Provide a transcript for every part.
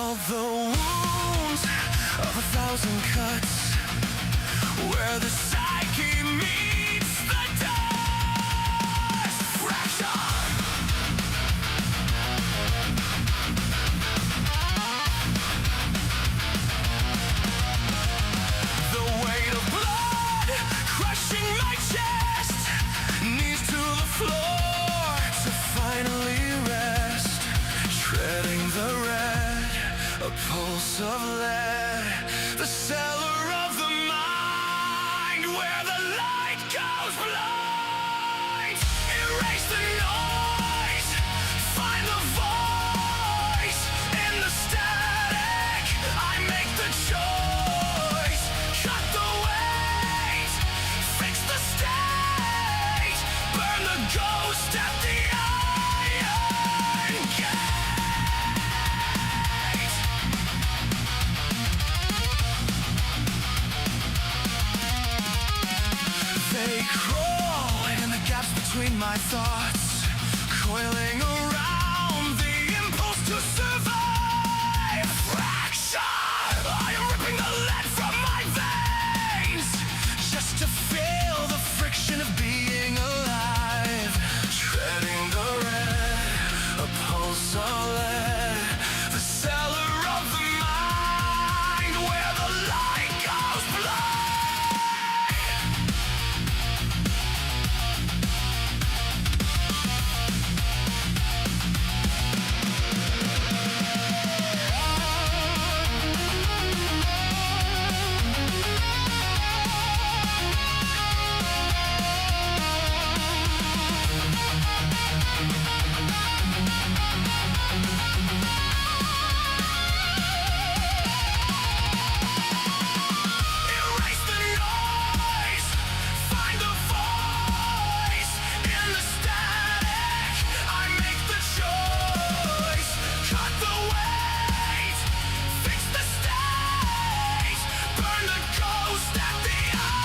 all the wounds of 1,000 cuts, where the psyche meets the dust. Fraction. The weight of blood crushing my chest, knees to the floor to finally rest, treading the red, a pulse of lead, the cellar of the mind, where the light goes blind. Erase the noise, find the voice in the static. I make the choice, cut the weight, fix the state, burn the ghost at the iron gate. They crawl in the gaps between my thoughts, coiling around the impulse to survive. Fraction! I am ripping the lead from my veins, just to feel the friction of being alive. Treading the red, a pulse of lead, the cellar of the mind, where the light goes blind. Erase the noise, find the voice in the static. I make the choice, cut the weight, fix the state, burn the ghost at the iron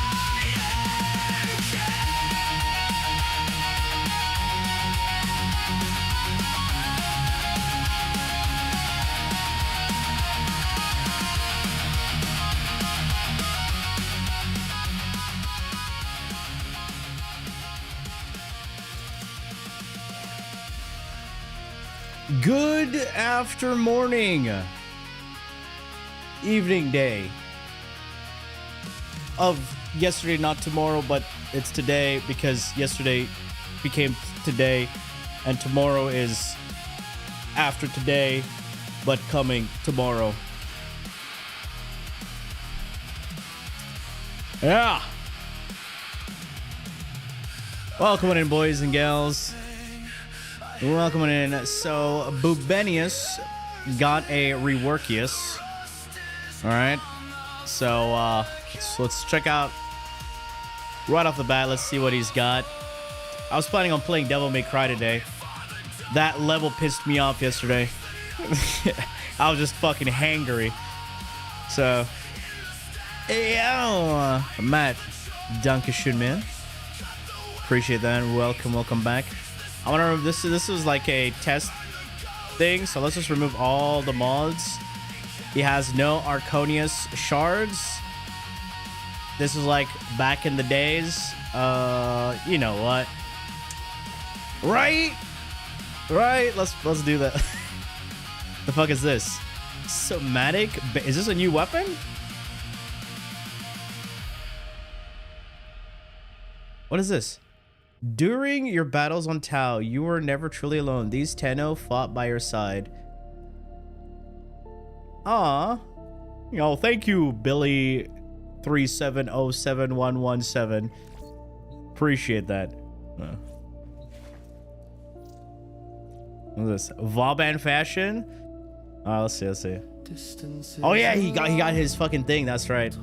Good after morning, evening, day of yesterday, not tomorrow, but it's today because yesterday became today, and tomorrow is after today, but coming tomorrow. Yeah. Welcome in, boys and gals. Welcome in. So, Bubenius got a reworkius. Alright. So, let's check out right off the bat. Let's see what he's got. I was planning on playing Devil May Cry today. That level pissed me off yesterday. I was just fucking hangry. So, yo, Matt, Dankeschön, man. Appreciate that. Welcome back. I wonder if this was like a test thing, so let's just remove all the mods. He has no Arcane Shards. This is like back in the days. You know what? Right? Let's do that. The fuck is this? Somatic? Is this a new weapon? What is this? During your battles on Tau, you were never truly alone. These Tenno fought by your side. Ah, you know, thank you, Billy 3707117. Appreciate that. What is this? Vauban fashion? Let's see. Oh yeah, he got his fucking thing. That's right.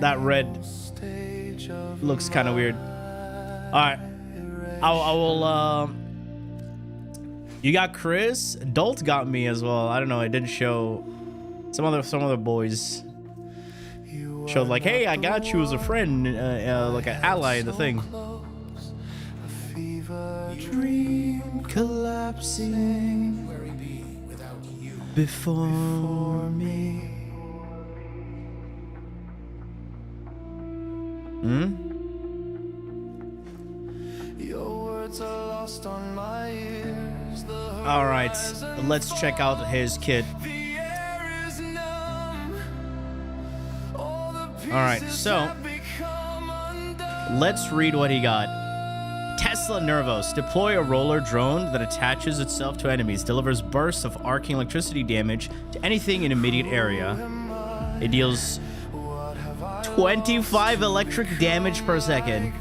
That red looks kind of weird. All right, I will. You got Chris. Dolt got me as well. I don't know. It didn't show. Some other boys showed like, hey, I got you as a friend, like an ally in the thing. Dream collapsing before me. Your words are lost on my ears. All right, let's check out his kit. The air is numb. All the All right, pieces so have become undone. let's read what he got. Tesla Nervos. Deploy a roller drone that attaches itself to enemies. Delivers bursts of arcane electricity damage to anything in immediate area. It deals 25 electric damage per second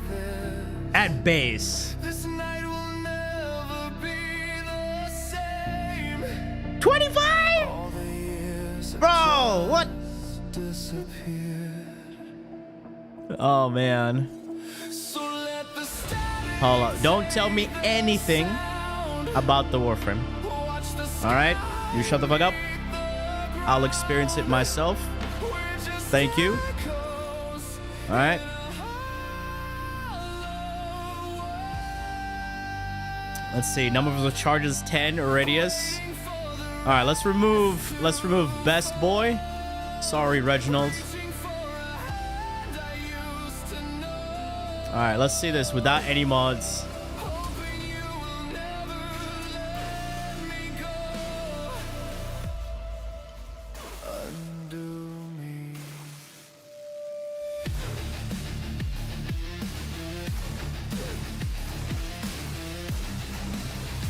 at base. This night will never be the same. 25? All the years have Bro, what? disappeared. Oh, man. So let the static Hold up. Don't tell me anything about the Warframe. watch the All right? You shut the fuck up. I'll experience it myself. Thank you. All right. Let's see. Number of charges 10. Radius. All right. Let's remove Best Boy. Sorry, Reginald. All right. Let's see this without any mods.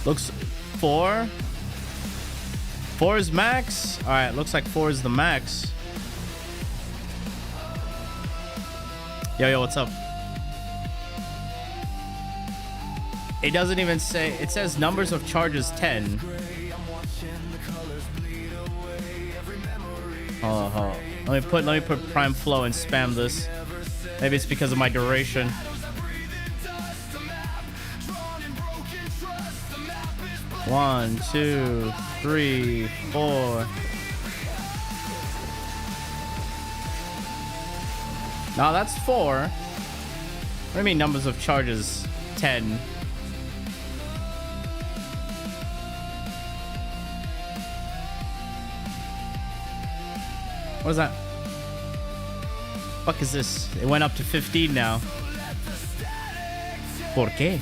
Looks 4. 4 is max. All right, looks like 4 is the max. Yo, what's up? It doesn't even say. It says numbers of charges 10. Hold on. Let me put prime flow and spam this. Maybe it's because of my duration. One, 2, 3, 4. Now that's 4. What do you mean numbers of charges? 10. What is that? Fuck is this? It went up to 15 now. ¿Por qué?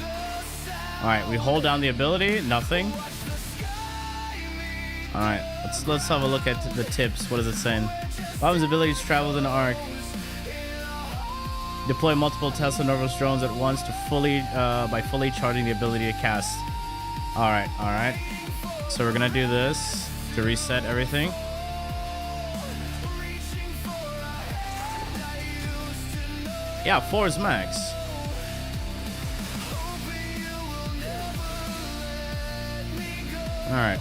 Alright, we hold down the ability. Nothing. Alright, let's have a look at the tips. What is it saying? Vauban's ability to travel within the arc. Deploy multiple Tesla Nervos drones at once to by fully charging the ability to cast. Alright. So we're gonna do this to reset everything. Yeah, 4 is max. Alright.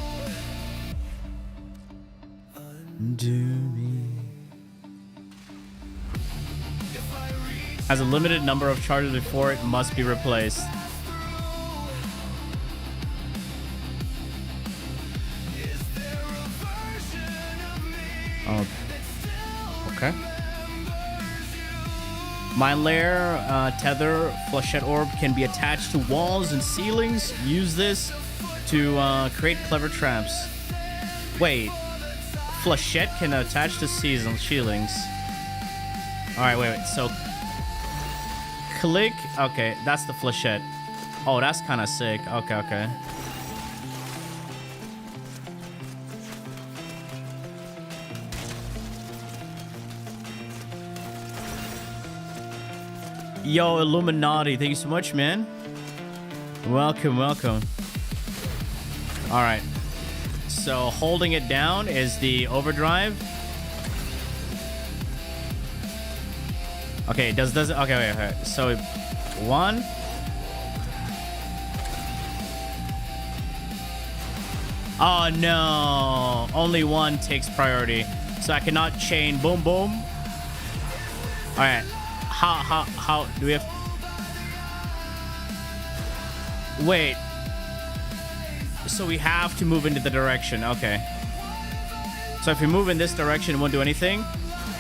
Undo me. Has a limited number of charges before it must be replaced. Oh. Okay. Minelayer tether flechette orb can be attached to walls and ceilings. Use this to create clever traps. Wait, flechette can attach to ceilings. All right, wait. So click. Okay, that's the flechette. Oh, that's kind of sick. Okay. Yo, Illuminati, thank you so much, man. Welcome. All right. So holding it down is the overdrive. Okay, does it? Okay, wait. So 1. Oh no! Only 1 takes priority, so I cannot chain. Boom. All right. How do we have? Wait. So we have to move into the direction. Okay. So if we move in this direction, it won't do anything.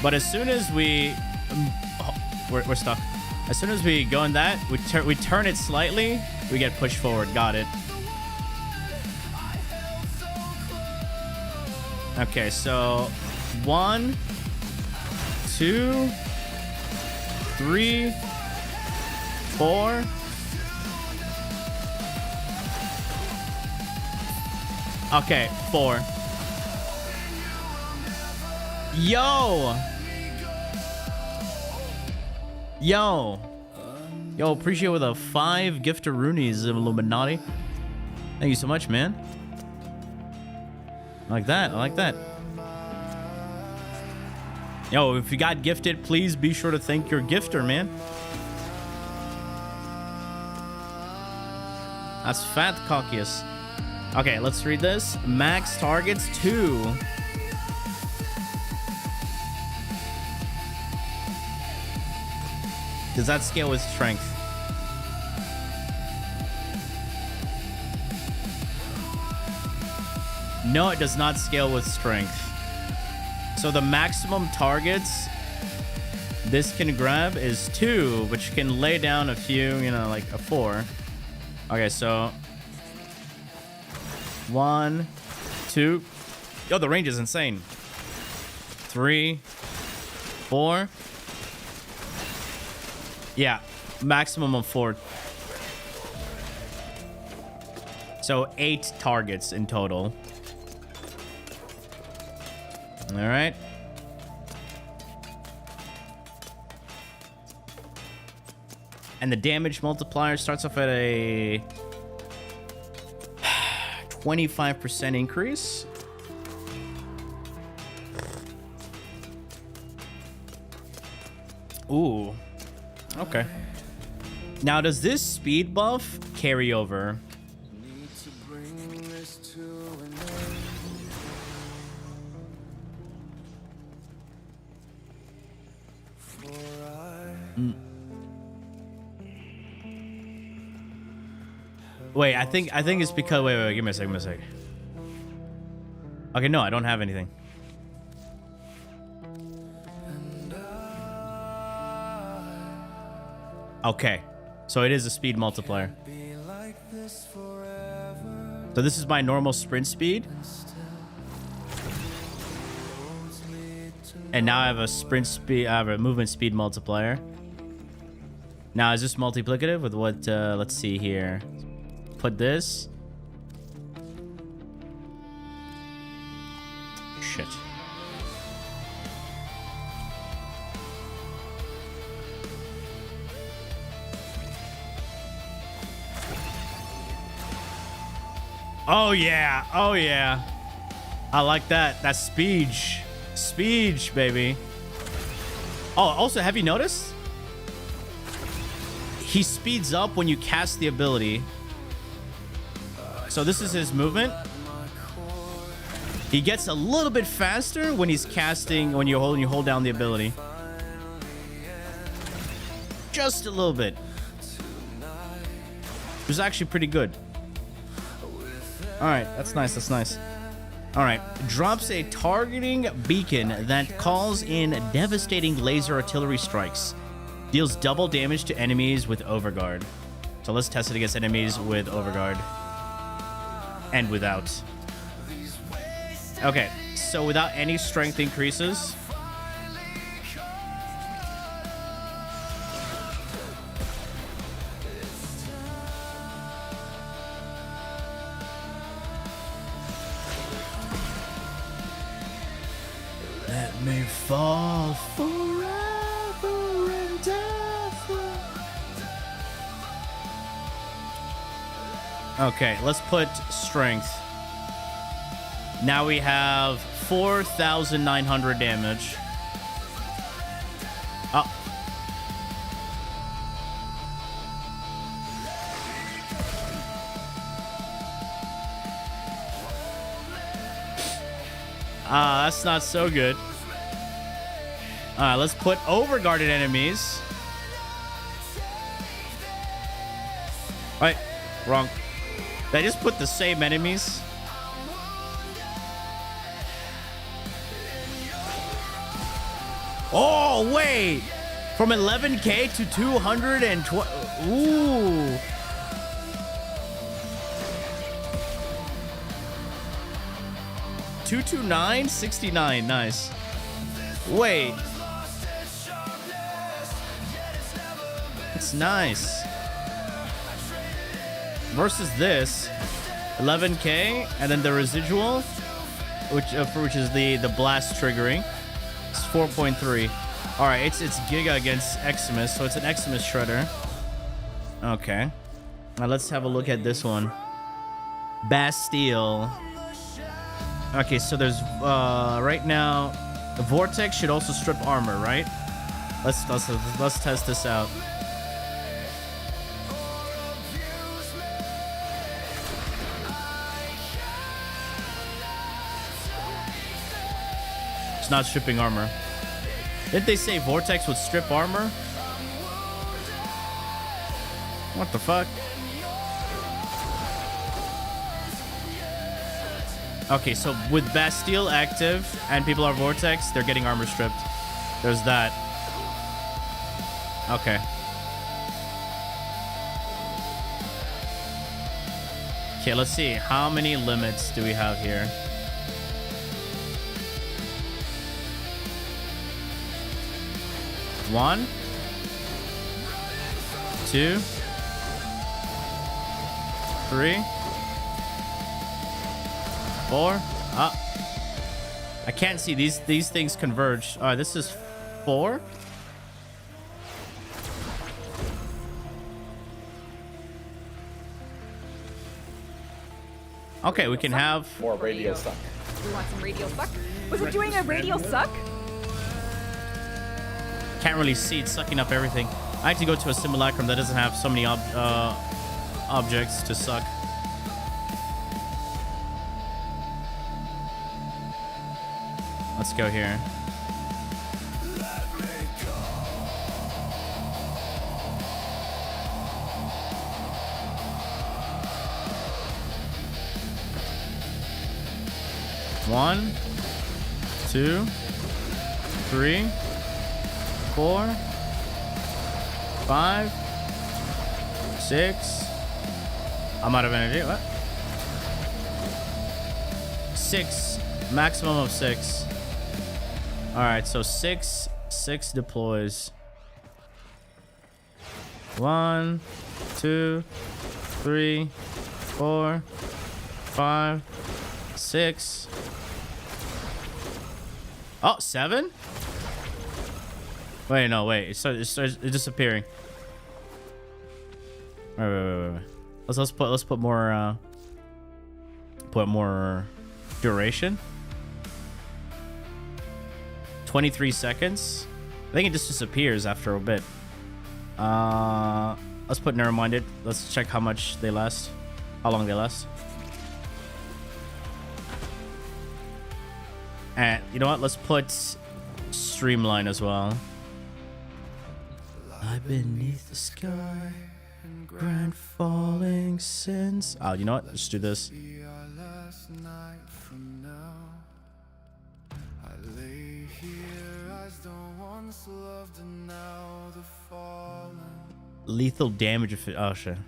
But as soon as we, we're stuck. As soon as we go in that, we turn it slightly, we get pushed forward. Got it. Okay, so 1, 2, 3, 4. Okay, 4. Yo! Yo, appreciate with a 5 gifter Roonies of Illuminati. Thank you so much, man. I like that. I like that. Yo, if you got gifted, please be sure to thank your gifter, man. That's fat cockius. Okay, let's read this. Max targets 2. Does that scale with strength? No, it does not scale with strength. So the maximum targets this can grab is 2, but you can lay down a few, you know, like a 4. Okay, so 1, 2. Yo, the range is insane. 3, 4. Yeah, maximum of 4. So 8 targets in total. All right. And the damage multiplier starts off at a 25% increase. Ooh. Okay. Now, does this speed buff carry over? Wait, I think it's because wait, give me a second. Okay, no, I don't have anything. Okay, so it is a speed multiplier. So this is my normal sprint speed. And now I have a sprint speed, I have a movement speed multiplier. Now, is this multiplicative with what, let's see here. Put this. Shit. Oh yeah, oh yeah. I like that. That's speed. Speed, baby. Oh, also, have you noticed? He speeds up when you cast the ability. So this is his movement. He gets a little bit faster when he's casting, when you hold down the ability. Just a little bit. It was actually pretty good. All right, that's nice, that's nice. All right, drops a targeting beacon that calls in devastating laser artillery strikes. Deals double damage to enemies with Overguard. So let's test it against enemies with Overguard. And without. Okay, so without any strength increases. Let me fall forever and ever. Okay, let's put strength. Now we have 4,900 damage. Oh. That's not so good. Alright, let's put overguarded enemies. Right, wrong. Did I just put the same enemies? Oh, wait! From 11k to 220. Ooh. 229, 69. Nice. Wait. It's nice. Versus this, 11k, and then the residual, which is the blast triggering, it's 4.3. All right, it's Giga against Eximus, so it's an Eximus shredder. Okay. Now let's have a look at this one. Bastille. Okay, so there's right now the Vortex should also strip armor, right? Let's test this out. It's not stripping armor. Didn't they say Vortex would strip armor? What the fuck? Okay, so with Bastille active and people are Vortex, they're getting armor stripped. There's that. Okay. Okay, let's see. How many limits do we have here? One, two, three, four. I can't see these things converge. This is 4. Okay, we can have more radial suck. We want some radial suck. Was it doing a radial suck? Can't really see, it's sucking up everything. I had to go to a simulacrum that doesn't have so many objects to suck. Let's go here. One, 2, 3, 4, 5, 6. I'm out of energy. What? 6. Maximum of 6. All right, so 6 deploys. 1, 2, 3, 4, 5, 6. Oh, 7? Wait, no, wait. It's disappearing. Wait. Let's put more duration. 23 seconds. I think it just disappears after a bit. Let's put narrow-minded. Let's check how much they last. How long they last. And you know what? Let's put streamline as well. Lie beneath the sky and grand falling since. Oh, you know what? Let's do this. Lethal damage if it. Oh shit.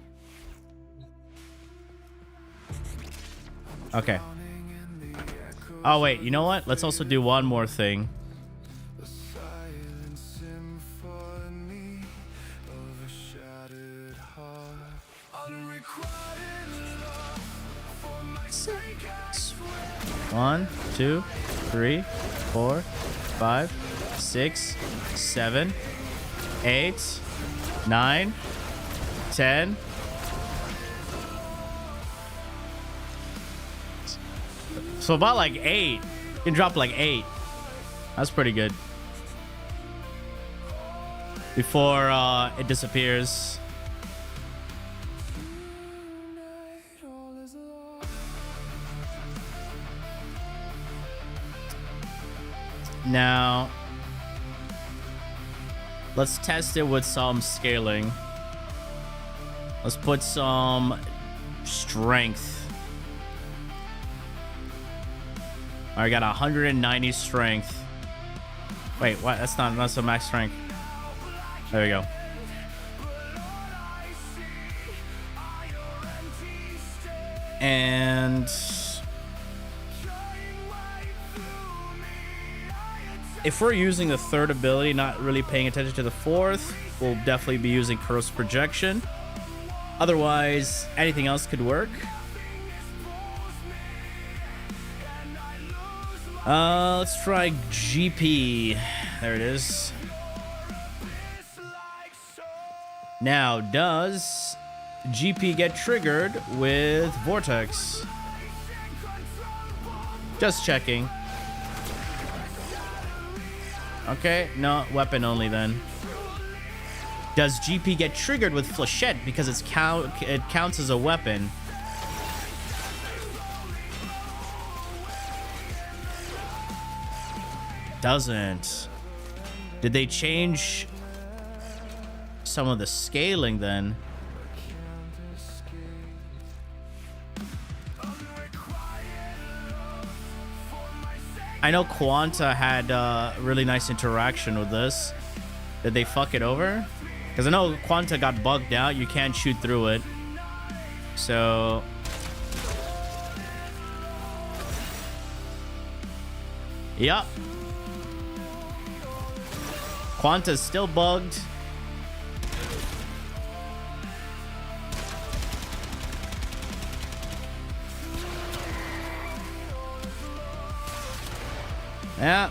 Okay. Oh wait, you know what? Let's also do one more thing. One, 2, 3, 4, 5, 6, 7, 8, 9, 10. So about like 8. You can drop like 8. That's pretty good. Before it disappears. Now, let's test it with some scaling. Let's put some strength. I got 190 strength. Wait, what? That's not a max strength. There we go. if we're using the third ability, not really paying attention to the fourth, we'll definitely be using Corrosive Projection. Otherwise, anything else could work. Let's try GP. There it is. Now, does GP get triggered with Vortex? Just checking. Okay, no, weapon only then. Does GP get triggered with Flechette because it counts as a weapon? Doesn't. Did they change some of the scaling then? I know Quanta had a really nice interaction with this. Did they fuck it over? Because I know Quanta got bugged out. You can't shoot through it. So... Yup. Quanta's still bugged. Yeah.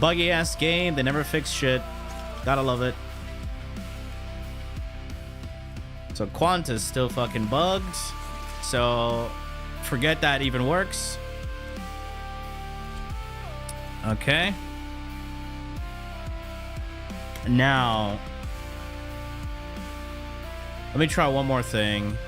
Buggy ass game. They never fix shit. Gotta love it. So Quanta's still fucking bugged. So forget that even works. Okay. Now, let me try one more thing.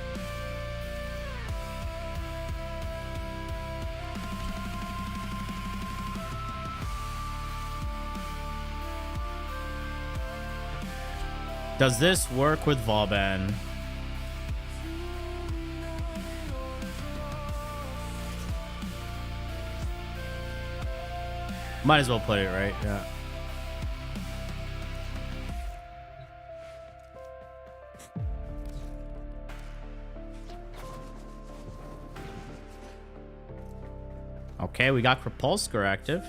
Does this work with Vauban? Might as well play it, right? Yeah. Okay, we got Crepuscular active.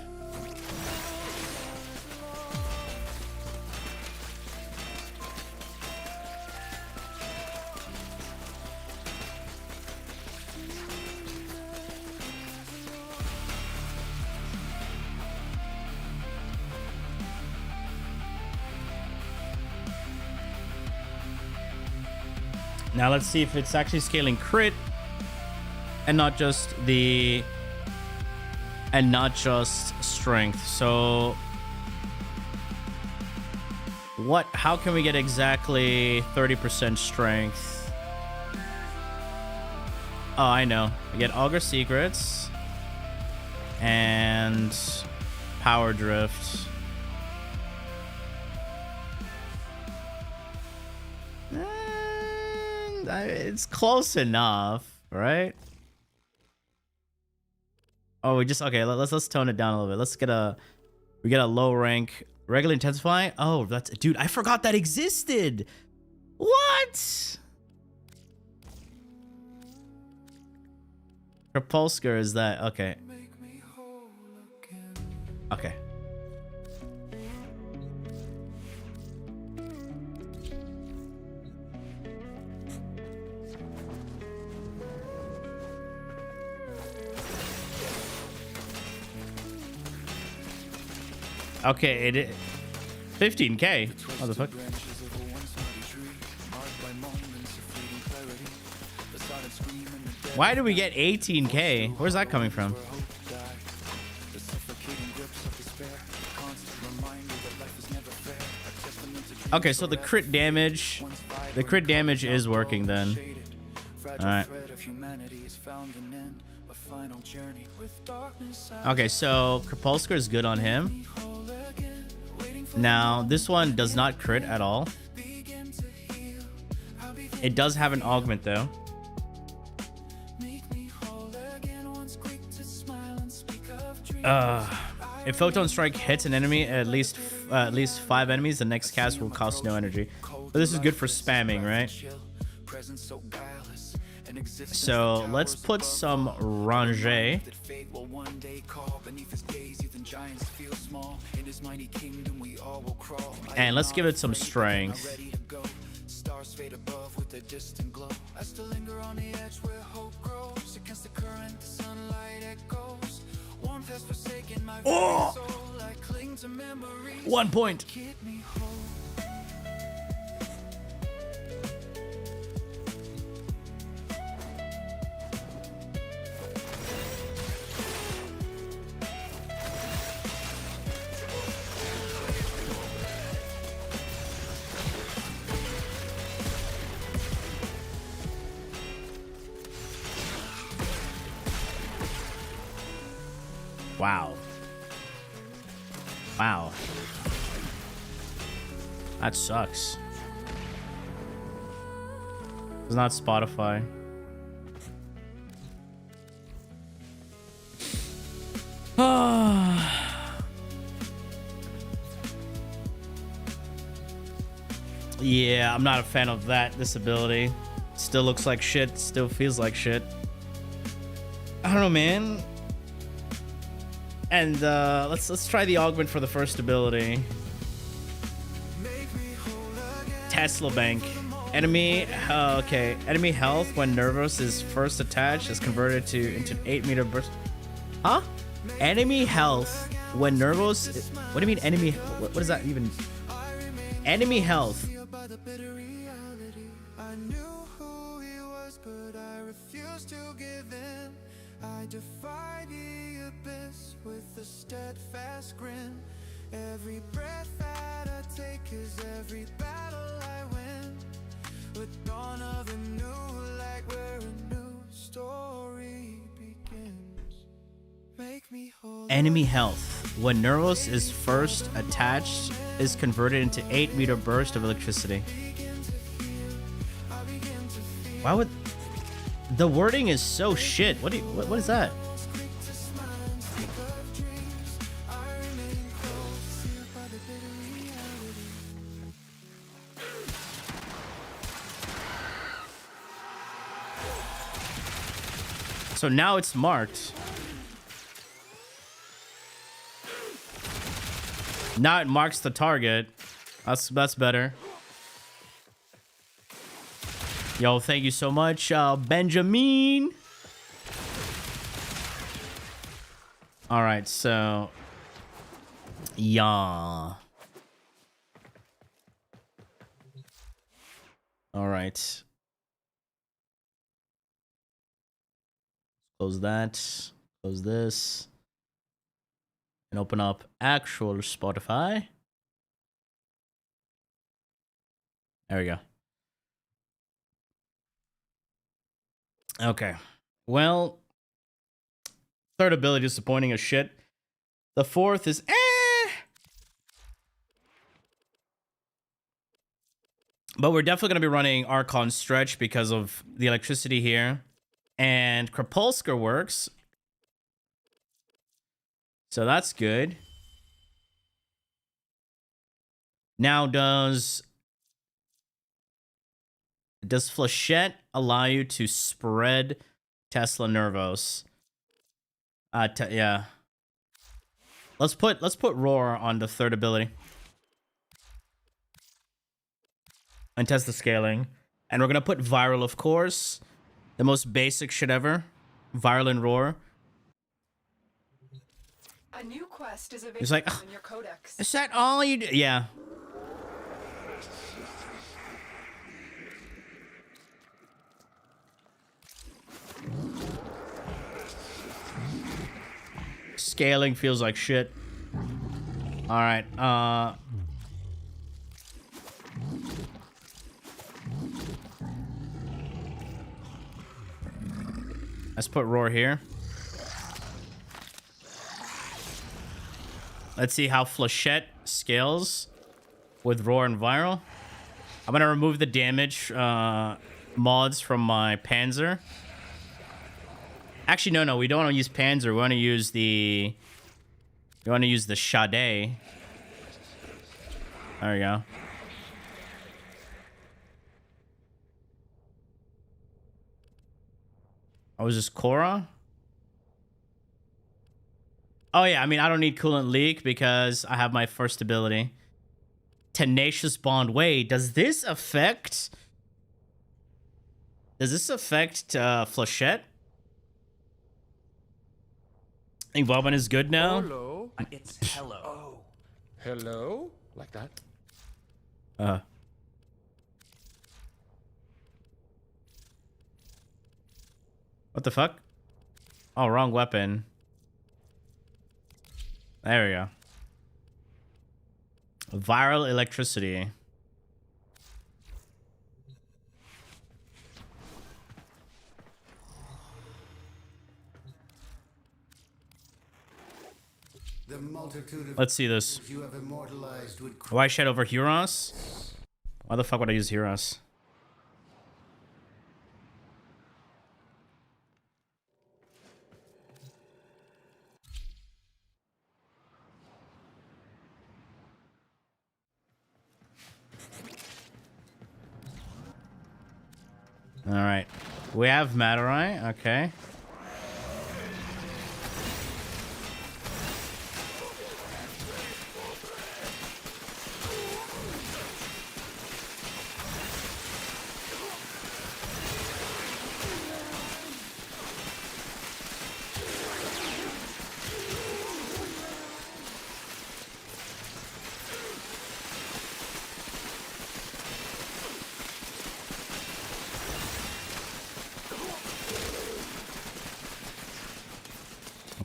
Now let's see if it's actually scaling crit and not just strength. So how can we get exactly 30% strength? Oh, I know. We get Augur Secrets and Power Drift. It's close enough, right? Oh, okay. Let's tone it down a little bit. We get a low rank regular intensify. Oh, dude, I forgot that existed. What? Crepuscular is that? Okay. Okay. Okay, it 15k. What the fuck? Why do we get 18k? Where's that coming from? Okay, so the crit damage is working then. All right. Okay, so Crepuscular is good on him. Now, this one does not crit at all. It does have an augment though. If Photon Strike hits an enemy at least 5 enemies, the next cast will cost no energy. But this is good for spamming, right? presence so guileless. An existence So that let's towers put above some all. Ranger. That fate will one day call. Beneath his gaze, even giants feel small. In his mighty kingdom, we all will crawl. And let's give it some strength. Ready to go. Stars fade above with a distant glow. I still linger on the edge where hope grows. Against the current, the sunlight echoes. Warmth has forsaken my very soul. I cling to memories. 1 point. Keep me whole. Wow. Wow. That sucks. It's not Spotify. Yeah, I'm not a fan of that disability. Still looks like shit, still feels like shit. I don't know, man. And let's try the augment for the first ability. Tesla Bank. Enemy okay. Enemy health when Nervos is first attached is converted into 8-meter burst. Huh? Enemy health when Nervos. What do you mean enemy? What does that even? Enemy health. I defy the abyss with a steadfast grin. Every breath that I take is every battle I win. With dawn of a new light where a new story begins. Make me whole. Enemy health when Nervos is first attached is converted into 8-meter burst of electricity. Why would the wording is so shit? What is that? So now it's marked. Now it marks the target. That's better. Yo, thank you so much, Benjamin. All right, so yeah. All right. Close that. Close this. And open up actual Spotify. There we go. Okay. Well, third ability disappointing as shit. The fourth is But we're definitely going to be running Archon Stretch because of the electricity here. And Krapulska works. So that's good. Now does Flechette allow you to spread Tesla Nervos? Yeah. Let's put Roar on the third ability. And test the scaling. And we're gonna put Viral, of course. The most basic shit ever. Viral and Roar. A new quest is It's like, in your codex. is that all you do? Yeah. Scaling feels like shit. All right. Let's put Roar here. Let's see how Flechette scales with Roar and Viral. I'm gonna remove the damage mods from my Panzer. Actually, no, we don't want to use Panzer. We want to use the Shade. There we go. Oh, is this Korra? Oh yeah, I mean, I don't need coolant leak because I have my first ability. Tenacious Bond. Wait, does this affect... Does this affect Flechette? I think Vauban is good now. Hello. It's hello. Oh. Hello? Like that? What the fuck? Oh, wrong weapon. There we go. Viral electricity. The multitude of Let's see this. you have immortalized would Why shed over Heros? Why the fuck would I use Heros? All right, we have Madurai. Okay.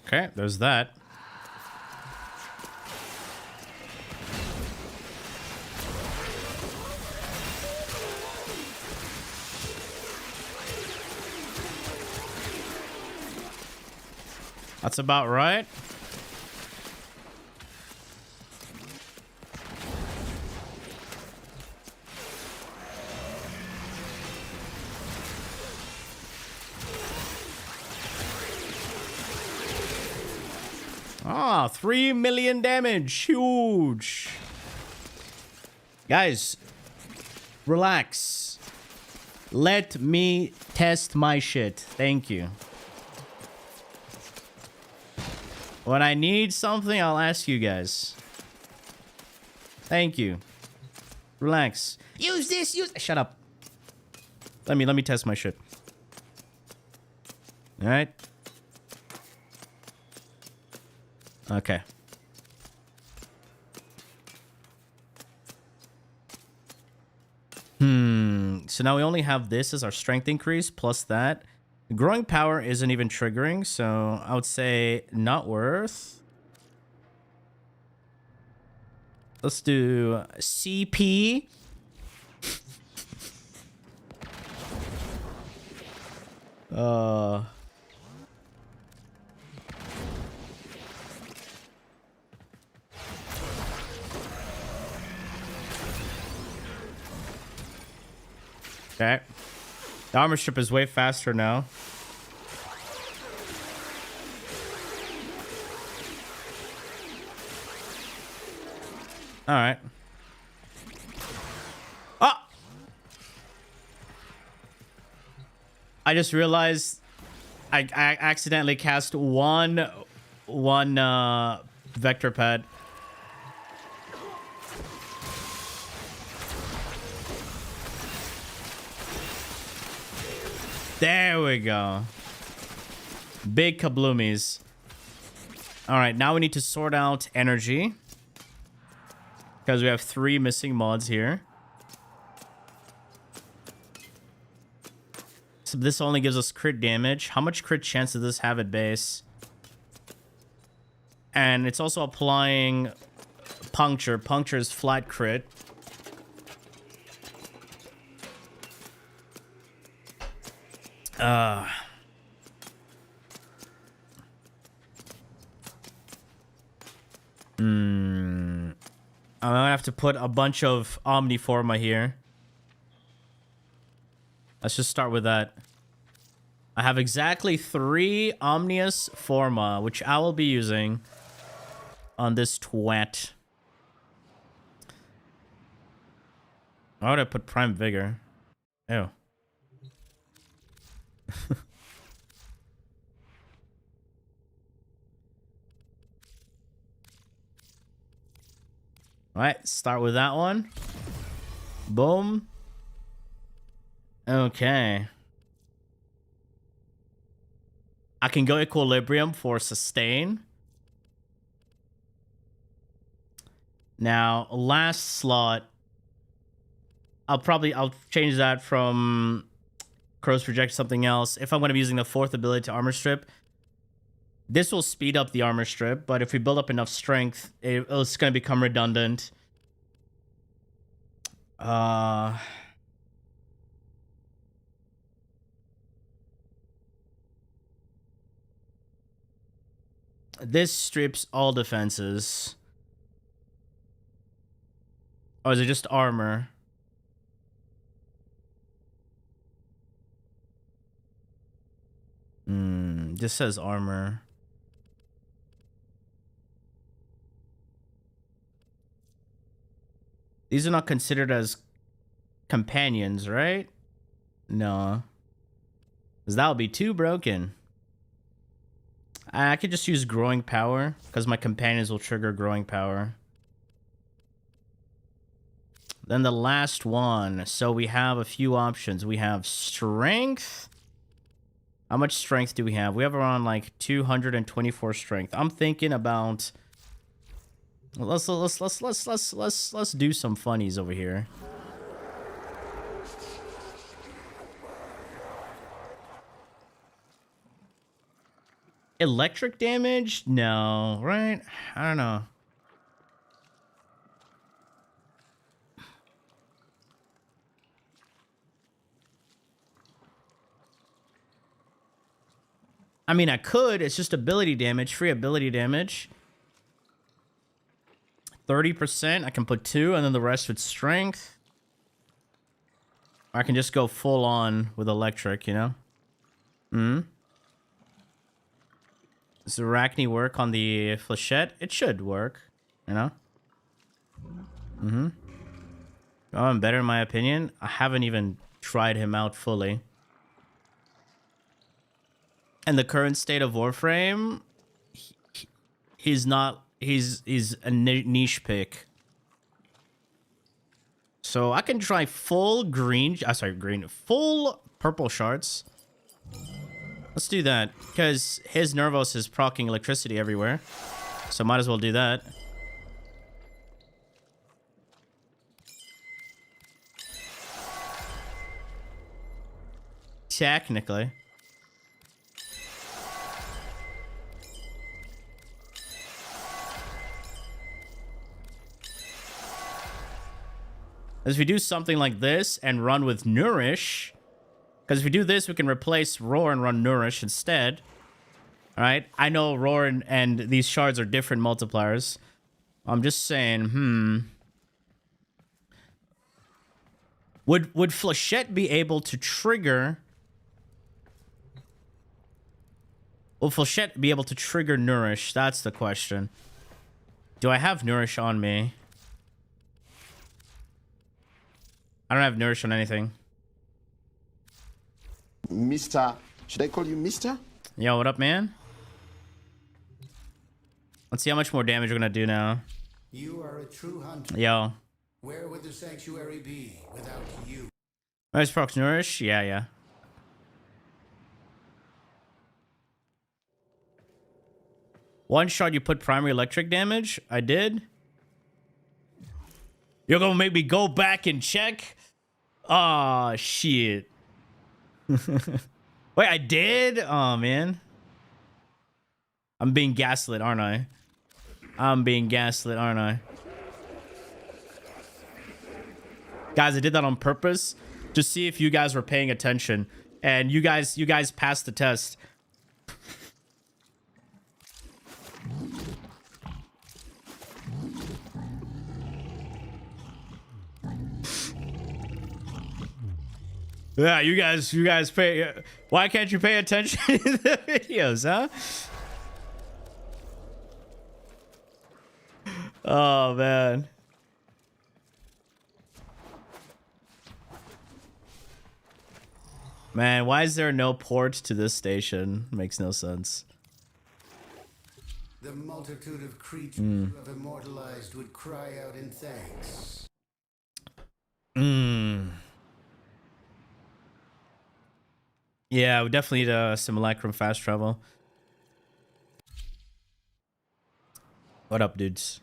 Okay, there's that. That's about right. Ah, 3 million damage. Huge. Guys, relax. Let me test my shit. Thank you. When I need something, I'll ask you guys. Thank you. Relax. Use this, use... Shut up. Let me test my shit. All right. Okay. So now we only have this as our strength increase plus that. Growing power isn't even triggering, so I would say not worth. Let's do CP. Okay. The armor strip is way faster now. All right. Ah! I just realized I accidentally cast one vector pad. There we go. Big kabloomies. All right, now we need to sort out energy. Because we have 3 missing mods here. So this only gives us crit damage. How much crit chance does this have at base? And it's also applying puncture. Puncture is flat crit. I'm gonna have to put a bunch of Omniforma here. Let's just start with that. I have exactly 3 Omnius Forma, which I will be using on this twat. Why would I put Prime Vigor? Ew. All right, start with that one. Boom. Okay. I can go Equilibrium for sustain. Now, last slot, I'll change that from Crow's Project to something else. If I'm going to be using the 4th ability to Armor Strip, this will speed up the Armor Strip, but if we build up enough strength, it's going to become redundant. This strips all defenses. Oh, is it just armor? This says armor. These are not considered as companions, right? No. Because that would be too broken. I could just use growing power because my companions will trigger growing power. Then the last one. So we have a few options. We have strength. How much strength do we have? We have around like 224 strength. I'm thinking about let's do some funnies over here. Electric damage? No, right? I don't know. I mean, I could. It's just ability damage, free ability damage. 30%. I can put 2, and then the rest with strength. Or I can just go full on with electric, you know? Does Arachne work on the Flechette? It should work, you know? Oh, I'm better in my opinion. I haven't even tried him out fully. And the current state of Warframe, he's not... He's a niche pick. So I can try full green... full purple shards. Let's do that, because his Nervos is proccing electricity everywhere. So might as well do that. Technically. As if we do something like this and run with Nourish, because if we do this, we can replace Roar and run Nourish instead. All right, I know Roar and these shards are different multipliers. I'm just saying, Would Flechette be able to trigger? Will Flechette be able to trigger Nourish? That's the question. Do I have Nourish on me? I don't have Nourish on anything. Mr. Should I call you Mr.? Yo, what up, man? Let's see how much more damage we're gonna do now. You are a true hunter. Yo. Where would the sanctuary be without you? Nice procs Nourish? Yeah. One shot you put primary electric damage? I did. You're gonna make me go back and check? Aw, shit. Wait, I did? Oh, man. I'm being gaslit, aren't I? I'm being gaslit, aren't I? Guys, I did that on purpose to see if you guys were paying attention. And you guys passed the test. Yeah, you guys pay. Why can't you pay attention to the videos, huh? Oh, man. Man, why is there no port to this station? Makes no sense. The multitude of creatures you have immortalized would cry out in thanks. Yeah, we definitely need a simulacrum fast travel. What up, dudes?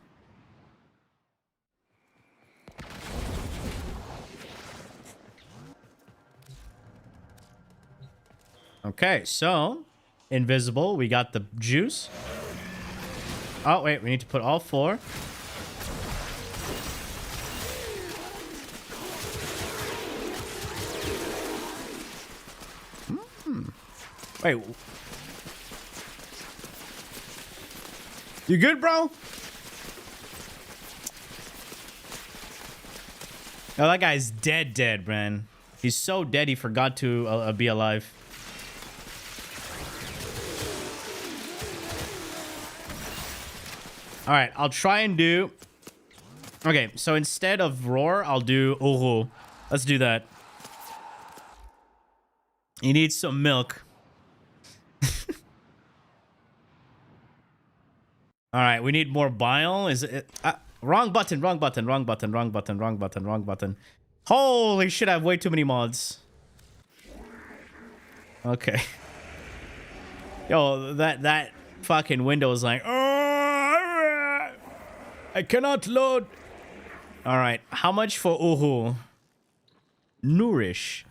Okay, so invisible. We got the juice. Oh, wait, we need to put all 4. Wait. You good, bro? Oh, that guy's dead, man. He's so dead he forgot to be alive. All right, I'll try and do... Okay, so instead of roar, I'll do Uru. Let's do that. He needs some milk. All right, we need more bile. Is it... wrong button. Holy shit, I have way too many mods. Okay. Yo, that fucking window is like... Oh, I cannot load. All right, how much for Uhu? Nourish.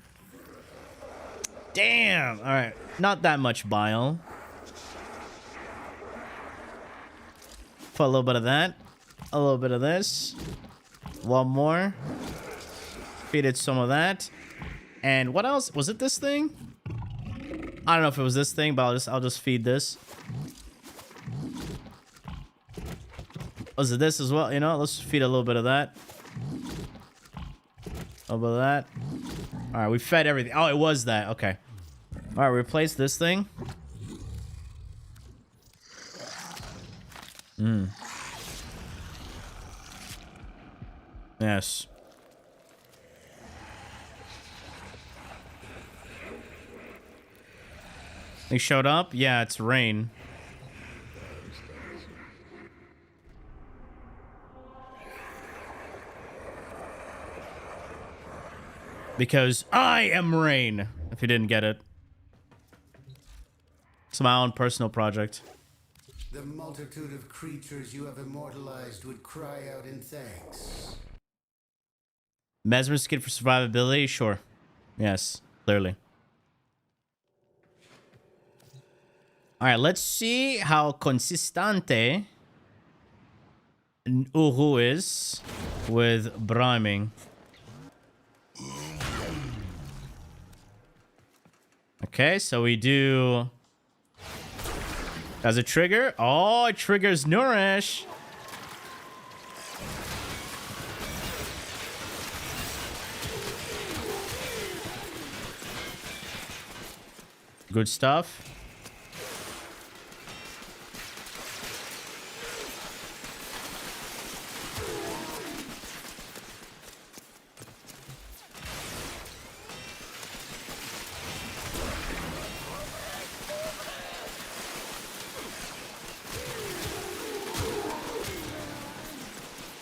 Damn. All right, not that much bile. Put a little bit of that. A little bit of this. One more. Feed it some of that. And what else? Was it this thing? I don't know if it was this thing, but I'll just feed this. Was it this as well? You know, let's feed a little bit of that. A little bit of that. All right, we fed everything. Oh, it was that. Okay. All right, replace this thing. Yes. They showed up? Yeah, it's rain. Because I am rain, if you didn't get it. It's my own personal project. The multitude of creatures you have immortalized would cry out in thanks. Mesmer skin for survivability? Sure. Yes, clearly. Alright, let's see how consistente Uru is with briming. Okay, so we do... Does it trigger? Oh, it triggers Nourish. Good stuff.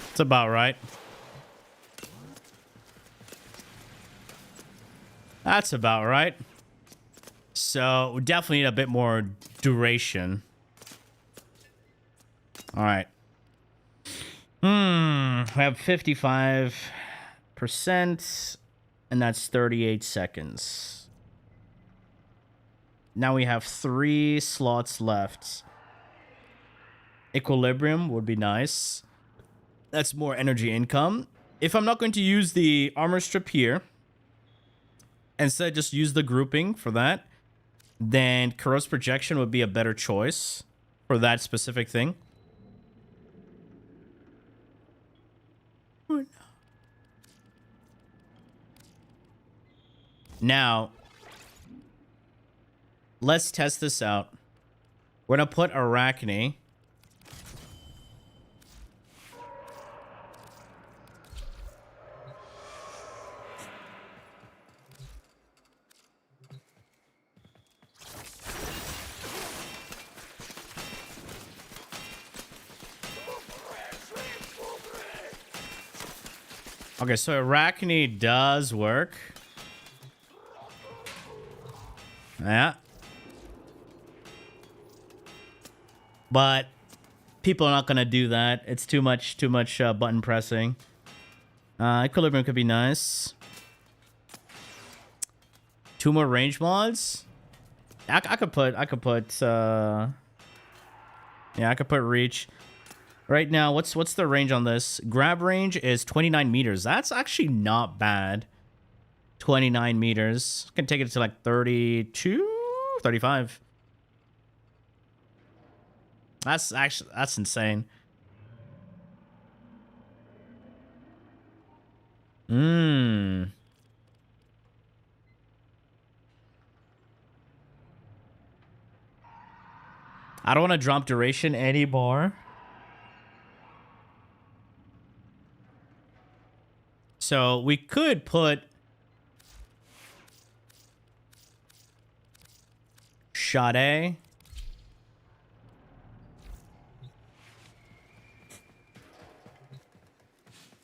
That's about right. That's about right. So we definitely need a bit more duration. All right. We have 55%, and that's 38 seconds. Now we have 3 slots left. Equilibrium would be nice. That's more energy income. If I'm not going to use the armor strip here, instead just use the grouping for that, then corrosive projection would be a better choice for that specific thing. Now, let's test this out. We're going to put Arachne. Okay, so Arachne does work. Yeah. But people are not gonna do that. It's too much button pressing. Equilibrium could be nice. 2 more range mods. I could put yeah, I could put reach. Right now, what's the range on this? Grab range is 29 meters. That's actually not bad. 29 meters. Can take it to like 32, 35. That's insane. I don't want to drop duration anymore. So we could put Sade.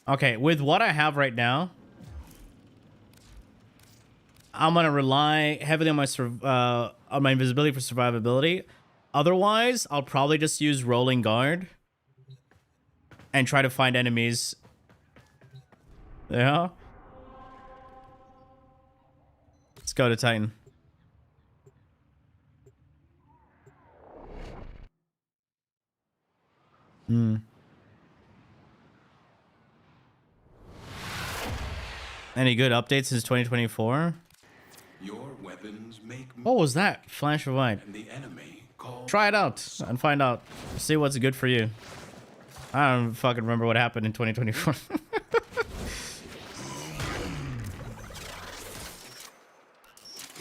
Okay, with what I have right now, I'm gonna rely heavily on my invisibility for survivability. Otherwise, I'll probably just use rolling guard and try to find enemies. Yeah. Let's go to Titan. Any good updates since 2024? Your weapons make What was that? Flash of light. the enemy call. Try it out and find out. See what's good for you. I don't fucking remember what happened in 2024.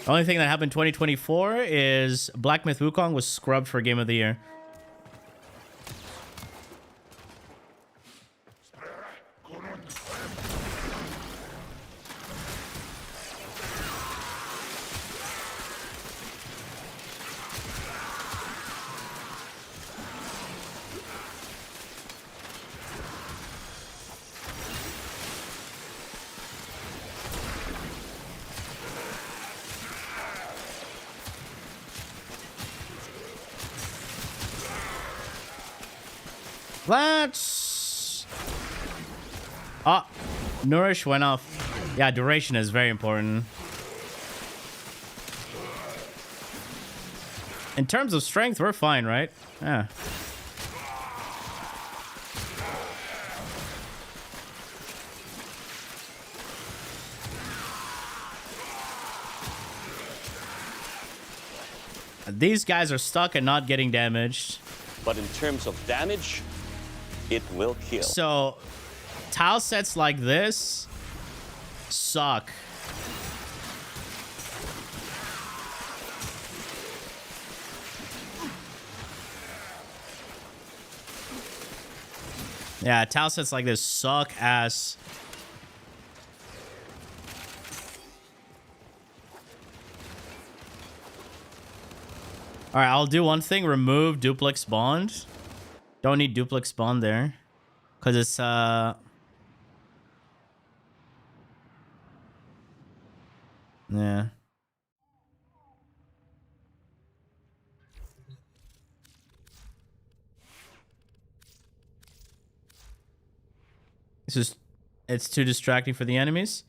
The only thing that happened in 2024 is Black Myth Wukong was scrubbed for Game of the Year. Let's... Ah, Nourish went off. Yeah, duration is very important. In terms of strength, we're fine, right? Yeah. These guys are stuck and not getting damaged. But in terms of damage, it will kill. So, tile sets like this suck. Yeah, tile sets like this suck ass. All right, I'll do one thing. Remove duplex bond. Don't need duplex bond there. Because it's, yeah. It's too distracting for the enemies.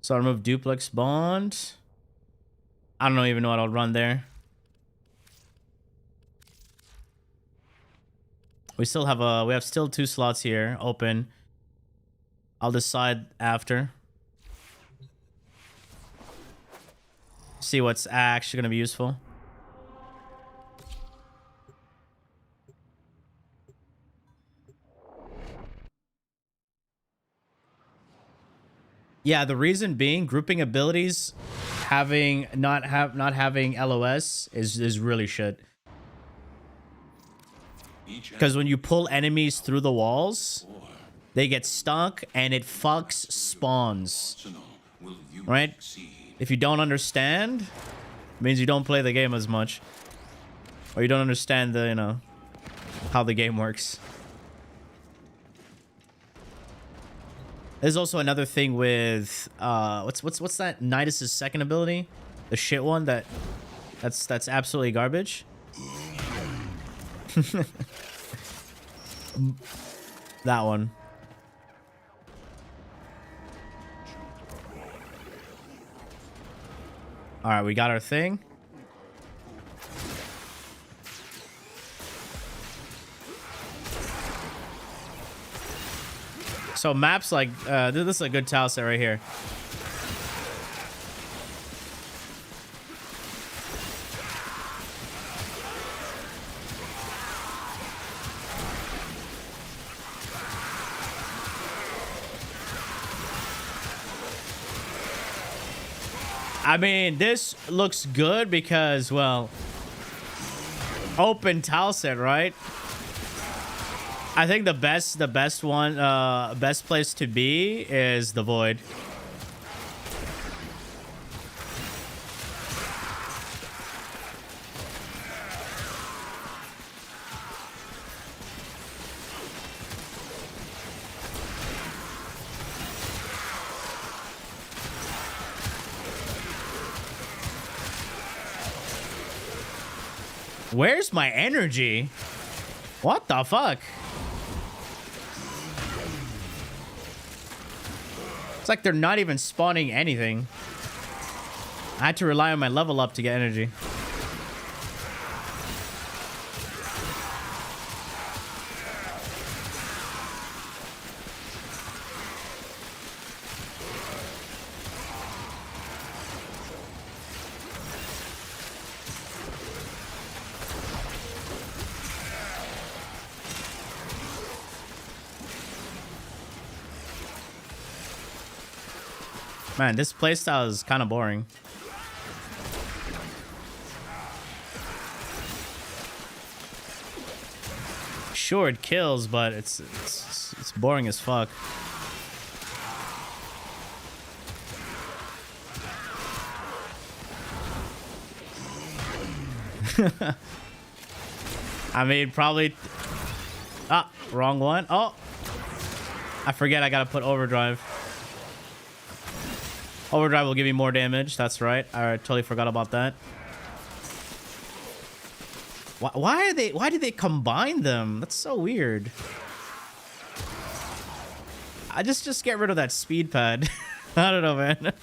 So I'll remove duplex bond. I don't even know what I'll run there. We still have we have still 2 slots here open. I'll decide after. See what's actually gonna be useful. Yeah, the reason being grouping abilities not having LOS is really shit. Because when you pull enemies through the walls, they get stuck and it fucks spawns. Right? If you don't understand, it means you don't play the game as much. Or you don't understand the, you know, how the game works. There's also another thing with what's that Nidus's second ability? The shit one that's absolutely garbage. That one. All right, we got our thing. So maps like this is a good tile set right here. I mean, this looks good because, well, open tile set, right? I think the best one, best place to be is the Void. Where's my energy? What the fuck? It's like they're not even spawning anything. I had to rely on my level up to get energy. Man, this playstyle is kind of boring. Sure, it kills, but it's boring as fuck. I mean, probably... Ah, wrong one. Oh! I forget I gotta put overdrive. Overdrive will give you more damage. That's right. I totally forgot about that. Why did they combine them? That's so weird. I just get rid of that speed pad. I don't know, man.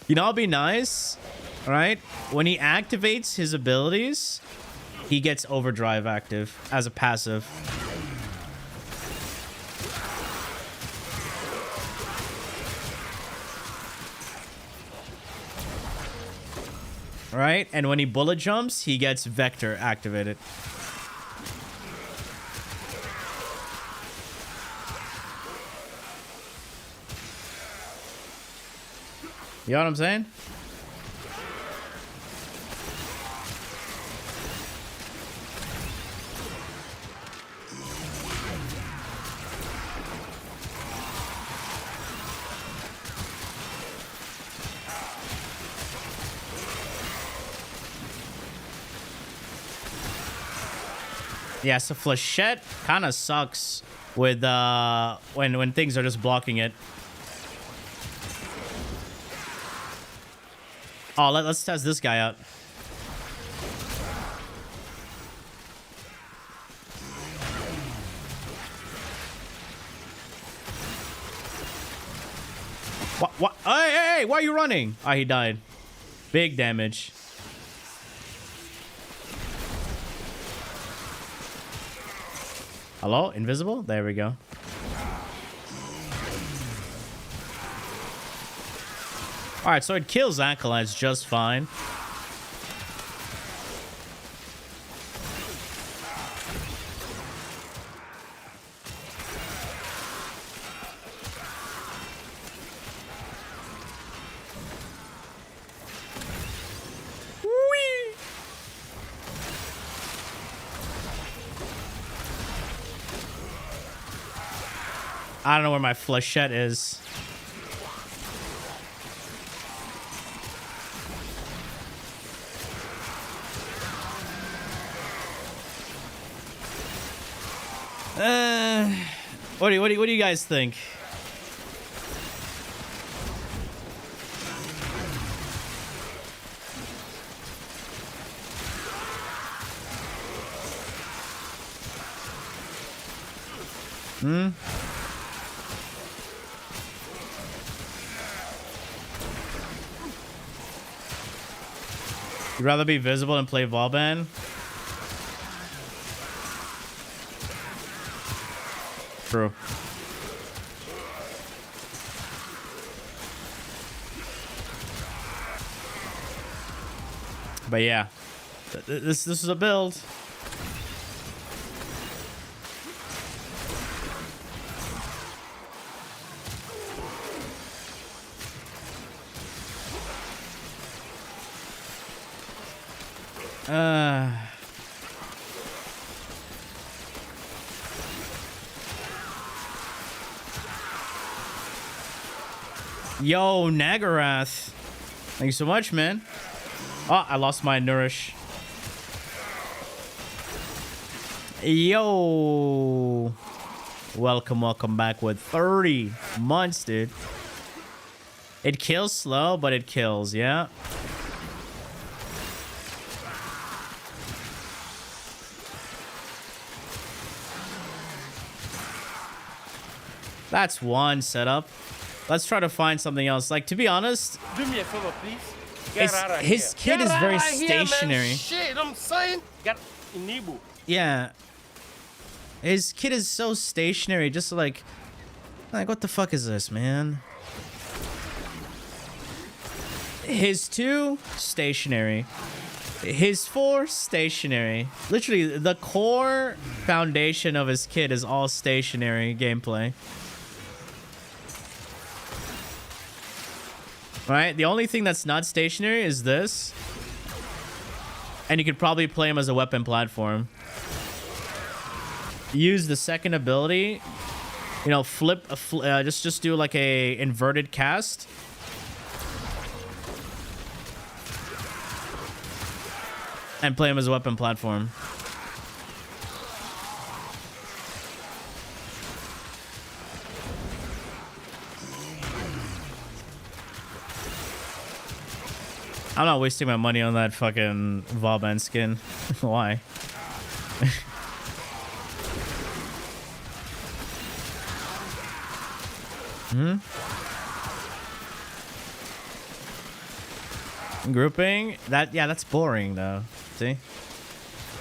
You know, it'll be nice, right? When he activates his abilities, he gets overdrive active as a passive. Right? And when he bullet jumps, he gets Vector activated. You know what I'm saying? Yeah, so Flechette kind of sucks with when things are just blocking it. Oh, let's test this guy out. What? Hey, why are you running? Ah, he died. Big damage. Hello? Invisible? There we go. Alright, so it kills Acolytes just fine. I don't know where my Flechette is. What do you guys think? Hmm? You'd rather be visible and play Vauban? True. But yeah, this is a build. Yo, Nagarath. Thank you so much, man. Oh, I lost my Nourish. Yo. Welcome back with 30 months, dude. It kills slow, but it kills, yeah. That's one setup. Let's try to find something else. Like, to be honest, Do me a favor, please. his kid is very stationary. Shit, I'm saying. Get enable. Yeah. His kid is so stationary, just like what the fuck is this, man? His 2, stationary. His 4, stationary. Literally, the core foundation of his kit is all stationary gameplay. Right? The only thing that's not stationary is this. And you could probably play him as a weapon platform. Use the second ability. You know, just do like a inverted cast. And play him as a weapon platform. I'm not wasting my money on that fucking Vauban skin. Why? Grouping? That's boring though.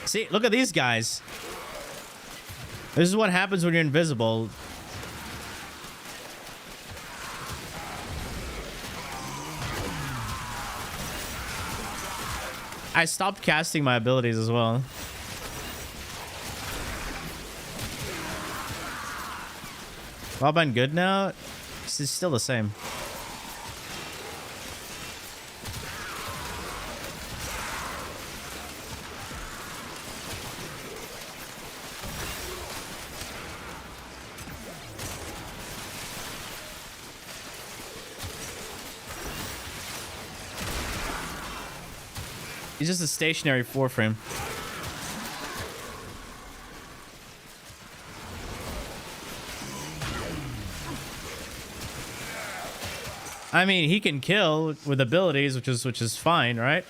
See, look at these guys. This is what happens when you're invisible. I stopped casting my abilities as well. Vauban good now? It's still the same. He's just a stationary 4-frame. I mean, he can kill with abilities, which is fine, right?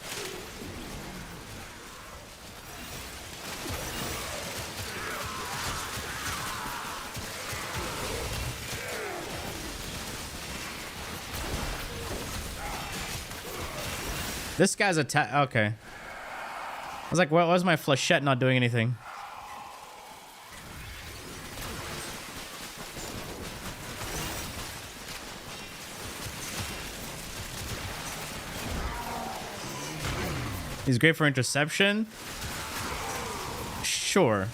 This guy's attack. Okay. I was like, why was my flechette not doing anything? He's great for interception. Sure.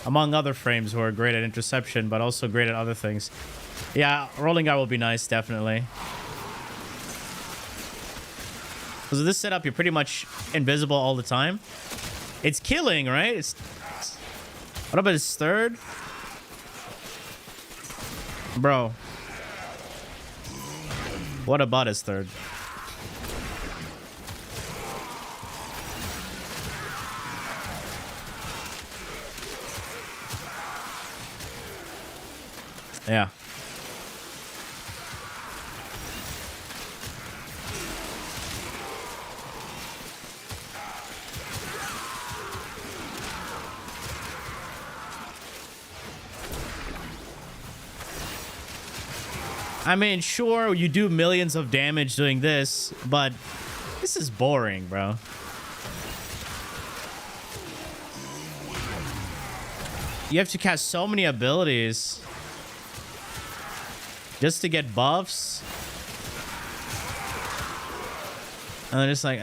Among other frames who are great at interception, but also great at other things. Yeah, rolling guy will be nice, definitely. So this setup, you're pretty much invisible all the time. It's killing, right? What about his third? Bro. What about his third? Yeah. I mean, sure, you do millions of damage doing this, but this is boring, bro. You have to cast so many abilities just to get buffs. And they're just like,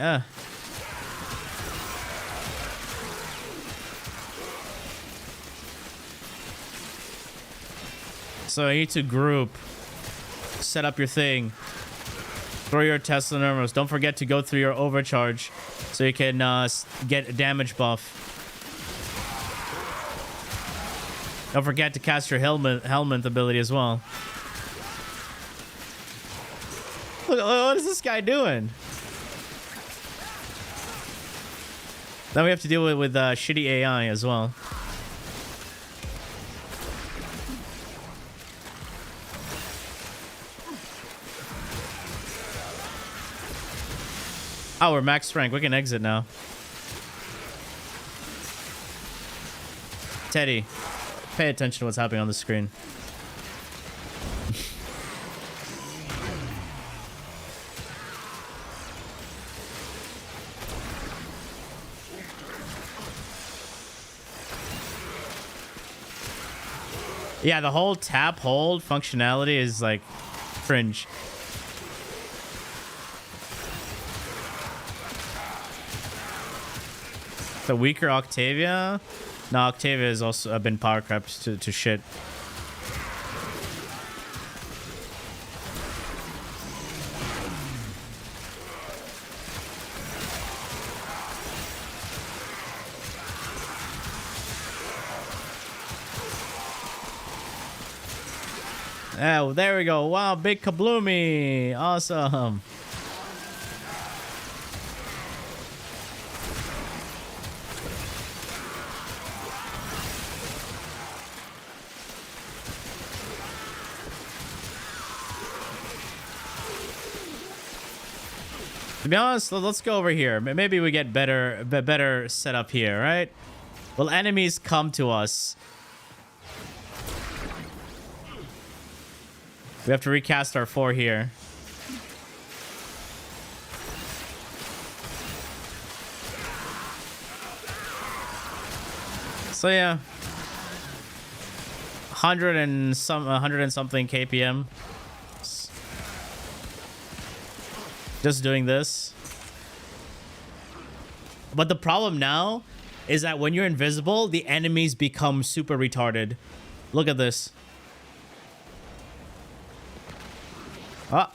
So you need to group, set up your thing, throw your Tesla Nervos. Don't forget to go through your overcharge so you can get a damage buff. Don't forget to cast your Helminth ability as well. Look, what is this guy doing? Then we have to deal with shitty AI as well. Oh, we're max rank. We can exit now. Teddy, pay attention to what's happening on the screen. Yeah, the whole tap hold functionality is like cringe. The weaker Octavia? No, Octavia has also been power crept to shit. Oh, there we go. Wow, big kabloomy. Awesome. To be honest, let's go over here. Maybe we get better setup here, right? Will enemies come to us? We have to recast our 4 here. So yeah, 100 and something KPM. Just doing this. But the problem now is that when you're invisible, the enemies become super retarded. Look at this. Ah.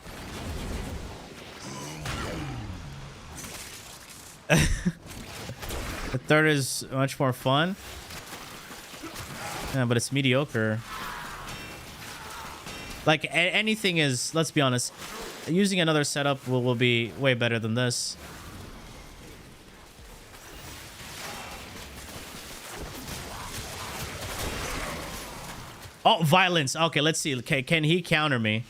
The third is much more fun. Yeah, but it's mediocre. Like, anything is, let's be honest, using another setup will be way better than this. Oh, violence. Okay, let's see. Okay, can he counter me?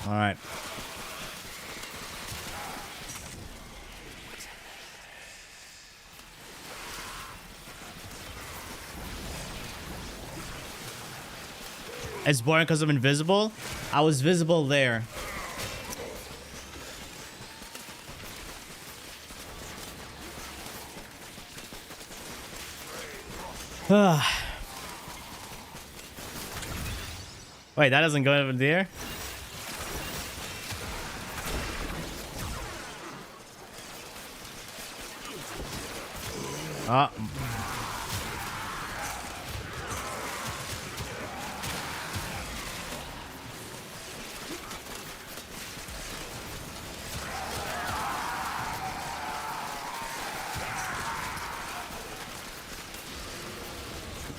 All right. It's boring because I'm invisible. I was visible there. Wait, that doesn't go over there? Ah.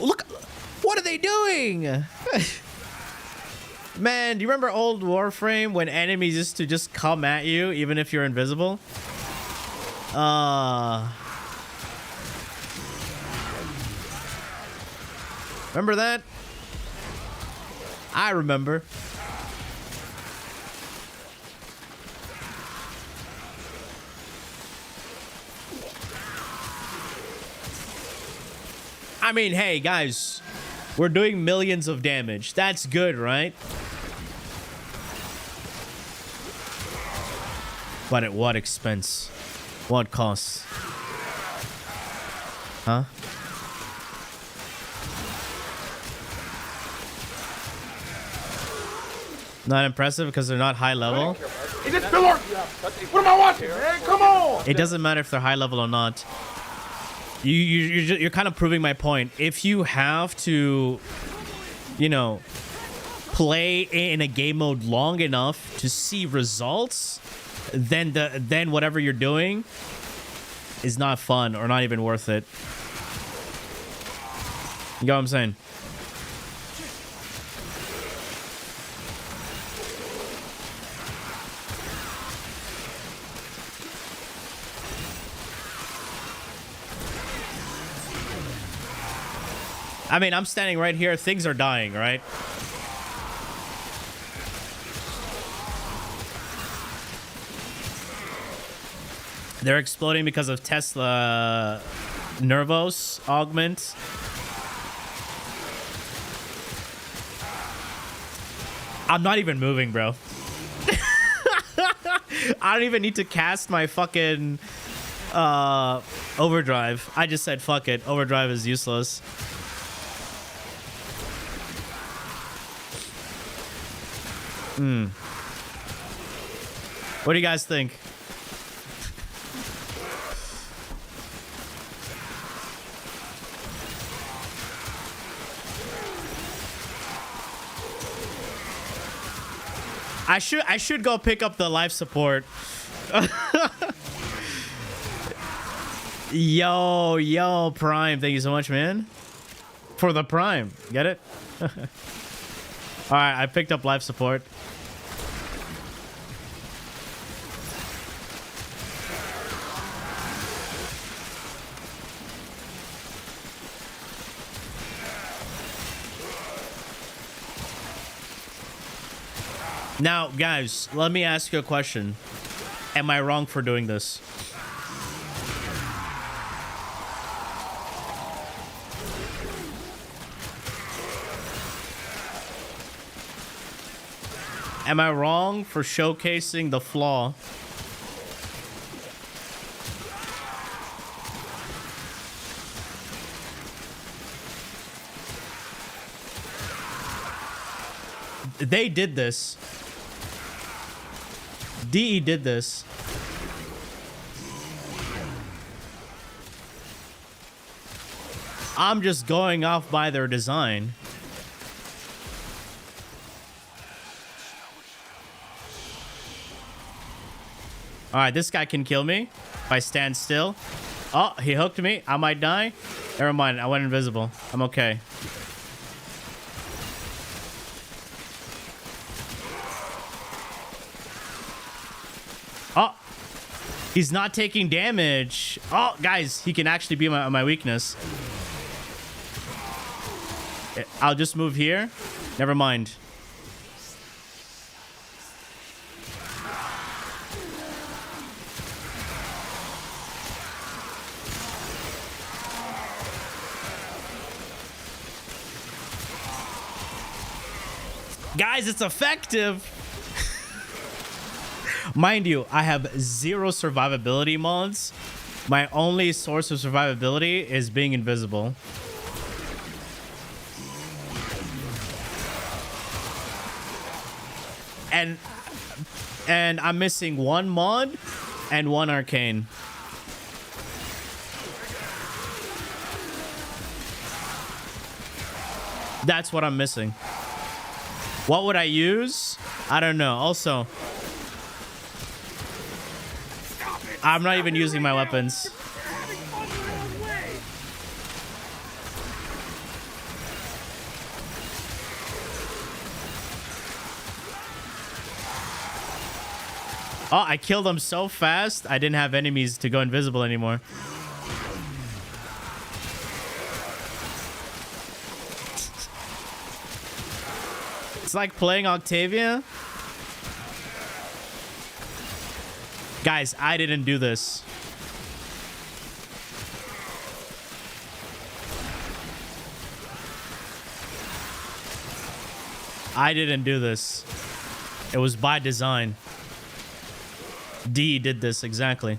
Look, what are they doing? Man, do you remember old Warframe when enemies used to just come at you even if you're invisible? Remember that? I remember. I mean, hey, guys, we're doing millions of damage. That's good, right? But at what expense? What costs? Huh? Not impressive because they're not high level? Is it filler? What am I watching, man? Come on! It doesn't matter if they're high level or not. You're kind of proving my point. If you have to, you know, play in a game mode long enough to see results, then whatever you're doing is not fun or not even worth it. You know what I'm saying? I mean, I'm standing right here. Things are dying, right? They're exploding because of Tesla Nervos augment. I'm not even moving, bro. I don't even need to cast my fucking overdrive. I just said fuck it. Overdrive is useless. What do you guys think? I should go pick up the life support. Yo, Prime. Thank you so much, man. For the Prime. Get it? Alright, I picked up life support. Now, guys, let me ask you a question. Am I wrong for doing this? Am I wrong for showcasing the flaw? They did this. DE did this. I'm just going off by their design. Alright, this guy can kill me if I stand still. Oh, he hooked me. I might die. Never mind, I went invisible. I'm okay. Oh, he's not taking damage. Oh, guys, he can actually be my weakness. I'll just move here. Never mind. Guys, it's effective. Mind you, I have 0 survivability mods. My only source of survivability is being invisible. And I'm missing 1 mod and 1 arcane. That's what I'm missing. What would I use? I don't know. Also, I'm not even using my weapons. Oh, I killed him so fast, I didn't have enemies to go invisible anymore. It's like playing Octavia. Guys, I didn't do this. I didn't do this. It was by design. D did this, exactly.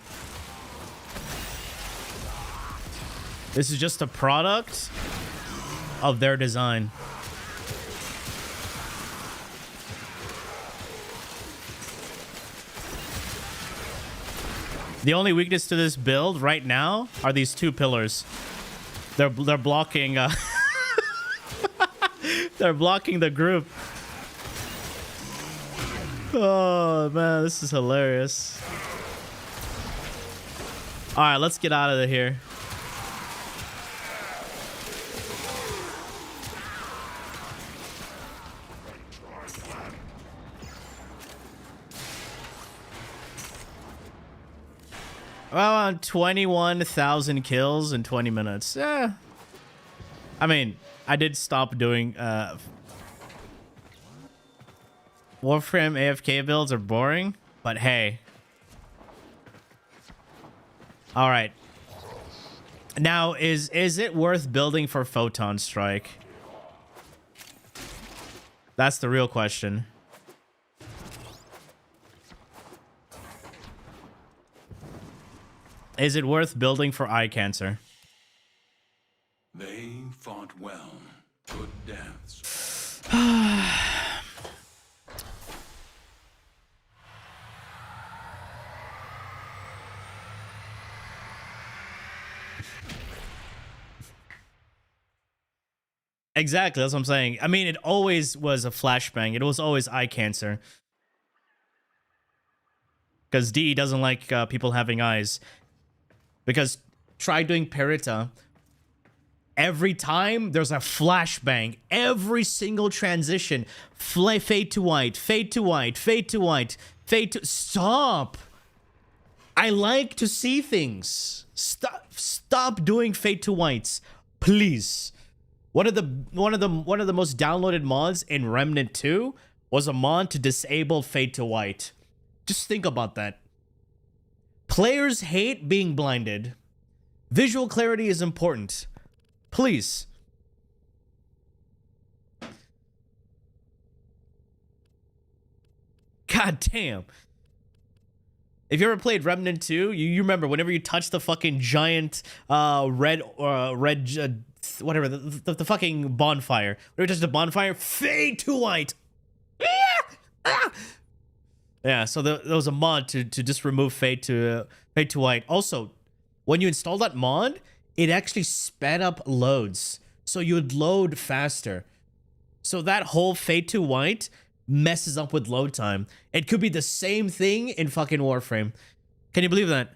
This is just a product of their design. The only weakness to this build right now are these two pillars. They're blocking they're blocking the group. Oh man, this is hilarious. All right, let's get out of here. Well, on 21,000 kills in 20 minutes. Yeah. I mean, I did stop doing Warframe AFK builds are boring, but hey. All right. Now, is it worth building for Photon Strike? That's the real question. Is it worth building for eye cancer? They fought well. Good deaths. Exactly, that's what I'm saying. I mean, it always was a flashbang. It was always eye cancer. Because D doesn't like people having eyes. Because try doing Perita. Every time there's a flashbang. Every single transition. Fade to white. Fade to white. Fade to white. Fade to... Stop! I like to see things. Stop doing fade to whites. Please. One of the most downloaded mods in Remnant 2 was a mod to disable fade to white. Just think about that. Players hate being blinded. Visual clarity is important. Please. God damn. If you ever played Remnant 2, you remember whenever you touch the fucking giant red whatever, the fucking bonfire. Whenever you touch the bonfire, fade to white. Yeah, so there was a mod to just remove fade to white. Also, when you install that mod, it actually sped up loads, so you would load faster. So that whole fade to white messes up with load time. It could be the same thing in fucking Warframe. Can you believe that?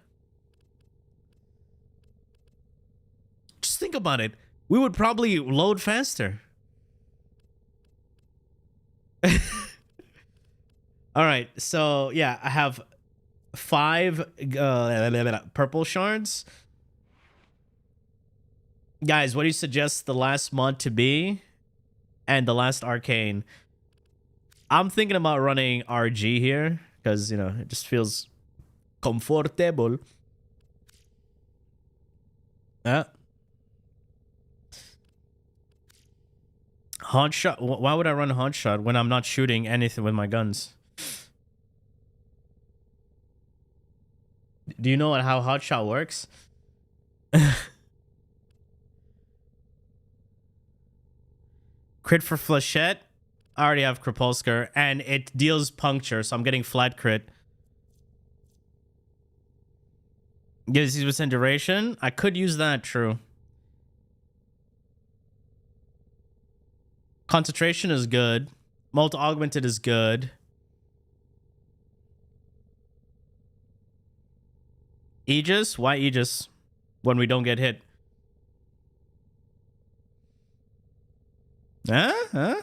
Just think about it. We would probably load faster. All right, so yeah, I have 5 purple shards. Guys, what do you suggest the last mod to be? And the last arcane? I'm thinking about running RG here because, you know, it just feels comfortable. Yeah. Hot shot. Why would I run hot shot when I'm not shooting anything with my guns? Do you know how hot shot works? Crit for Flechette. I already have Krepulskar, and it deals puncture, so I'm getting flat crit. Gives 60% duration. I could use that, true. Concentration is good. Multi-augmented is good. Aegis? Why Aegis? When we don't get hit. Huh?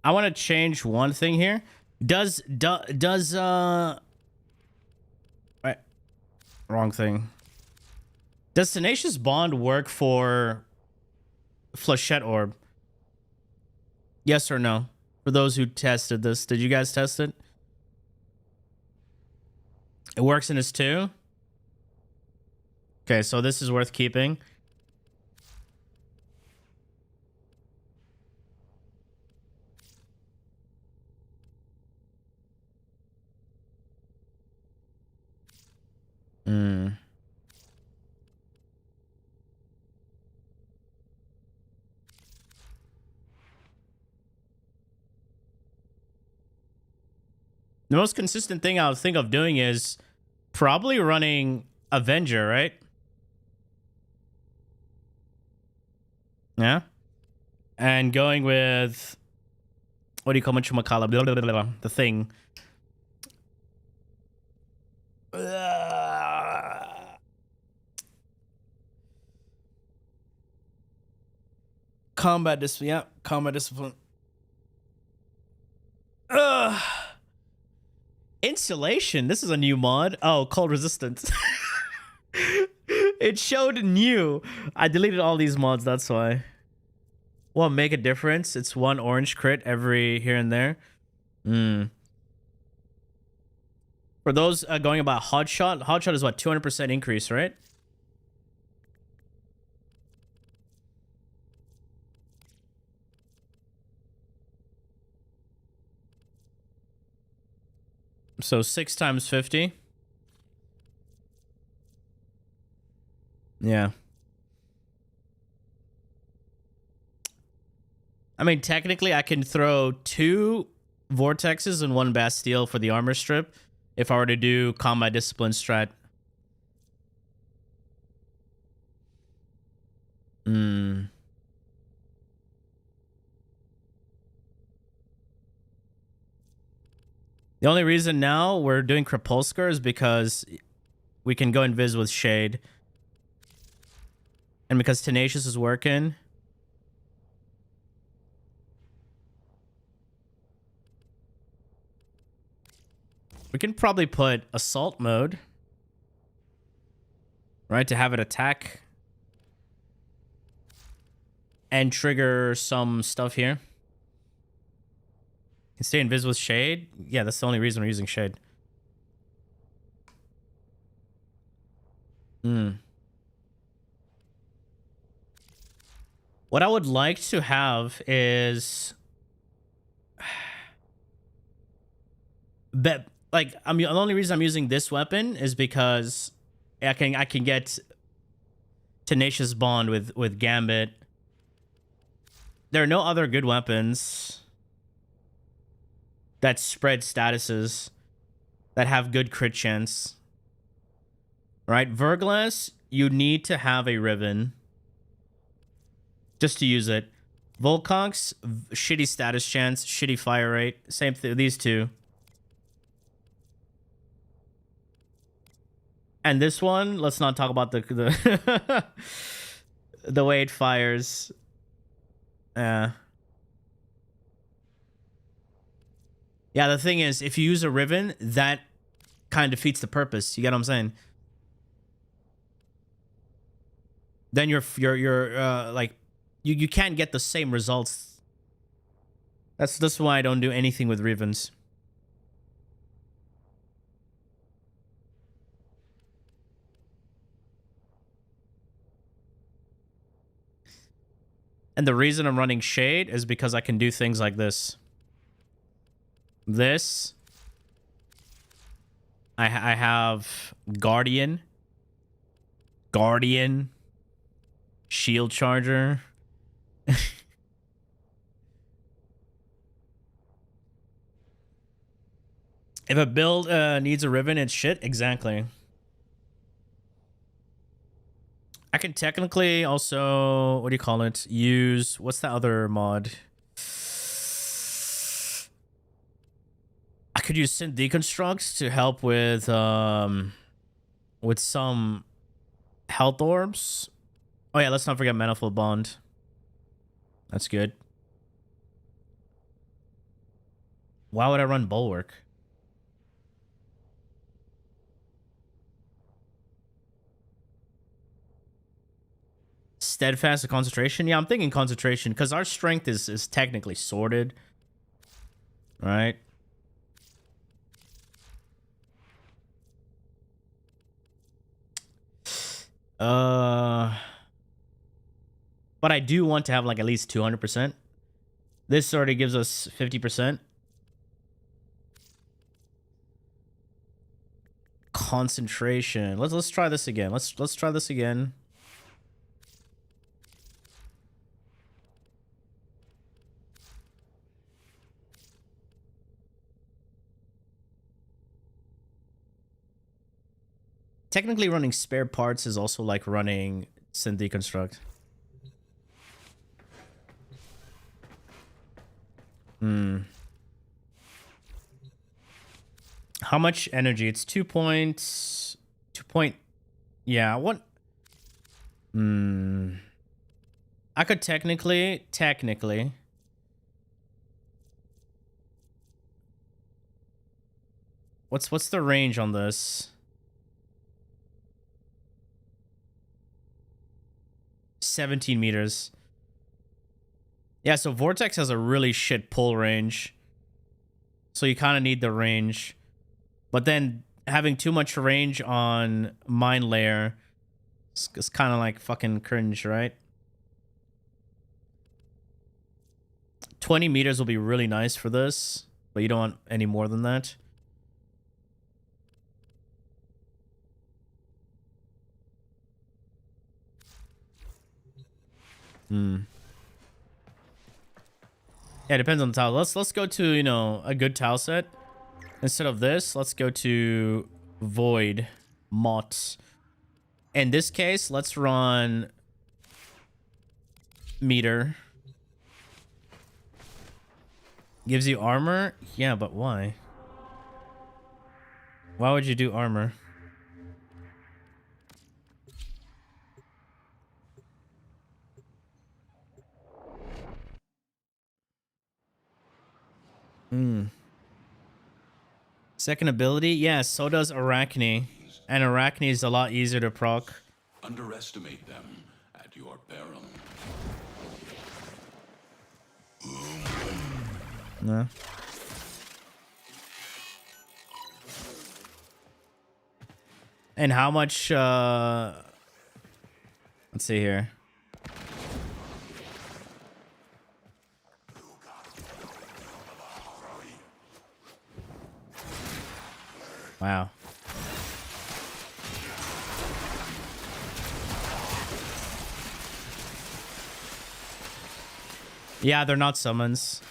I want to change one thing here. Does right, wrong thing. Does Tenacious Bond work for Flechette Orb? Yes or no? For those who tested this, did you guys test it? It works in this too? Okay, so this is worth keeping. The most consistent thing I would think of doing is probably running Avenger, right? Yeah. And going with, what do you call whatchamacallit? Blah, blah, blah, blah, the thing. Combat discipline. Yeah, combat discipline. Insulation. This is a new mod. Oh, cold resistance. It showed new. I deleted all these mods, that's why. Well, make a difference. It's one orange crit every here and there. For those going about Hotshot, Hotshot is what, 200% increase, right? So 6 times 50. Yeah. I mean, technically, I can throw 2 Vortexes and 1 Bastille for the armor strip if I were to do combat discipline strat. The only reason now we're doing Crepulskar is because we can go invis with Shade. And because Tenacious is working. We can probably put Assault mode. Right, to have it attack. And trigger some stuff here. Can stay invis with Shade? Yeah, that's the only reason we're using Shade. What I would like to have is... the only reason I'm using this weapon is because I can get Tenacious Bond with Gambit. There are no other good weapons that spread statuses that have good crit chance. Right? Verglass, you need to have a Riven just to use it. Volconx, shitty status chance, shitty fire rate. Same thing, these two. And this one, let's not talk about the the way it fires. Yeah, the thing is, if you use a Riven, that kind of defeats the purpose. You get what I'm saying? Then you're like, you can't get the same results. That's why I don't do anything with Rivens. And the reason I'm running Shade is because I can do things like this. This. I have Guardian. Shield Charger. If a build needs a Riven, it's shit. Exactly. I can technically also, what do you call it? Use, what's the other mod? I could use Synth Deconstructs to help with some health orbs. Oh yeah, let's not forget Manifold Bond. That's good. Why would I run Bulwark? Steadfast or concentration? Yeah, I'm thinking concentration because our strength is technically sorted. Right? But I do want to have like at least 200%. This already gives us 50%. Concentration. Let's try this again. Let's try this again. Technically running spare parts is also like running synth deconstruct. How much energy? It's 2 points. 2 point. Yeah, what? I could technically. What's the range on this? 17 meters. Yeah, so Vortex has a really shit pull range. So you kind of need the range. But then having too much range on Minelayer is kind of like fucking cringe, right? 20 meters will be really nice for this, but you don't want any more than that. Yeah, it depends on the tile. Let's go to, you know, a good tile set. Instead of this, let's go to Void Mott. In this case, let's run meter. Gives you armor? Yeah, but why? Why would you do armor? Second ability? Yeah, so does Arachne. And Arachne is a lot easier to proc. Underestimate them at your peril. No. And how much, let's see here. Wow. Yeah, they're not summons.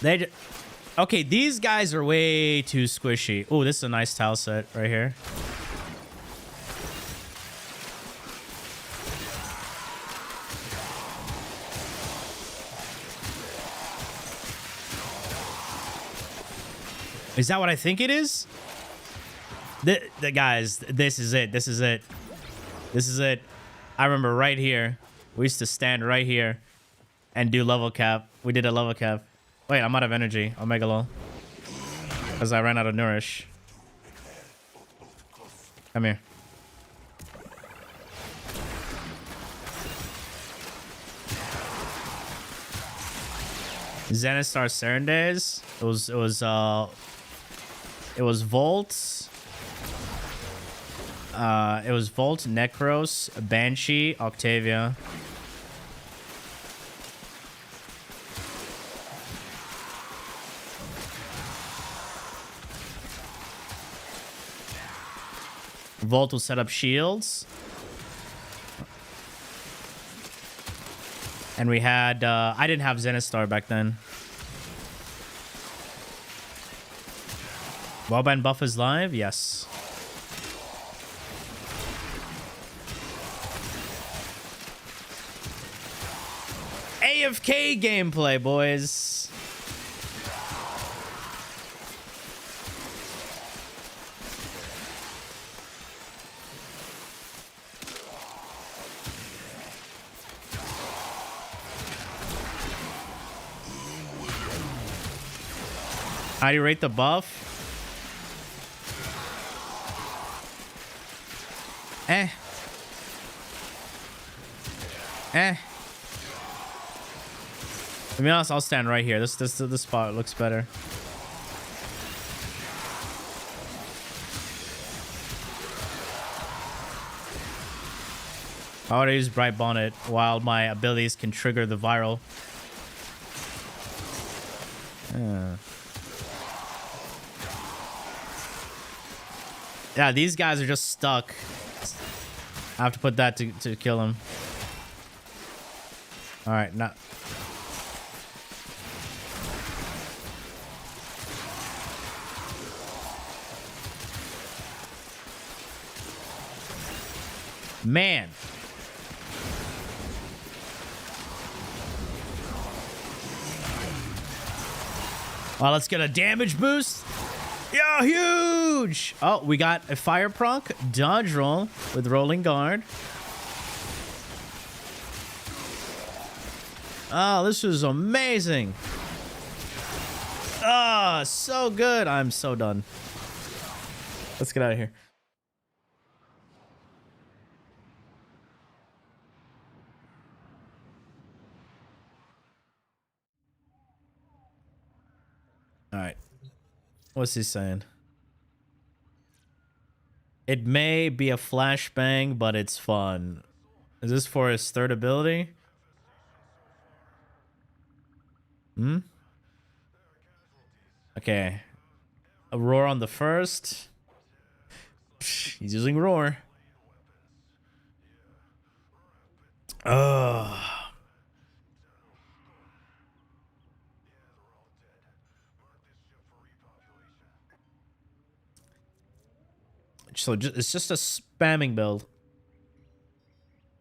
Okay, these guys are way too squishy. Oh, this is a nice tile set right here. Is that what I think it is? The guys, this is it. This is it. This is it. I remember right here. We used to stand right here and do level cap. We did a level cap. Wait, I'm out of energy. Omega lol. Because I ran out of Nourish. Come here. Zenistar Serendays. It was Volt. It was Volt, Necros, Banshee, Octavia. Volt will set up shields. And we had, I didn't have Zenistar back then. Vauban buff is live? Yes. AFK gameplay, boys. How do you rate the buff? To be honest, I'll stand right here. This spot looks better. I want to use Bright Bonnet while my abilities can trigger the viral. Yeah, these guys are just stuck. I have to put that to kill him. All right, now. Man. Well, let's get a damage boost. Yeah, huge. Oh, we got a fire proc, dodge roll with rolling guard. Oh, this is amazing. Ah, so good. I'm so done. Let's get out of here. All right. What's he saying? It may be a flashbang, but it's fun. Is this for his third ability? Okay. A roar on the first. He's using roar. Ugh. So it's just a spamming build.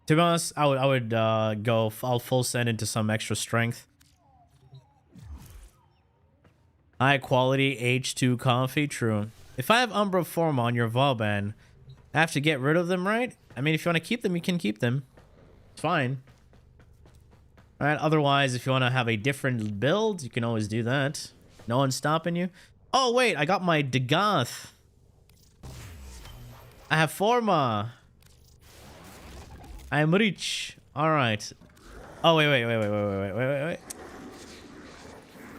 To be honest, I would go full send into some extra strength. High quality H2 coffee, true. If I have Umbra Form on your Vauban, I have to get rid of them, right? I mean, if you want to keep them, you can keep them. It's fine. Alright, otherwise, if you want to have a different build, you can always do that. No one's stopping you. Oh, wait, I got my Degath. I have Forma. I am rich. Alright. Oh, wait.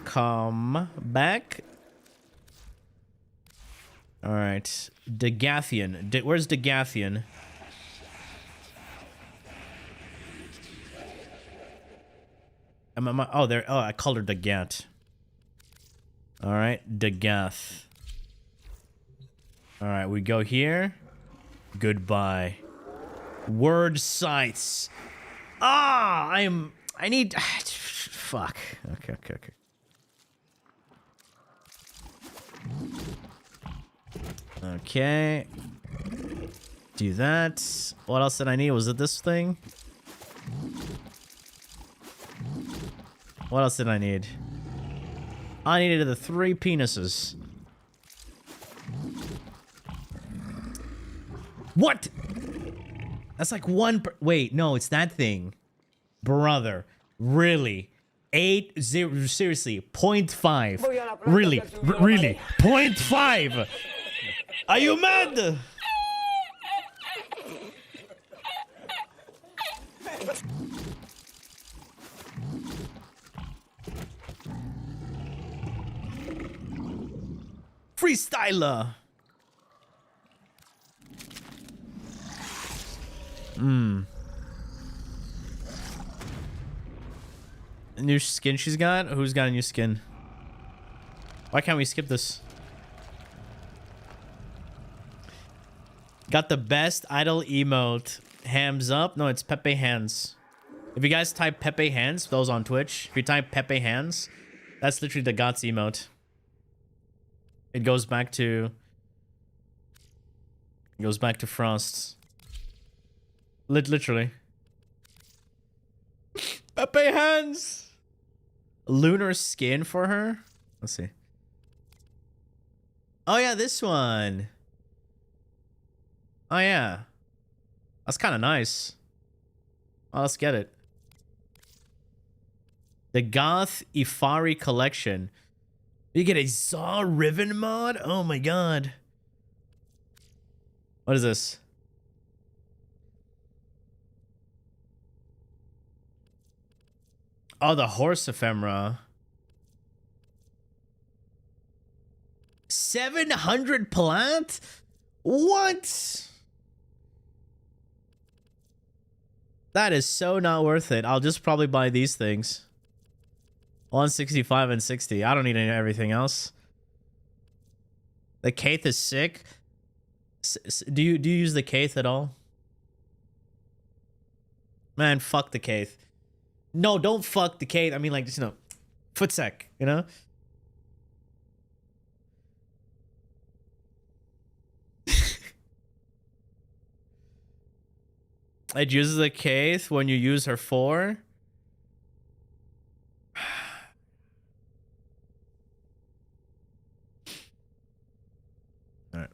Come back. Alright. Degathian. Where's Degathian? Oh, there. Oh, I called her Degat. Alright. Degath. Alright, we go here. Goodbye. Word sights. Ah, I need. Fuck. Okay. Okay. Do that. What else did I need? Was it this thing? What else did I need? I needed the 3 penises. What? That's like one. Wait, no, it's that thing. Brother. Really? 0. Seriously. 0.5. Really? Really? 0.5. Are you mad? Freestyler. A new skin she's got? Who's got a new skin? Why can't we skip this? Got the best idol emote. Hams up? No, it's Pepe Hands. If you guys type Pepe Hands, those on Twitch, if you type Pepe Hands, that's literally the Gots emote. It goes back to Frost. Literally. Pepe Hands. Lunar skin for her. Let's see. Oh yeah, this one. Oh yeah. That's kind of nice. Oh, let's get it. The Goth Ifari collection. You get a Saw Riven mod? Oh my god. What is this? Oh, the horse ephemera. 700 plant? What? That is so not worth it. I'll just probably buy these things. 165 and 60. I don't need everything else. The Kaith is sick. Do you use the Kaith at all? Man, fuck the Kaith. No, don't fuck the Kaith. I mean, like, just, you know, footsec, you know? It uses the Kaith when you use her 4. Alright.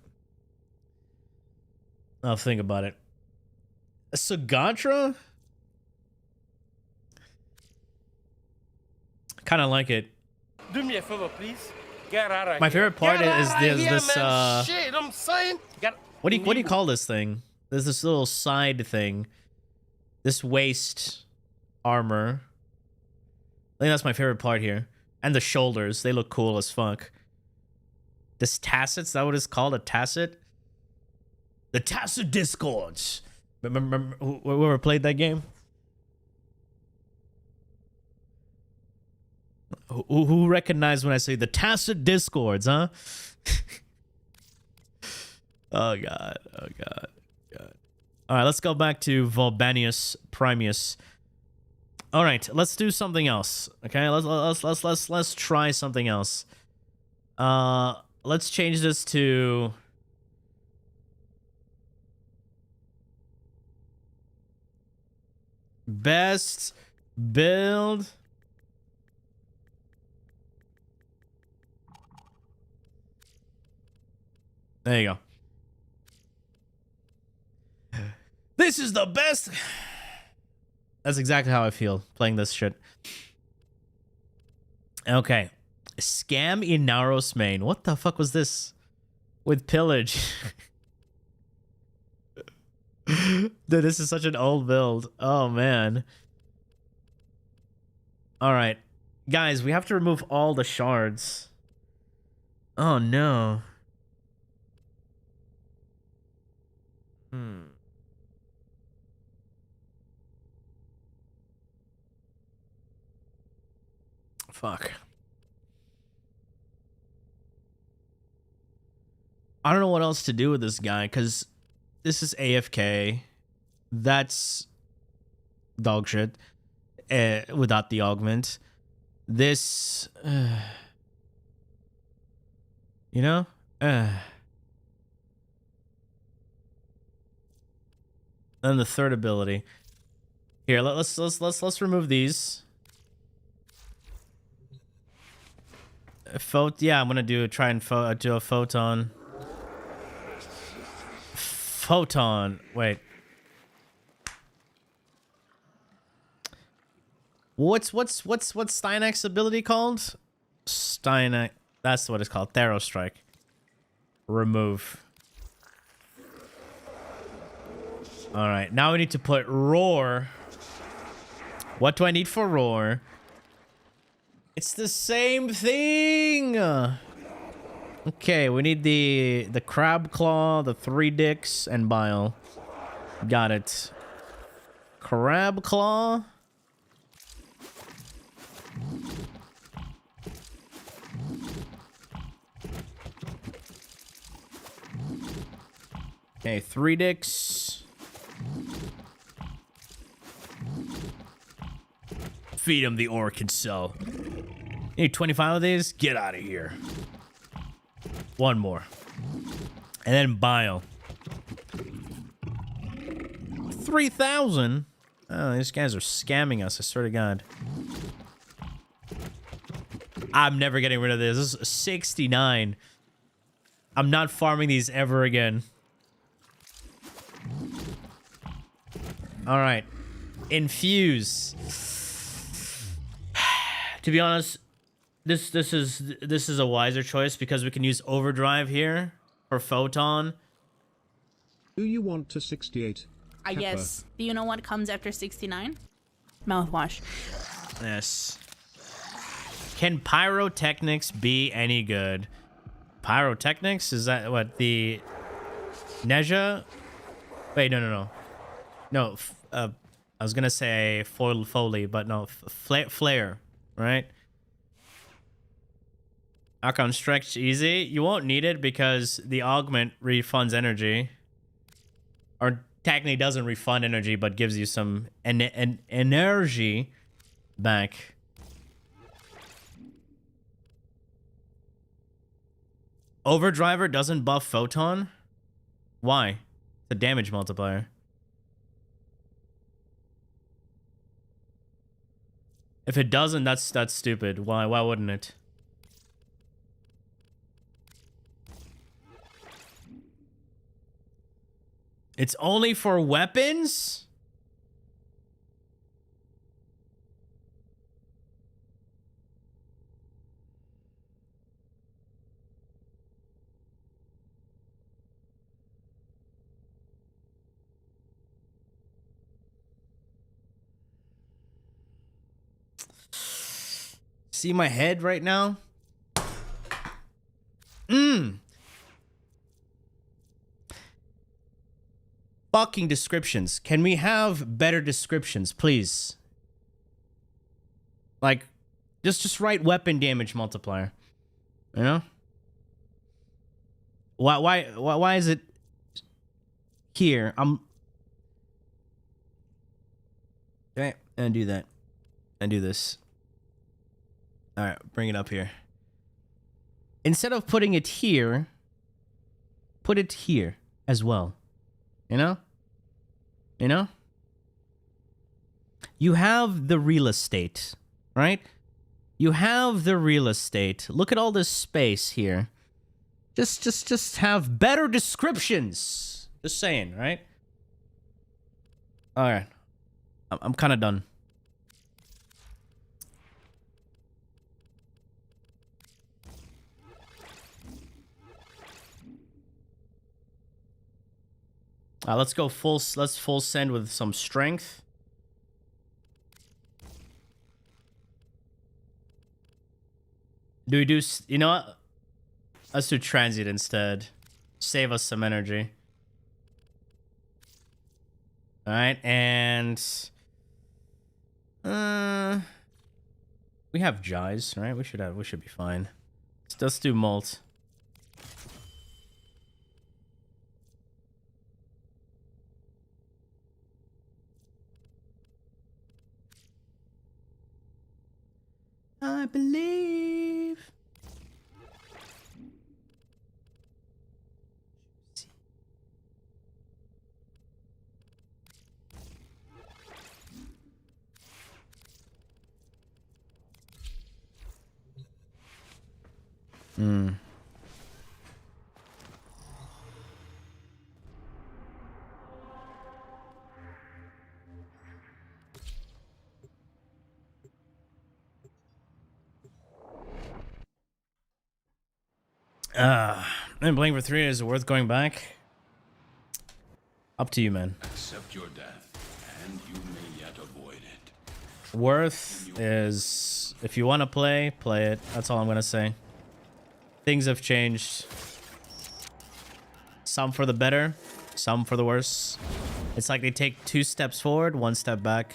I'll think about it. A Sagatra? Kind of like it. Do me a favor, please. Get out of My here. favorite part Get is outta there's here, this man. Shit, I'm saying. what do you call this thing? There's this little side thing. This waist armor. I think that's my favorite part here. And the shoulders, they look cool as fuck. This tacit, is that what it's called? A tacit? The Tacit Discords. Remember whoever played that game? Who recognized when I say the Tacit Discords, huh? Oh god, oh god, god. All right, let's go back to Vulbanius Primus. All right, let's do something else. Okay, let's try something else. Let's change this to best build. There you go. This is the best. That's exactly how I feel playing this shit. Okay. Scam Inaros main. What the fuck was this? With pillage. Dude, this is such an old build. Oh, man. Alright. Guys, we have to remove all the shards. Oh, no. Fuck. I don't know what else to do with this guy, because this is AFK. That's dog shit. Without the augment. This... you know? Then the third ability. Here, let's remove these. Yeah, I'm gonna try and do a photon. Photon. Wait. What's Steinek's ability called? Steinek. That's what it's called. Thero Strike. Remove. All right, now we need to put roar. What do I need for roar? It's the same thing. Okay, we need the crab claw, the 3 dicks, and bile. Got it. Crab claw. Okay, 3 dicks. Feed him the orchid cell. Need 25 of these? Get out of here. 1 more. And then bile. 3,000? Oh, these guys are scamming us, I swear to God. I'm never getting rid of this. This is 69. I'm not farming these ever again. All right. Infuse. To be honest, this is a wiser choice because we can use overdrive here for photon. Do you want to 68? Yes. Do you know what comes after 69? Mouthwash. Yes. Can pyrotechnics be any good? Pyrotechnics? Is that what the Neja? Wait, no. No, I was gonna say Foley, but no, Flare, right? Archon Strike easy. You won't need it because the augment refunds energy. Or technically doesn't refund energy, but gives you some energy back. Overdriver doesn't buff photon? Why? It's a damage multiplier. If it doesn't, that's stupid. Why wouldn't it? It's only for weapons? See my head right now? Fucking descriptions. Can we have better descriptions, please? Like, just write weapon damage multiplier. You know? Why is it here? Okay, and do that. And do this. Alright, bring it up here. Instead of putting it here, put it here as well. You know? You know? You have the real estate, right? You have the real estate. Look at all this space here. Just have better descriptions. Just saying, right? Alright. I'm kind of done. Let's go full send with some strength. Do we do, you know what? Let's do transient instead. Save us some energy. All right, and we have Jais, right? We should be fine. Let's do Molt. I believe. And playing for 3 is it worth going back? Up to you, man. Accept your death, and you may yet avoid it. Worth is, if you want to play it. That's all I'm gonna say. Things have changed. Some for the better, some for the worse. It's like they take 2 steps forward, 1 step back.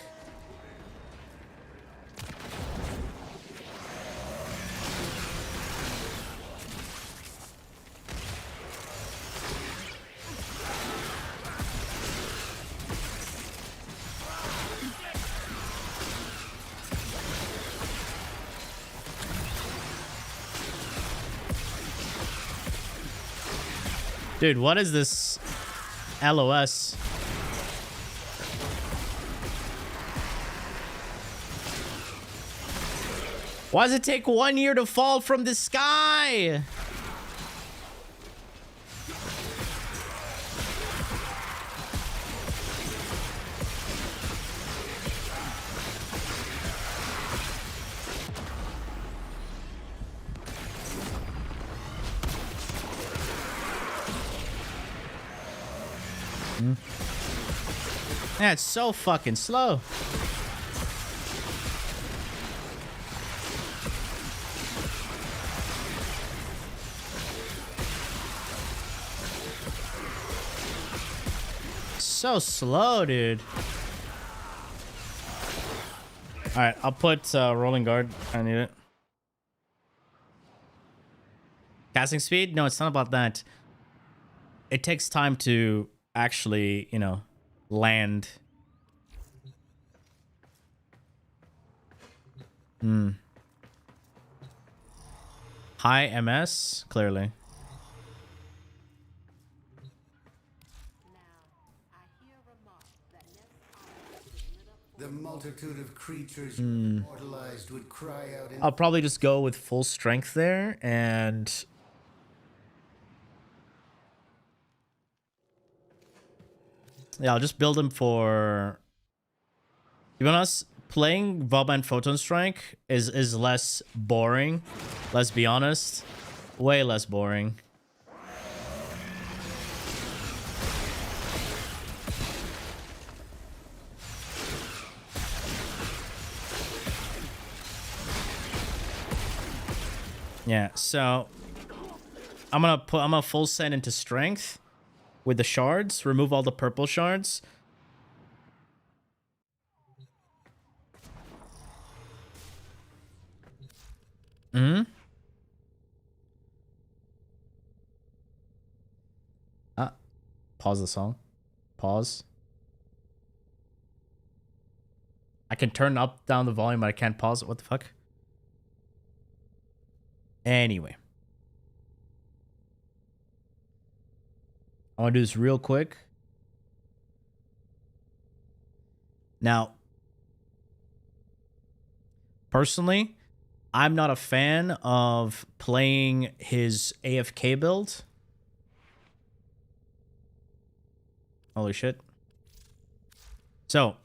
Dude, what is this LOS? Why does it take 1 year to fall from the sky? Yeah, it's so fucking slow. So slow, dude. All right, I'll put rolling guard. I need it. Casting speed? No, it's not about that. It takes time to actually, you know, land. High MS, clearly. The multitude of creatures you immortalized would cry out in I'll probably just go with full strength there, and yeah, I'll just build him for, to be honest, playing Vauban Photon Strike is less boring. Let's be honest. Way less boring. Yeah, so I'm gonna full send into strength with the shards, remove all the purple shards. Pause the song. Pause. I can turn up, down the volume, but I can't pause it. What the fuck? Anyway. I want to do this real quick. Now, personally, I'm not a fan of playing his AFK build. Holy shit. So,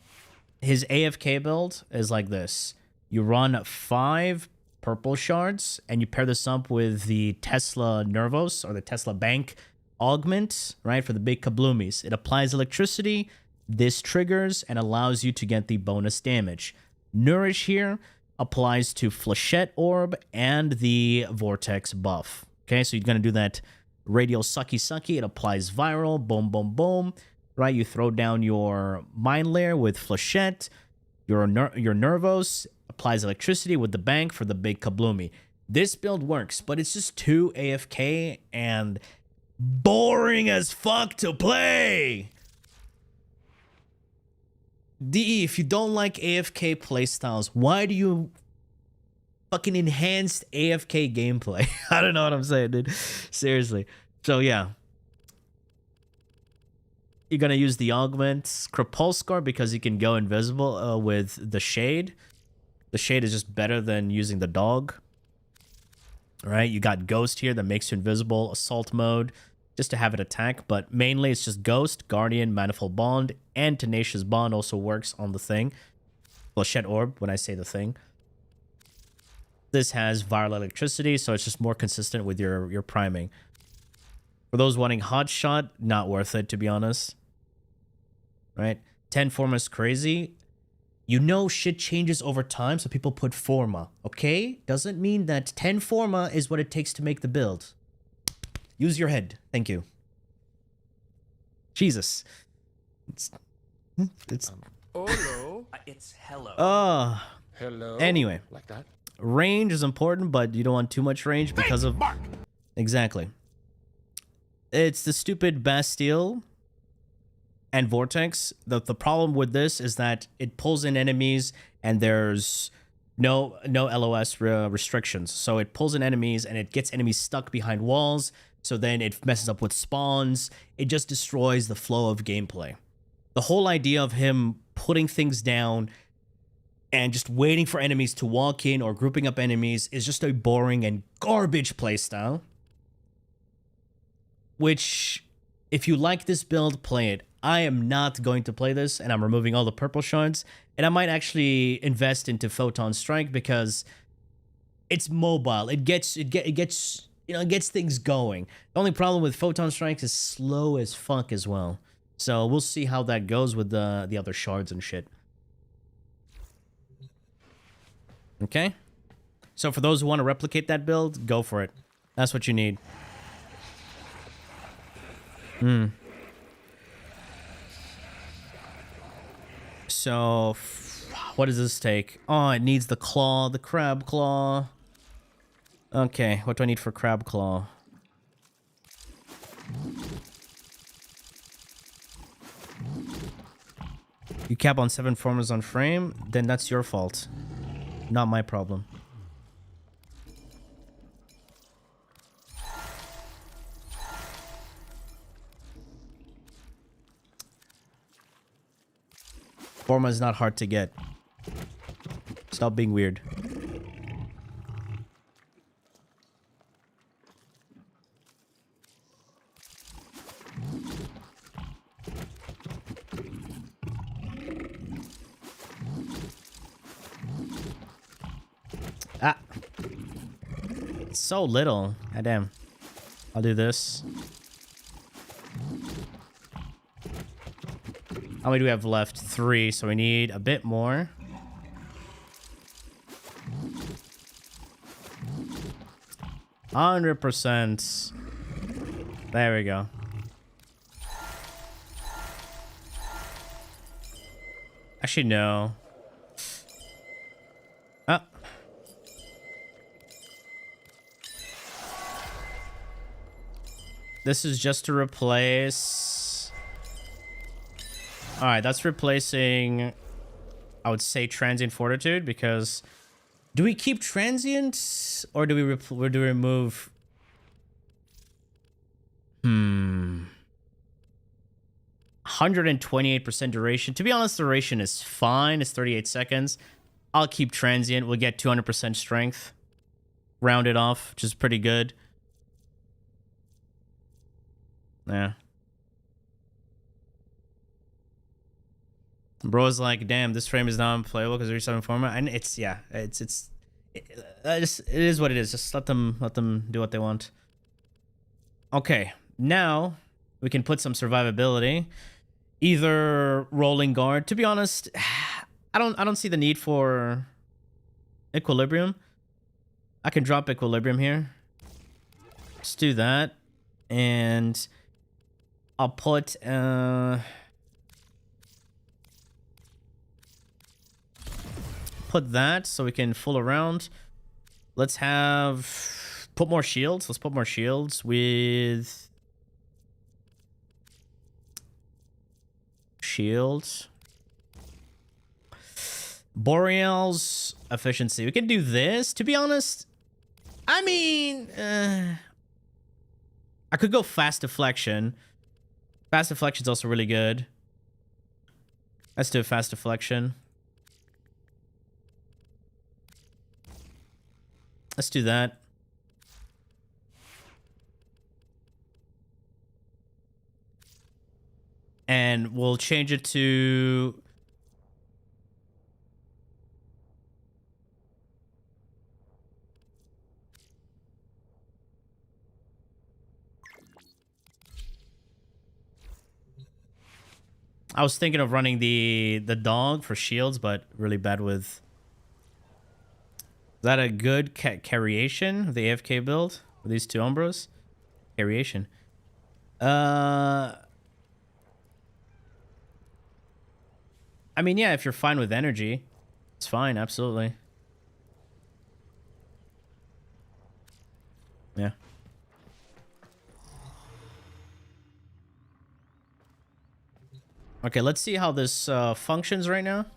his AFK build is like this. You run 5 purple shards, and you pair this up with the Tesla Nervos, or the Tesla Bank augment, right, for the big kabloomies. It applies electricity, this triggers, and allows you to get the bonus damage. Nourish here applies to Flechette Orb and the Vortex buff. Okay, so you're going to do that radial sucky. It applies viral, boom, boom, boom. Right, you throw down your Minelayer with Flechette, your Nervos, applies electricity with the bank for the big kabloomy. This build works, but it's just too AFK and boring as fuck to play. DE, if you don't like AFK playstyles, why do you fucking enhanced AFK gameplay? I don't know what I'm saying, dude. Seriously. So yeah. You're going to use the augments, Crepuscular, because you can go invisible with the shade. The shade is just better than using the dog. All right, you got Ghost here that makes you invisible, Assault mode, just to have it attack. But mainly it's just Ghost, Guardian, Manifold Bond, and Tenacious Bond also works on the thing. Flechette Orb, when I say the thing. This has viral electricity, so it's just more consistent with your priming. For those wanting Hot Shot, not worth it, to be honest. Right? 10 Forma is crazy. You know shit changes over time, so people put Forma, okay? Doesn't mean that 10 Forma is what it takes to make the build. Use your head. Thank you. Jesus. It's hello. It's hello. Hello. Anyway. Like that? Range is important, but you don't want too much range because of... Exactly. It's the stupid Bastille and Vortex. The problem with this is that it pulls in enemies and there's no LOS restrictions. So it pulls in enemies and it gets enemies stuck behind walls. So then it messes up with spawns. It just destroys the flow of gameplay. The whole idea of him putting things down and just waiting for enemies to walk in or grouping up enemies is just a boring and garbage playstyle. Which, if you like this build, play it. I am not going to play this, and I'm removing all the purple shards. And I might actually invest into Photon Strike because it's mobile. It gets things going. The only problem with Photon Strike is slow as fuck as well. So we'll see how that goes with the other shards and shit. Okay. So for those who want to replicate that build, go for it. That's what you need. So what does this take? Oh, it needs the claw, the crab claw. Okay, what do I need for crab claw? You cap on 7 formers on frame, then that's your fault. Not my problem. Forma is not hard to get. Stop being weird. Ah. It's so little. God damn. I'll do this. How many do we have left? 3, so we need a bit more. %. There we go. Actually, no. Ah. This is just to replace... Alright, that's replacing, I would say, Transient Fortitude, because... Do we keep Transient, or do we remove... 128% duration. To be honest, the duration is fine. It's 38 seconds. I'll keep Transient. We'll get 200% strength. Round it off, which is pretty good. Yeah. Bro's like, damn, this frame is not unplayable because there's 7 format. And it's, yeah, it is what it is. Just let them do what they want. Okay, now we can put some survivability. Either rolling guard. To be honest, I don't see the need for equilibrium. I can drop equilibrium here. Let's do that. And I'll put that so we can fool around. Let's put more shields. Let's put more shields with shields. Boreal's efficiency. We can do this. To be honest, I mean, I could go fast deflection. Fast deflection is also really good. Let's do fast deflection. Let's do that. And we'll change it to... I was thinking of running the dog for shields, but really bad with... Is that a good carriation of the AFK build with these 2 Umbros? Carriation. I mean, yeah, if you're fine with energy, it's fine, absolutely. Yeah. Okay, let's see how this functions right now.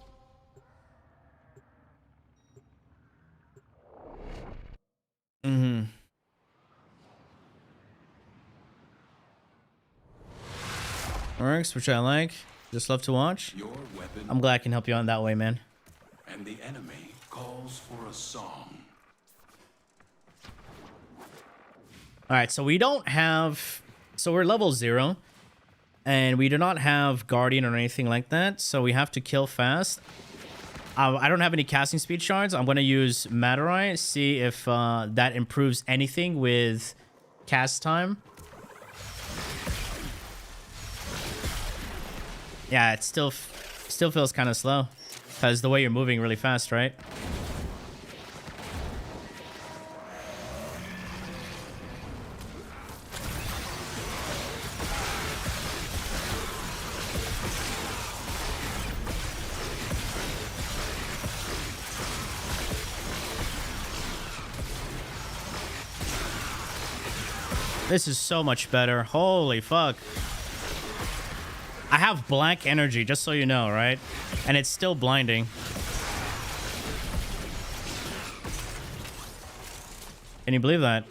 Works, which I like. Just love to watch. Your weapon I'm glad I can help you out in that way, man. and the enemy calls for a song. Alright, so we don't have... So we're level 0. And we do not have Guardian or anything like that. So we have to kill fast. I don't have any casting speed shards. I'm going to use Madurai. See if that improves anything with cast time. Yeah, it still feels kind of slow because the way you're moving really fast, right? This is so much better. Holy fuck. I have black energy, just so you know, right? And it's still blinding. Can you believe that?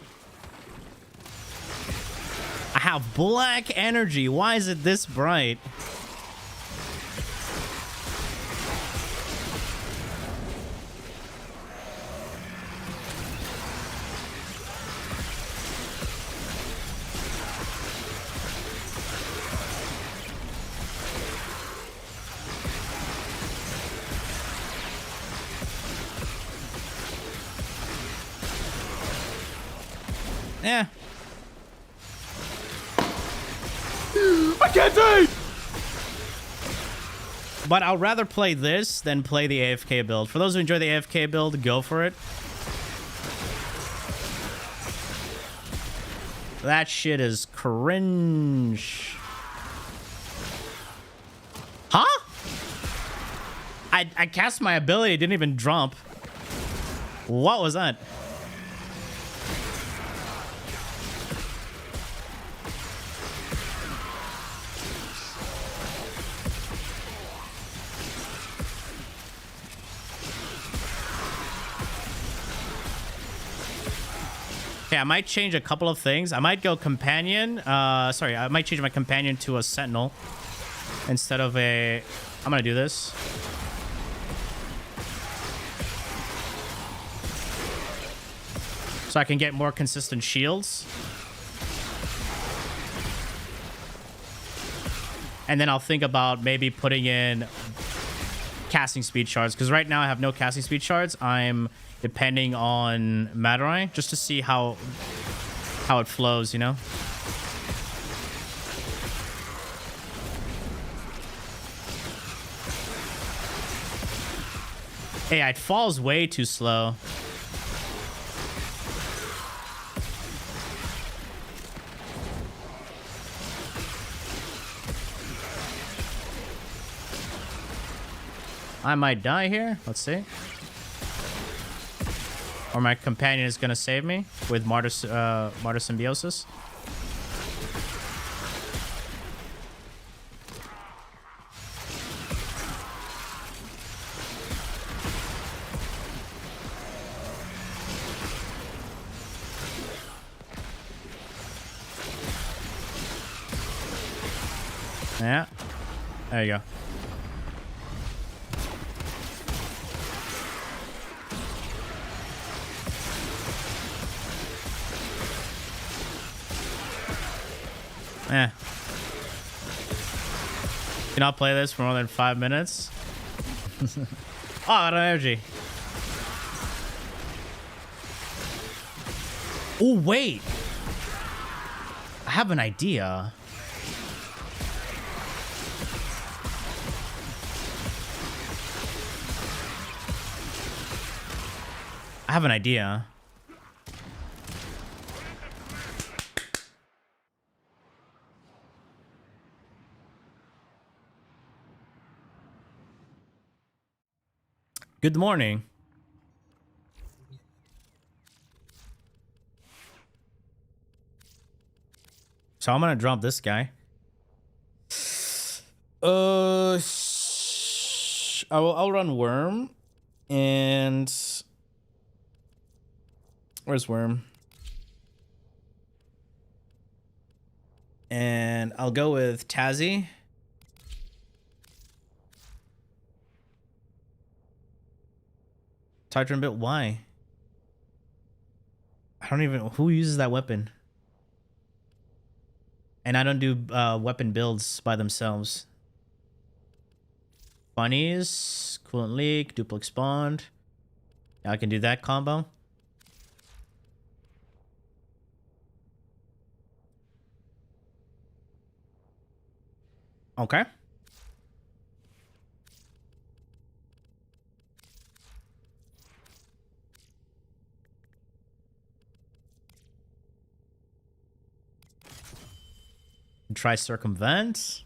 I have black energy. Why is it this bright? Yeah. I can't do. But I'll rather play this than play the AFK build. For those who enjoy the AFK build, go for it. That shit is cringe. Huh? I cast my ability, it didn't even jump. What was that? Okay, I might change a couple of things. I might go companion. Sorry, I might change my companion to a sentinel instead of a... I'm gonna do this. So I can get more consistent shields. And then I'll think about maybe putting in casting speed shards. Because right now I have no casting speed shards. I'm depending on Madurai just to see how it flows, you know? Hey, it falls way too slow. I might die here. Let's see. Or my companion is gonna save me with Martyr Symbiosis. Yeah. There you go. Eh. Cannot play this for more than 5 minutes. Oh, I got energy. Oh, wait. I have an idea. I have an idea. Good morning. So I'm gonna drop this guy. I'll run Worm, and where's Worm? And I'll go with Tazzy. Titan bit, why? I don't even... Who uses that weapon? And I don't do weapon builds by themselves. Bunnies, Coolant Leak, Duplex Bond. Yeah, I can do that combo. Okay. try circumvent.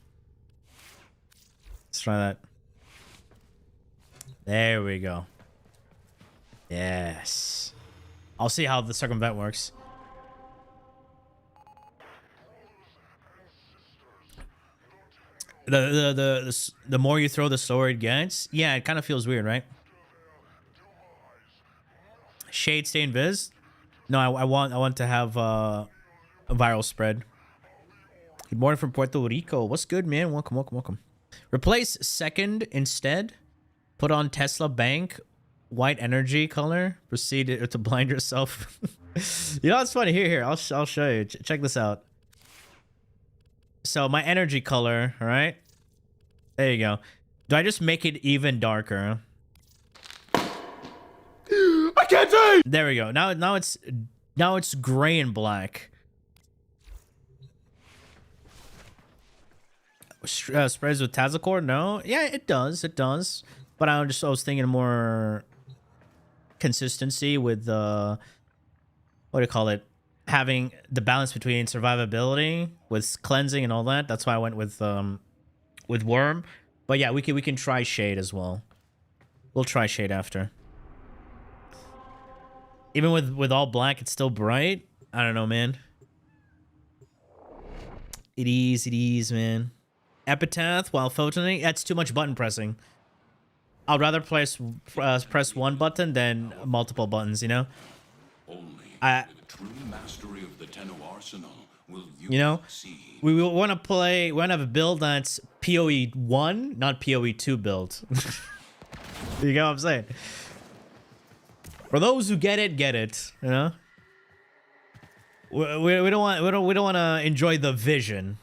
Let's try that. There we go. Yes. I'll see how the circumvent works. The more you throw, the slower it gets. Yeah, it kind of feels weird, right? Shade stay invis. No, I want to have a viral spread. Good morning from Puerto Rico. What's good, man? Welcome, welcome, welcome. Replace second instead. Put on Tesla Bank. White energy color. Proceed to blind yourself. You know what's funny? Here. I'll show you. Check this out. So my energy color, all right? There you go. Do I just make it even darker? I can't see! There we go. Now it's gray and black. Spreads with Tazzacor? No. Yeah, it does. It does. But I was thinking more consistency with what do you call it? Having the balance between survivability with cleansing and all that. That's why I went with Worm. But yeah, we can try Shade as well. We'll try Shade after. Even with all black, it's still bright. I don't know, man. It is, man. Epitaph while photoning. That's too much button pressing. I'd rather press one button than multiple buttons, you know? Only with true mastery of the Tenno arsenal will you know, succeed. we want to have a build that's PoE 1, not PoE 2 build. You get what I'm saying? For those who get it, you know? We don't want to enjoy the vision.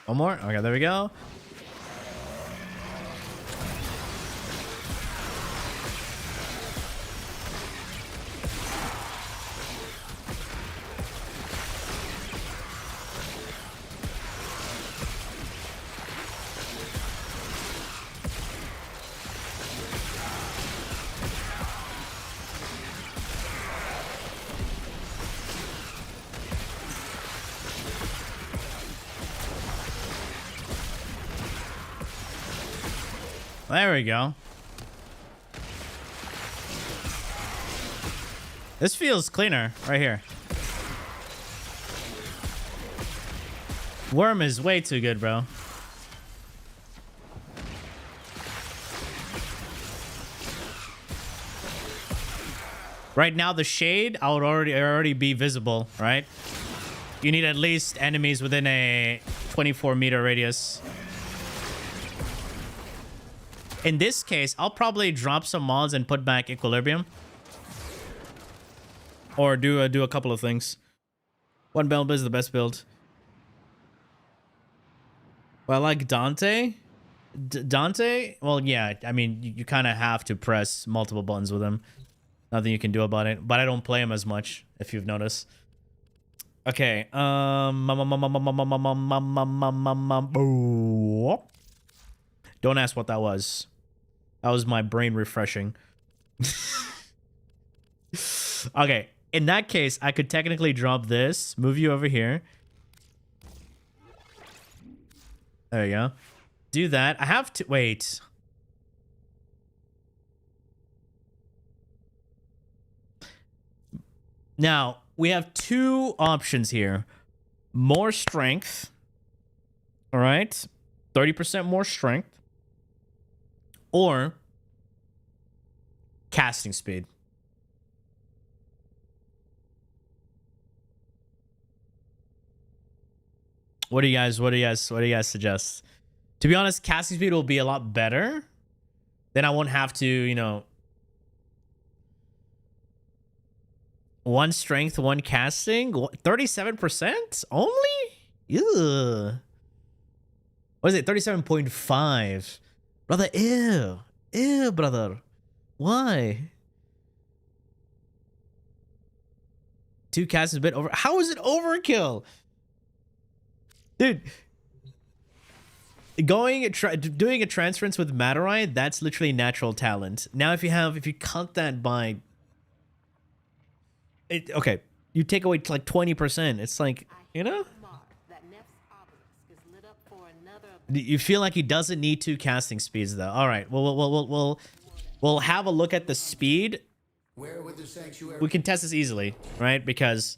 One more. Okay, there we go. There we go. This feels cleaner right here. Worm is way too good, bro. Right now, the shade, I would already be visible, right? You need at least enemies within a 24-meter radius. In this case, I'll probably drop some mods and put back Equilibrium. Or do a couple of things. One build is the best build. Well, I like Dante. Dante? Well, yeah. I mean, you kind of have to press multiple buttons with him. Nothing you can do about it. But I don't play him as much, if you've noticed. Okay. Don't ask what that was. That was my brain refreshing. Okay. In that case, I could technically drop this. Move you over here. There you go. Do that. I have to... Wait. Now, we have two options here. More strength. All right. 30% more strength. Or casting speed. What do you guys suggest? To be honest, casting speed will be a lot better. Then I won't have to, you know, one strength, one casting, 37% only? Ew. What is it? 37.5. Brother, ew. Ew, brother. Why? 2 casts is a bit over. How is it overkill? Dude. doing a transference with Madurai, that's literally natural talent. Now if you count that by it, okay, you take away like 20%. It's like, you know, you feel like he doesn't need 2 casting speeds though. All right, we'll have a look at the speed. Where would the sanctuary? We can test this easily, right? Because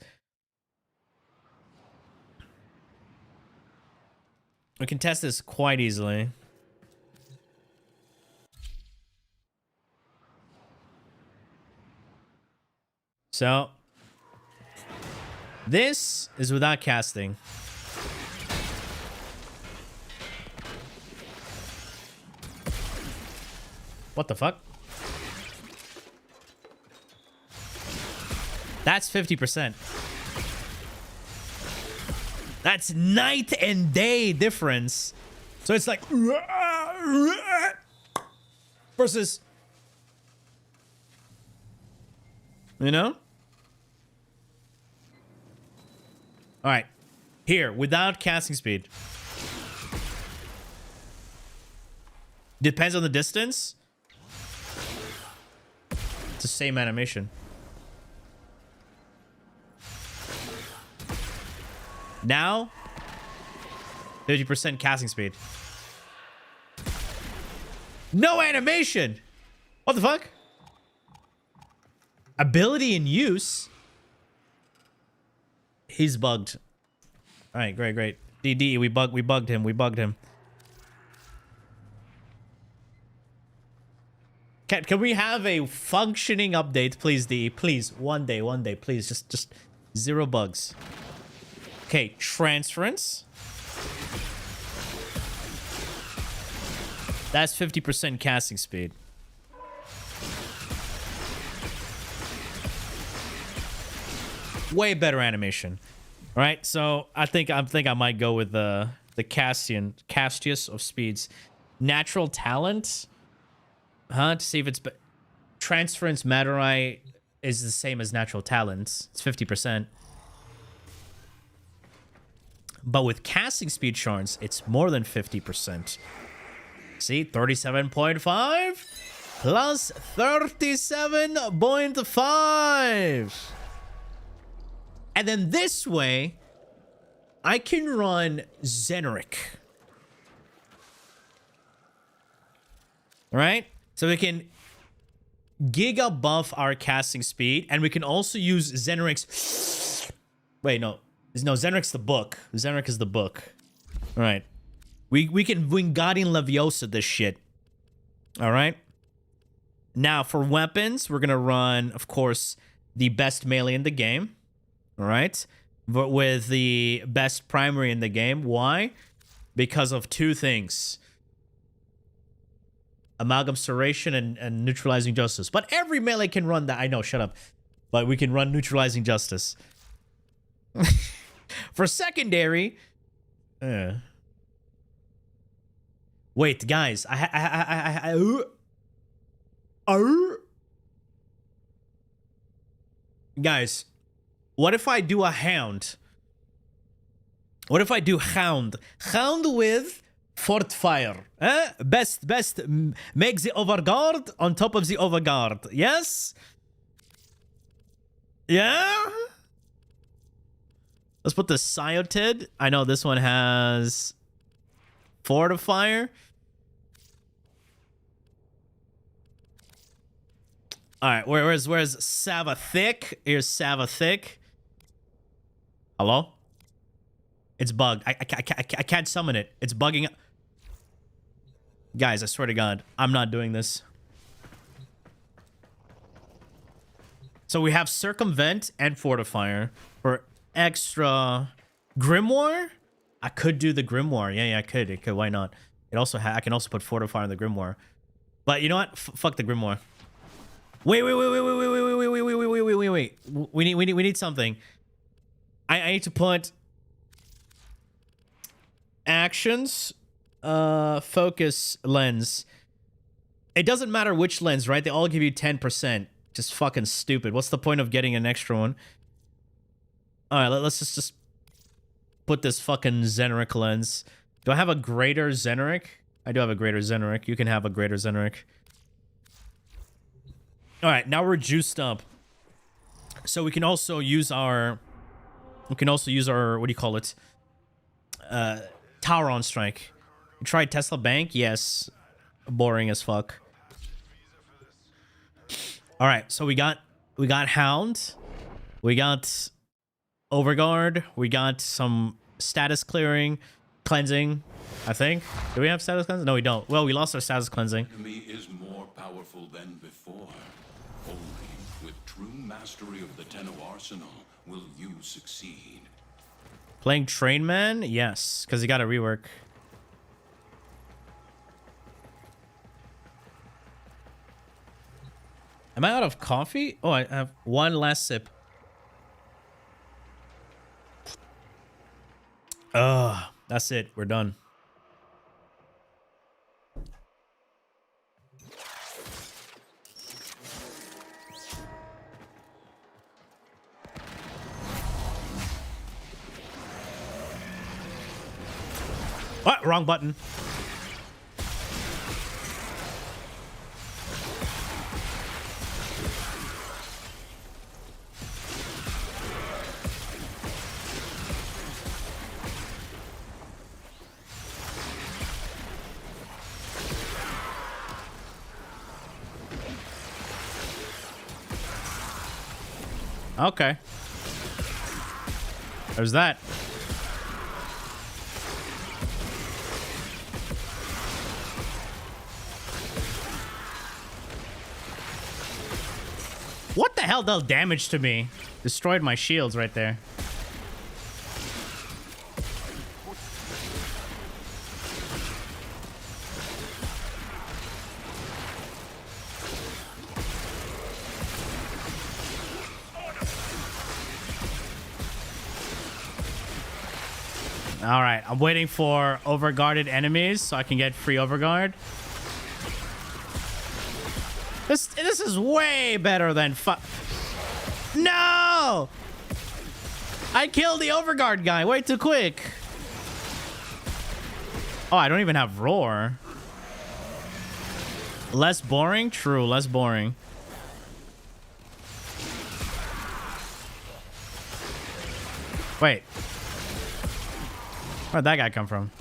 we can test this quite easily. So this is without casting. What the fuck? That's 50%. That's night and day difference. So it's like versus, you know? All right. Here, without casting speed. Depends on the distance. It's the same animation. Now, 50% casting speed. No animation! What the fuck? Ability in use? He's bugged. Alright, great. DD, we bugged him. Can we have a functioning update, please, D? Please, one day, please. Just 0 bugs. Okay, transference. That's 50% casting speed. Way better animation. All right, so I think I might go with the Castius of speeds. Natural talent. To see if it's transference Madurai is the same as natural talents. It's 50%. But with casting speed shards, it's more than 50%. See, 37.5 plus 37.5. And then this way, I can run Zenric. Right? So we can giga buff our casting speed, and we can also use Zenric's... Wait, no, Zenric's the book. Zenric is the book. All right. We can Wingardium Leviosa this shit. All right. Now, for weapons, we're going to run, of course, the best melee in the game. All right. But with the best primary in the game. Why? Because of 2 things. Amalgam Serration and Neutralizing Justice. But every melee can run that. I know, shut up. But we can run Neutralizing Justice. For secondary... Wait, guys. Guys, what if I do a Hound? What if I do Hound? Hound with Fort Fire. Best. Make the Overguard on top of the Overguard. Yes? Yeah? Let's put the Sciotid. I know this one has Fortifier. All right, where's Savathic? Here's Savathic. Hello? It's bugged. I can't summon it. It's bugging. Guys, I swear to God, I'm not doing this. So we have Circumvent and Fortifier for extra Grimoire. I could do the Grimoire. Yeah, I could. Why not? It also I can also put Fortifier in the Grimoire. But you know what? Fuck the Grimoire. Wait. We need something. I need to put actions, focus lens. It doesn't matter which lens, right? They all give you 10%. Just fucking stupid. What's the point of getting an extra one? All right, let's just put this fucking Zenric lens. Do I have a greater Zeneric? I do have a greater Zeneric. You can have a greater Zeneric. All right, now we're juiced up. So we can also use our... what do you call it? Photon Strike. You tried Tesla Bank? Yes. Boring as fuck. All right, so we got Hound. We got Overguard. We got some status clearing, cleansing, I think. Do we have status cleansing? No, we don't. Well, we lost our status cleansing. Enemy is more powerful than before. Only with true mastery of the Tenno arsenal will you succeed. Playing Trainman? Yes, because he got a rework. Am I out of coffee? Oh, I have one last sip. That's it. We're done. What? Wrong button. Okay. There's that. What the hell dealt damage to me? Destroyed my shields right there. All right, I'm waiting for overguarded enemies so I can get free overguard. This is way better than No! I killed the overguard guy way too quick. Oh, I don't even have roar. Less boring? True, less boring. Wait. Where'd that guy come from?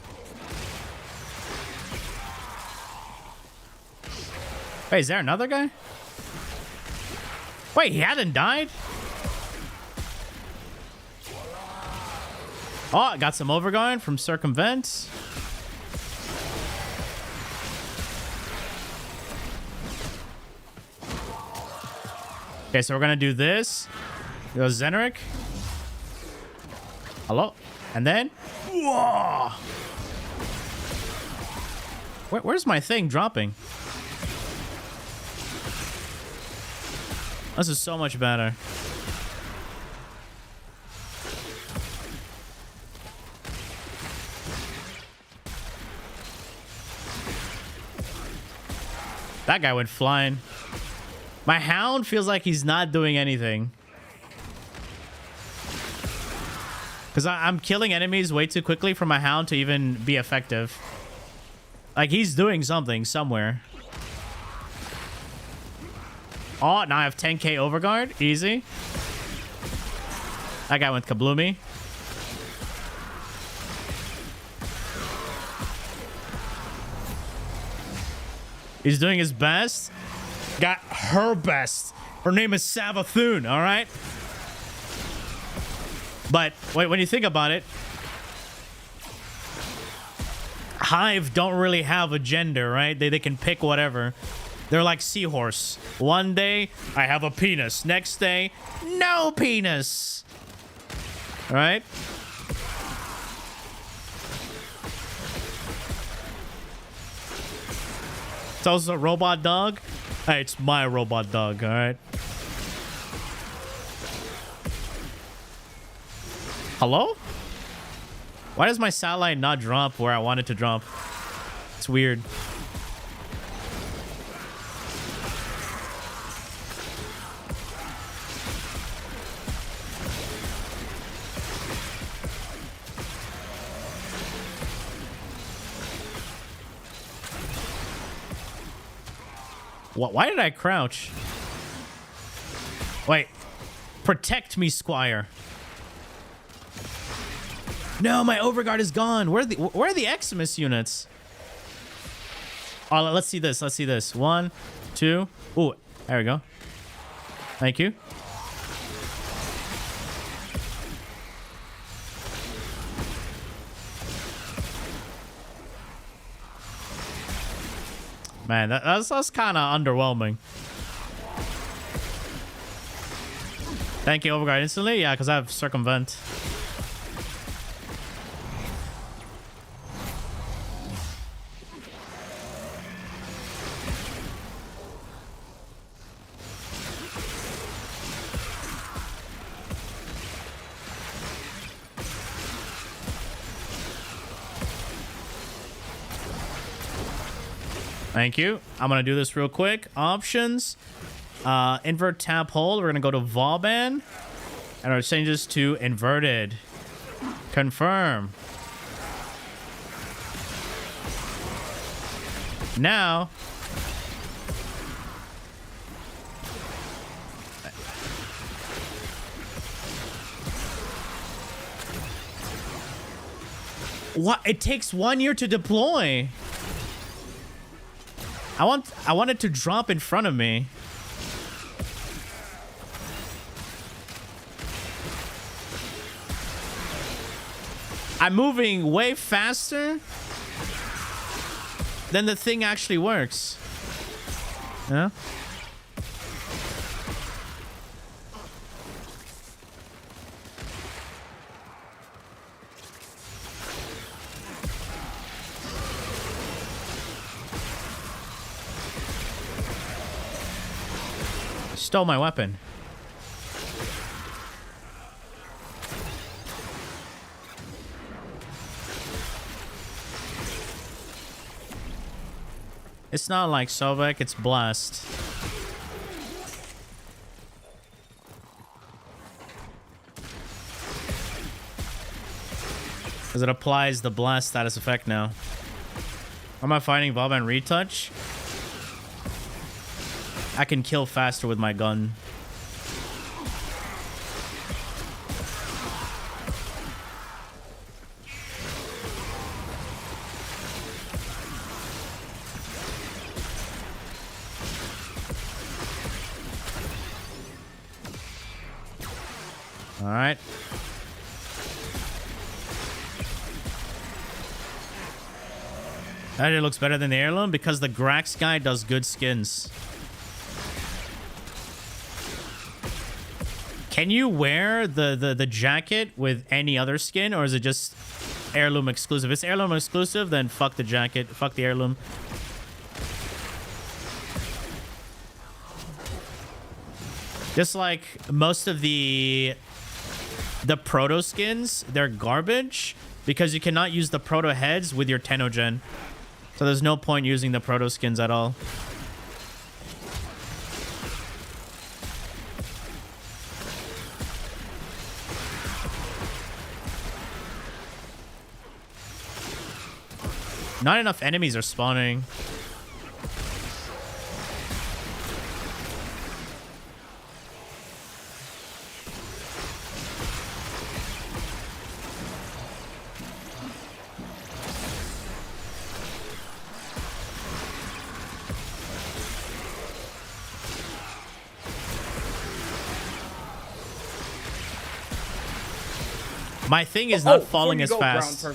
Wait, is there another guy? Wait, he hadn't died? Oh, I got some overguard from Circumvent. Okay, so we're gonna do this. Go Zeneric. Hello? And then... Whoa! Where's my thing dropping? This is so much better. That guy went flying. My Hound feels like he's not doing anything. Because I'm killing enemies way too quickly for my Hound to even be effective. Like, he's doing something somewhere. Oh, now I have 10k overguard. Easy. That guy went kabloomy. He's doing his best. Got her best. Her name is Savathun, all right? But wait, when you think about it, Hive don't really have a gender, right? They can pick whatever. They're like Seahorse. One day, I have a penis. Next day, no penis. All right? It's also a robot dog. Hey, it's my robot dog, all right? Hello? Why does my satellite not drop where I want it to drop? It's weird. Why did I crouch? Wait. Protect me, Squire. No, my Overguard is gone. Where are the Eximus units? Oh, let's see this. Let's see this. 1, 2. Ooh, there we go. Thank you. Man, that's kind of underwhelming. Thank you, Overguard, instantly. Yeah, because I have Circumvent. Thank you. I'm going to do this real quick. Options. Invert tap hold. We're going to go to Vauban. And our changes to inverted. Confirm. Now. What? It takes 1 year to deploy. I want it to drop in front of me. I'm moving way faster than the thing actually works. Yeah. Stole my weapon. It's not like Sovek, it's Blast. Because it applies the Blast status effect now. Am I fighting Vauban Retouch? I can kill faster with my gun. All right. That looks better than the heirloom because the Grax guy does good skins. Can you wear the jacket with any other skin, or is it just heirloom exclusive? If it's heirloom exclusive, then fuck the jacket, fuck the heirloom. Just like most of the proto skins, they're garbage because you cannot use the proto heads with your TennoGen. So there's no point using the proto skins at all. Not enough enemies are spawning. My thing is not falling as fast.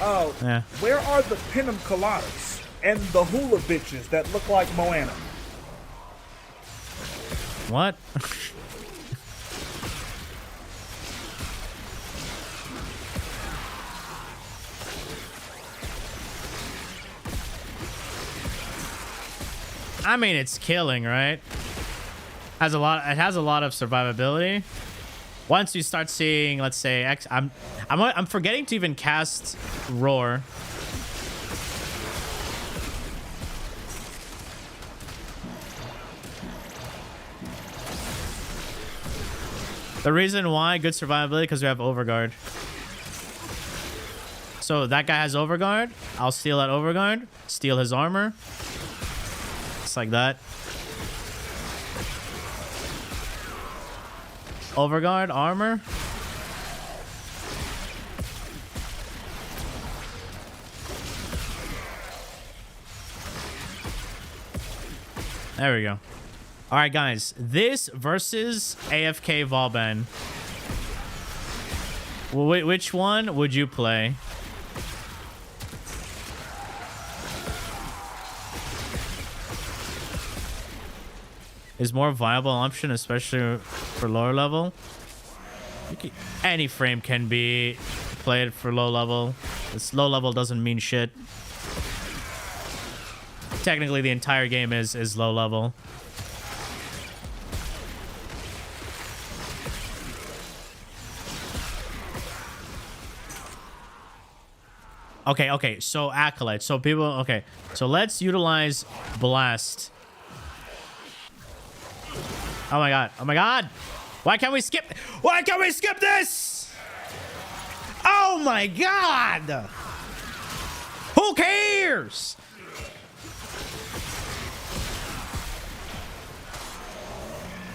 Yeah. Where are the Pinnum Coladas and the hula bitches that look like Moana? What? I mean, it's killing, right? It has a lot of survivability. Once you start seeing, let's say, I'm forgetting to even cast Roar. The reason why good survivability because we have Overguard. So that guy has Overguard. I'll steal that Overguard. Steal his armor. Just like that. Overguard, armor. There we go. All right, guys. This versus AFK Vauban. Which one would you play? Is more viable option, especially for lower level. Any frame can be played for low level. This low level doesn't mean shit. Technically, the entire game is low level. Okay, so Acolyte. So people, okay. So let's utilize Blast. Oh my god. Why can't we skip this? Oh my god. Who cares?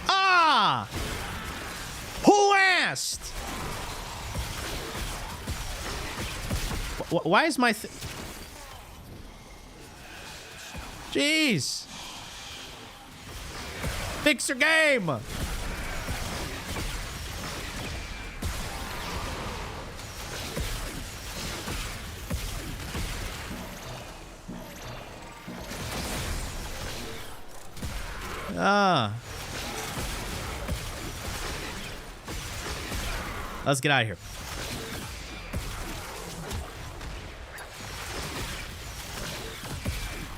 Ah! Who asked? Why is my Jeez. Fix your game. Let's get out of here.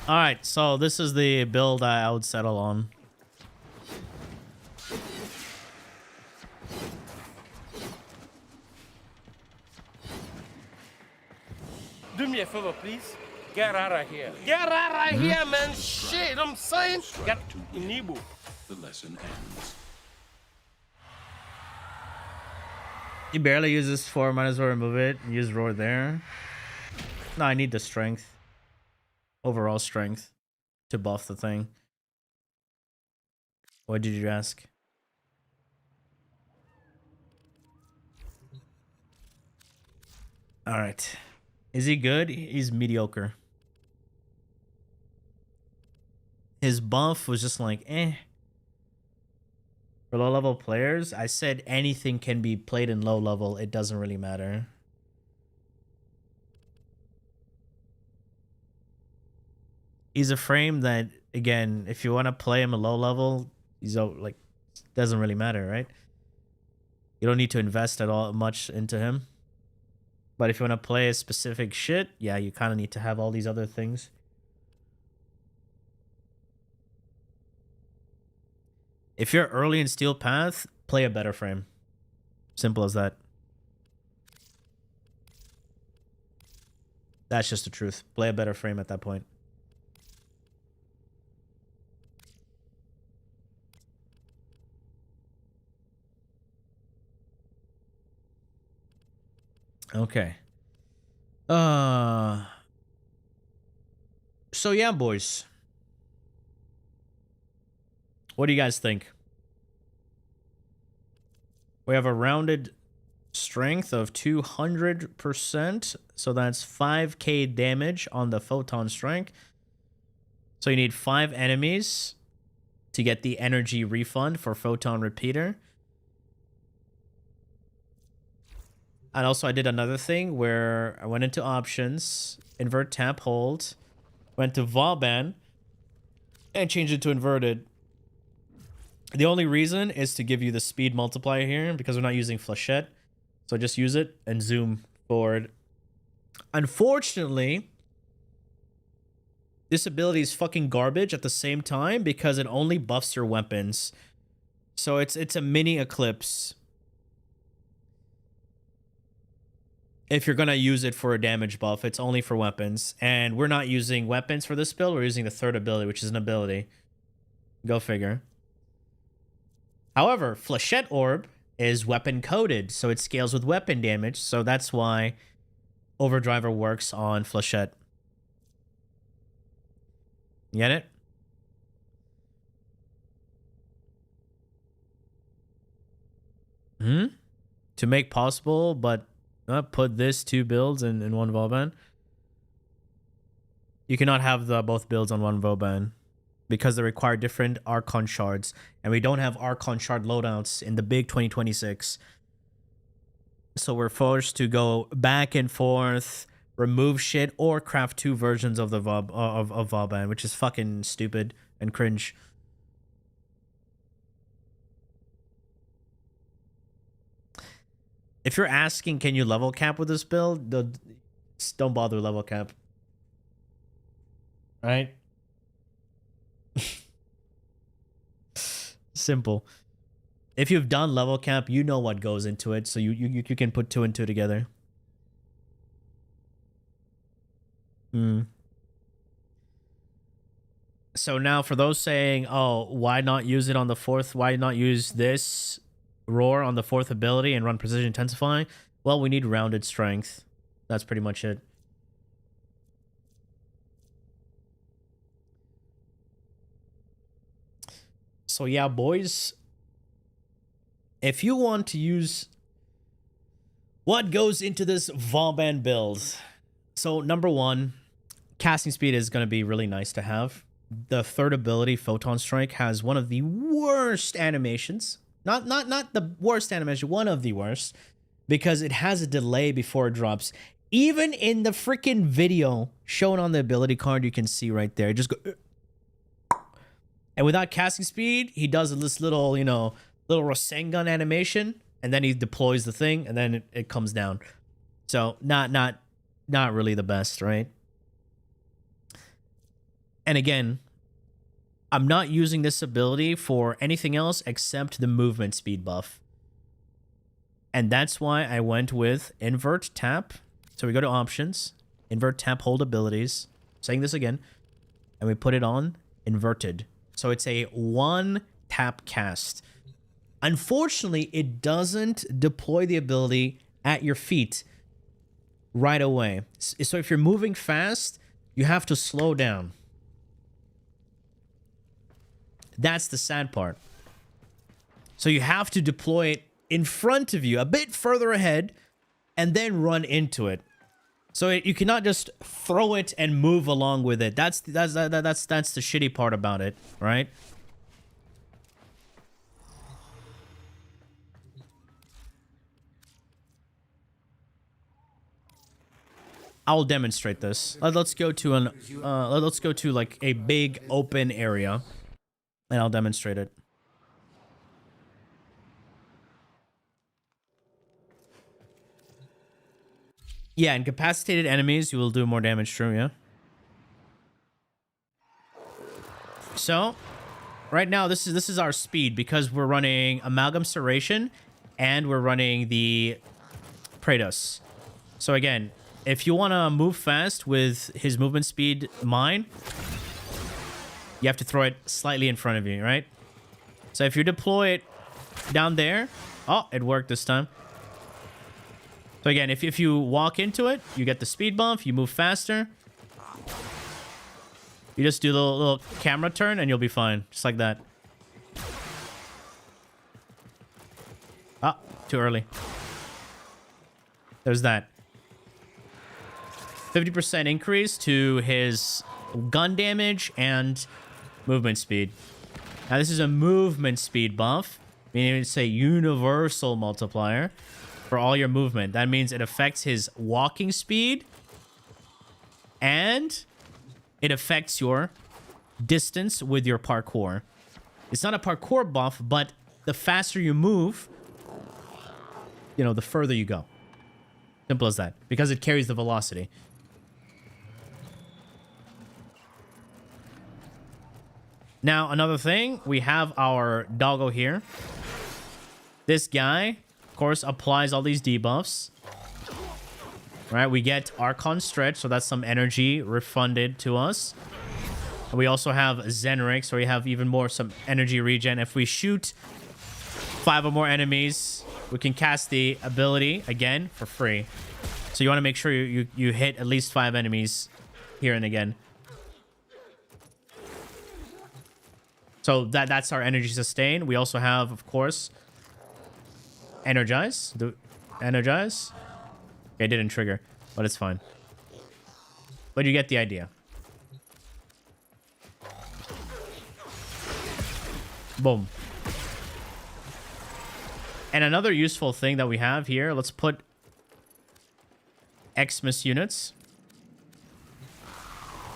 All right, so this is the build I would settle on. Do me a favor, please. Get out of here. Get out of here, man. Shit, I'm saying. Get enable. The lesson ends. He barely uses 4, might as well remove it. Use roar there. No, I need the strength. Overall strength to buff the thing. What did you ask? All right. Is he good? He's mediocre. His buff was just like, eh. For low level players, I said anything can be played in low level. It doesn't really matter. He's a frame that, again, if you want to play him a low level, he's like, doesn't really matter, right? You don't need to invest at all much into him. But if you want to play a specific shit, yeah, you kind of need to have all these other things. If you're early in Steel Path, play a better frame. Simple as that. That's just the truth. Play a better frame at that point. Okay. So yeah, boys. What do you guys think? We have a rounded strength of 200%. So that's 5k damage on the Photon Strike. So you need 5 enemies to get the energy refund for Photon Repeater. And also I did another thing where I went into options, invert, tap, hold, went to Vauban, and changed it to inverted. The only reason is to give you the speed multiplier here because we're not using Flechette. So just use it and zoom forward. Unfortunately, this ability is fucking garbage at the same time because it only buffs your weapons. So it's a mini eclipse. If you're going to use it for a damage buff, it's only for weapons. And we're not using weapons for this build. We're using the third ability, which is an ability. Go figure. However, Flechette Orb is weapon coded, so it scales with weapon damage. So that's why Overdriver works on Flechette. You get it? To make possible, but put this 2 builds in one Vauban. You cannot have both builds on one Vauban because they require different Archon Shards, and we don't have Archon Shard loadouts in the big 2026. So we're forced to go back and forth, remove shit, or craft 2 versions of the Vauban, which is fucking stupid and cringe. If you're asking, can you level cap with this build? Don't bother level cap. Right? Simple. If you've done level cap, you know what goes into it, so you can put 2 and 2 together. So now for those saying, oh, why not use it on the 4th? Why not use this roar on the 4th ability and run precision intensifying? Well, we need rounded strength. That's pretty much it. So yeah, boys, if you want to use what goes into this Vauban build, so number 1, casting speed is going to be really nice to have. The 3rd ability, Photon Strike, has one of the worst animations. Not the worst animation, one of the worst, because it has a delay before it drops. Even in the freaking video shown on the ability card, you can see right there, just go. And without casting speed, he does this little, little Rasengan animation, and then he deploys the thing, and then it comes down. So not really the best, right? And again, I'm not using this ability for anything else except the movement speed buff. And that's why I went with invert tap. So we go to options, invert tap hold abilities, saying this again, and we put it on inverted. So it's a 1 tap cast. Unfortunately, it doesn't deploy the ability at your feet right away. So if you're moving fast, you have to slow down. That's the sad part. So you have to deploy it in front of you, a bit further ahead, and then run into it. So you cannot just throw it and move along with it. That's the shitty part about it, right? I'll demonstrate this. Let's go to like a big open area, and I'll demonstrate it. Yeah, incapacitated enemies, you will do more damage, true, yeah. So, right now, this is our speed, because we're running Amalgam Serration, and we're running the Praetus. So again, if you want to move fast with his movement speed mine, you have to throw it slightly in front of you, right? So if you deploy it down there... Oh, it worked this time. So again, if you walk into it, you get the speed bump, you move faster. You just do the little camera turn and you'll be fine. Just like that. Ah, too early. There's that. 50% increase to his gun damage and movement speed. Now this is a movement speed buff, meaning it's a universal multiplier for all your movement. That means it affects his walking speed and it affects your distance with your parkour. It's not a parkour buff, but the faster you move, the further you go. Simple as that, because it carries the velocity. Now, another thing, we have our doggo here. This guy, of course, applies all these debuffs. Right, we get Archon Stretch, so that's some energy refunded to us. And we also have Zenric, so we have even more some energy regen. If we shoot 5 or more enemies, we can cast the ability again for free. So you want to make sure you hit at least 5 enemies here and again. So that's our energy sustain. We also have, of course, Energize. Do energize. Okay, it didn't trigger, but it's fine. But you get the idea. Boom. And another useful thing that we have here, let's put Xmas units.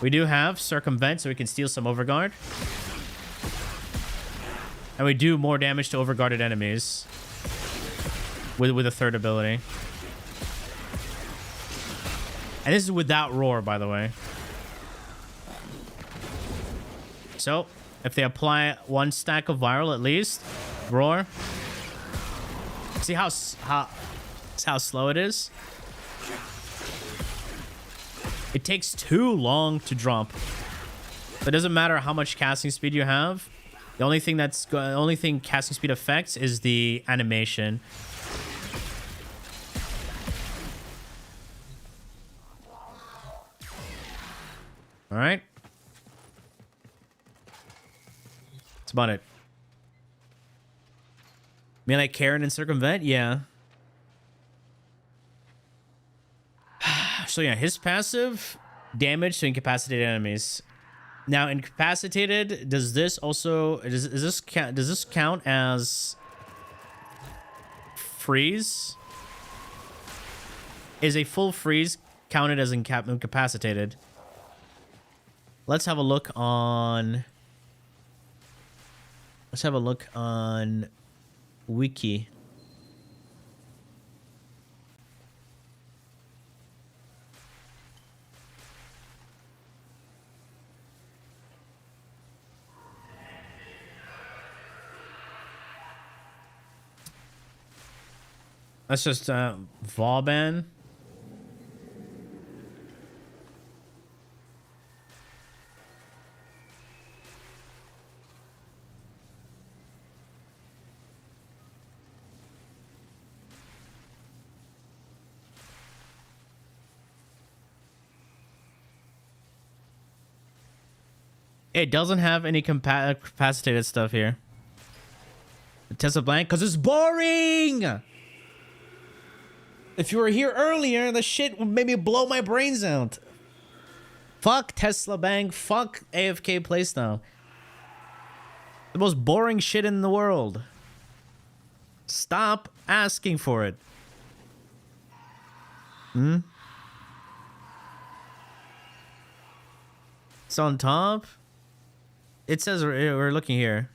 We do have Circumvent, so we can steal some Overguard. And we do more damage to overguarded enemies with a third ability. And this is without Roar, by the way. So, if they apply 1 stack of Viral at least, Roar. See how slow it is? It takes too long to drop. It doesn't matter how much casting speed you have. The only thing casting speed affects is the animation. All right. That's about it. Melee Karen and Circumvent, yeah. So yeah, his passive damage to incapacitated enemies. Now, incapacitated, does this also does this count as freeze? Is a full freeze counted as incapacitated? Let's have a look on Wiki. That's just Vauban. It doesn't have any capacitated stuff here. Tesla Blank, because it's boring! If you were here earlier, the shit would make me blow my brains out. Fuck Tesla Bang, fuck AFK Playstyle. The most boring shit in the world. Stop asking for it. It's on top. It says we're looking here.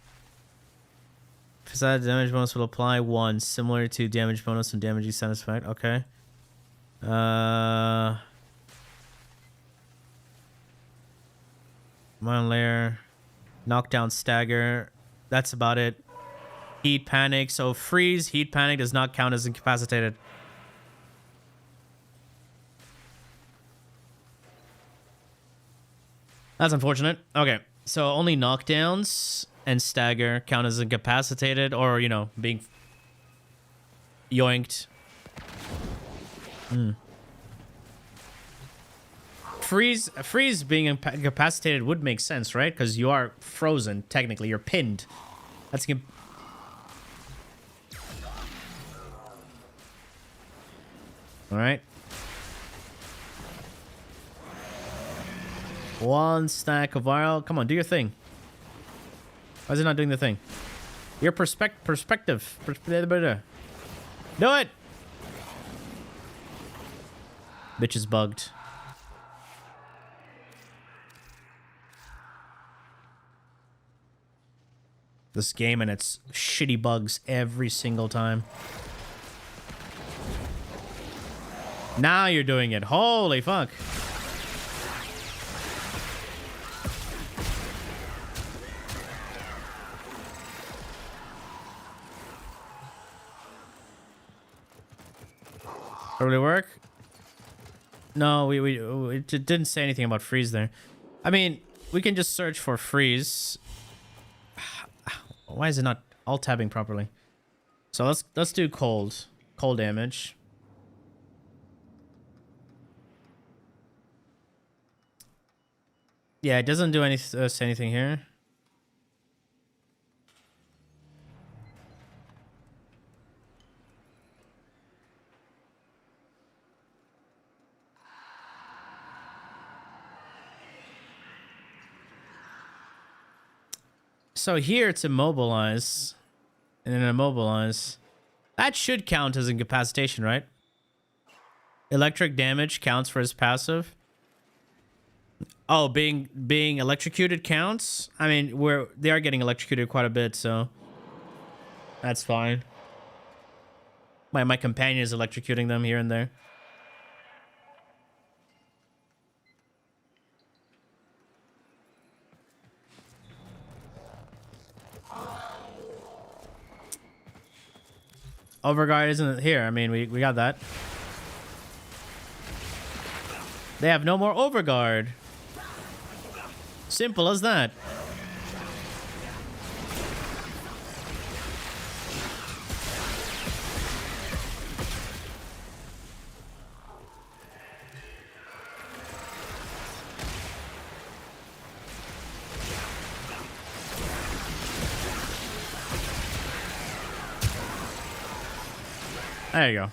Facade damage bonus will apply 1, similar to damage bonus and damage satisfied. Okay. Minelayer, knockdown, stagger. That's about it. Heat panic. So freeze, heat panic does not count as incapacitated. That's unfortunate. Okay, so only knockdowns and stagger count as incapacitated, or, you know, being yoinked. Freeze being incapacitated would make sense, right? Because you are frozen, technically. You're pinned. That's... Alright. 1 stack of viral. Come on, do your thing. Why is it not doing the thing? Your perspective. Do it! Bitch is bugged. This game and its shitty bugs every single time. Now you're doing it. Holy fuck. Really work? No, it didn't say anything about freeze there. I mean, we can just search for freeze. Why is it not alt tabbing properly? So let's do cold damage. Yeah, it doesn't do say anything here. So here it's immobilize. And then immobilize. That should count as incapacitation, right? Electric damage counts for his passive. Oh, being electrocuted counts? I mean, they are getting electrocuted quite a bit, so that's fine. My companion is electrocuting them here and there. Overguard isn't here. I mean, we got that. They have no more Overguard. Simple as that. There you go.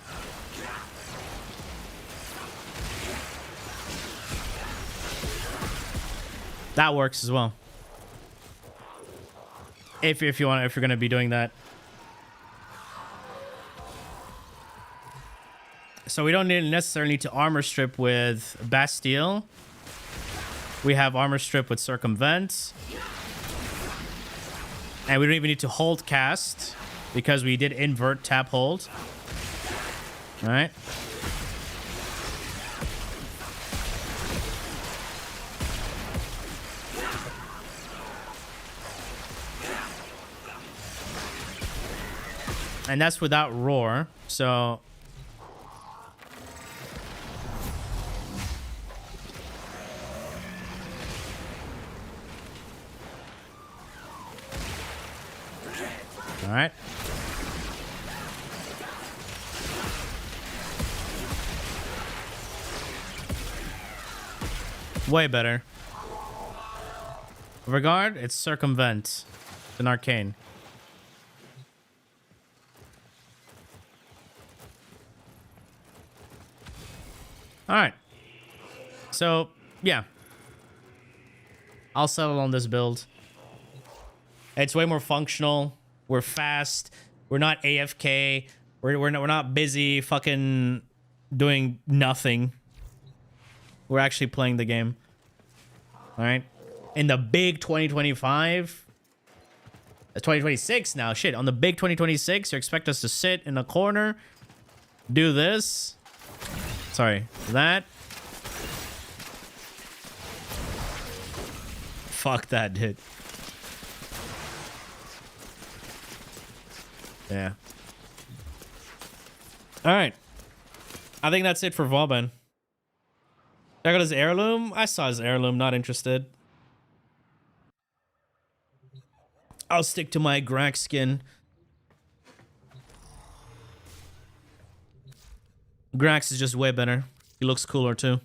That works as well. If you're gonna be doing that. So we don't necessarily need to armor strip with Bastille. We have armor strip with Circumvent. And we don't even need to hold cast because we did invert tap hold. All right. And that's without roar. So all right. Way better. Regard, it's Circumvent. It's an Arcane. Alright. So, yeah. I'll settle on this build. It's way more functional. We're fast. We're not AFK. We're not busy fucking doing nothing. We're actually playing the game. All right. In the big 2025. It's 2026 now. Shit. On the big 2026, you expect us to sit in a corner. Do this. Sorry. That. Fuck that, dude. Yeah. All right. I think that's it for Vauban. Check out his heirloom. I saw his heirloom. Not interested. I'll stick to my Grax skin. Grax is just way better. He looks cooler too.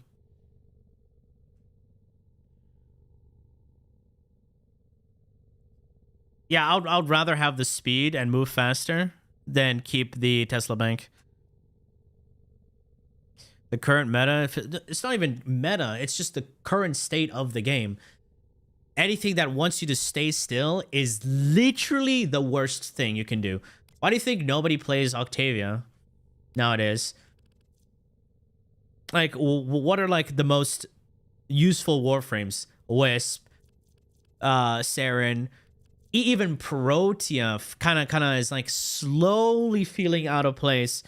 Yeah, I'd rather have the speed and move faster than keep the Tesla bank. The current meta, it's not even meta, it's just the current state of the game. Anything that wants you to stay still is literally the worst thing you can do. Why do you think nobody plays Octavia nowadays? Like, what are like the most useful warframes? Wisp, Saren, even Protea kind of is like slowly feeling out of place.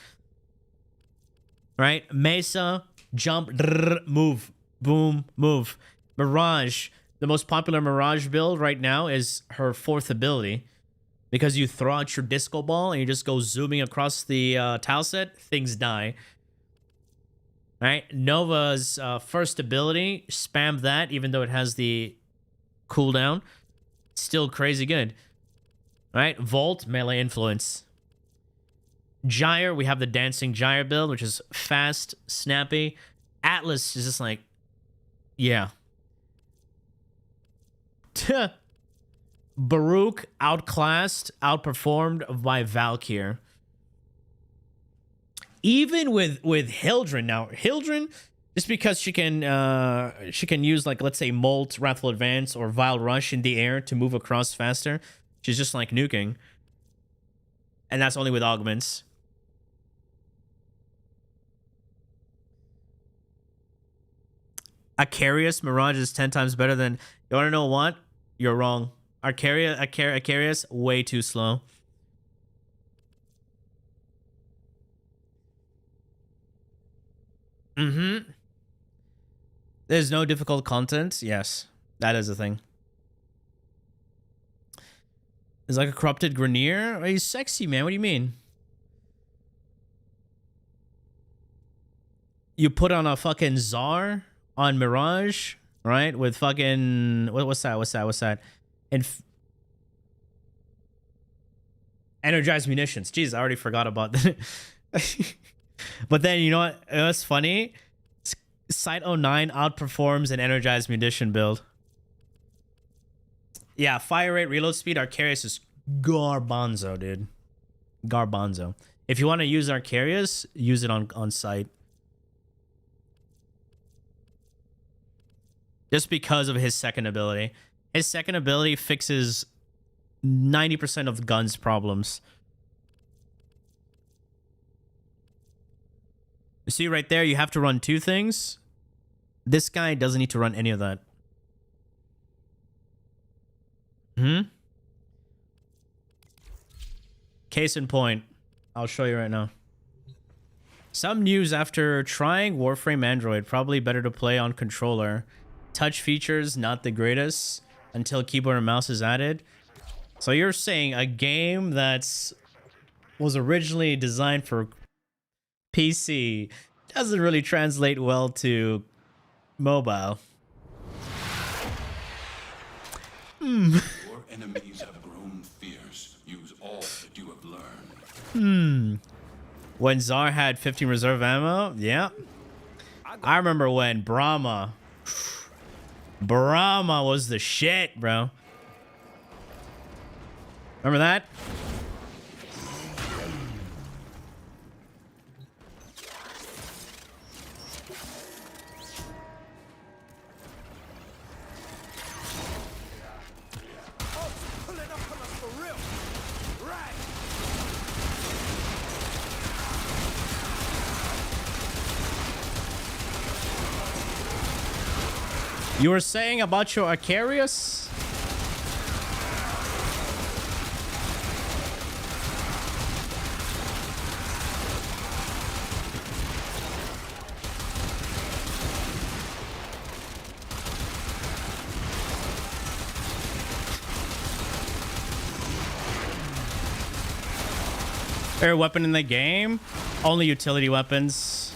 Right? Mesa, jump, drrr, move, boom, move. Mirage, the most popular Mirage build right now is her 4th ability. Because you throw out your disco ball and you just go zooming across the tile set, things die. Right? Nova's first ability, spam that even though it has the cooldown. Still crazy good. Right? Volt, melee influence. Gyre, we have the dancing Gyre build, which is fast, snappy. Atlas is just like, yeah. Baruch, outclassed, outperformed by Valkyr. Even with Hildren now, Hildren Just because she can use, like, let's say Molt, Wrathful Advance, or Vile Rush in the air to move across faster. She's just like nuking. And that's only with augments. Acarius Mirage is 10 times better than... You want to know what? You're wrong. Acarius, way too slow. Mm-hmm. There's no difficult content. Yes, that is a thing. It's like a corrupted Grenier. Oh, he's sexy, man. What do you mean? You put on a fucking Czar on Mirage, right? With fucking what's that? And energized munitions. Jeez, I already forgot about that. But then you know what? It's funny. Site 09 outperforms an energized munition build. Yeah, fire rate, reload speed, Arcarius is garbanzo, dude. Garbanzo. If you want to use Arcarius, use it on site. Just because of his second ability. His second ability fixes 90% of the gun's problems. You see right there, you have to run two things. This guy doesn't need to run any of that. Case in point. I'll show you right now. Some news after trying Warframe Android. Probably better to play on controller. Touch features, not the greatest. Until keyboard and mouse is added. So you're saying a game that's was originally designed for PC doesn't really translate well to mobile. Your enemies have grown fierce. Use all that you have learned. When Czar had 15 reserve ammo, yeah. I remember when Brahma was the shit, bro. Remember that? You were saying about your Acarius? Favorite weapon in the game? Only utility weapons.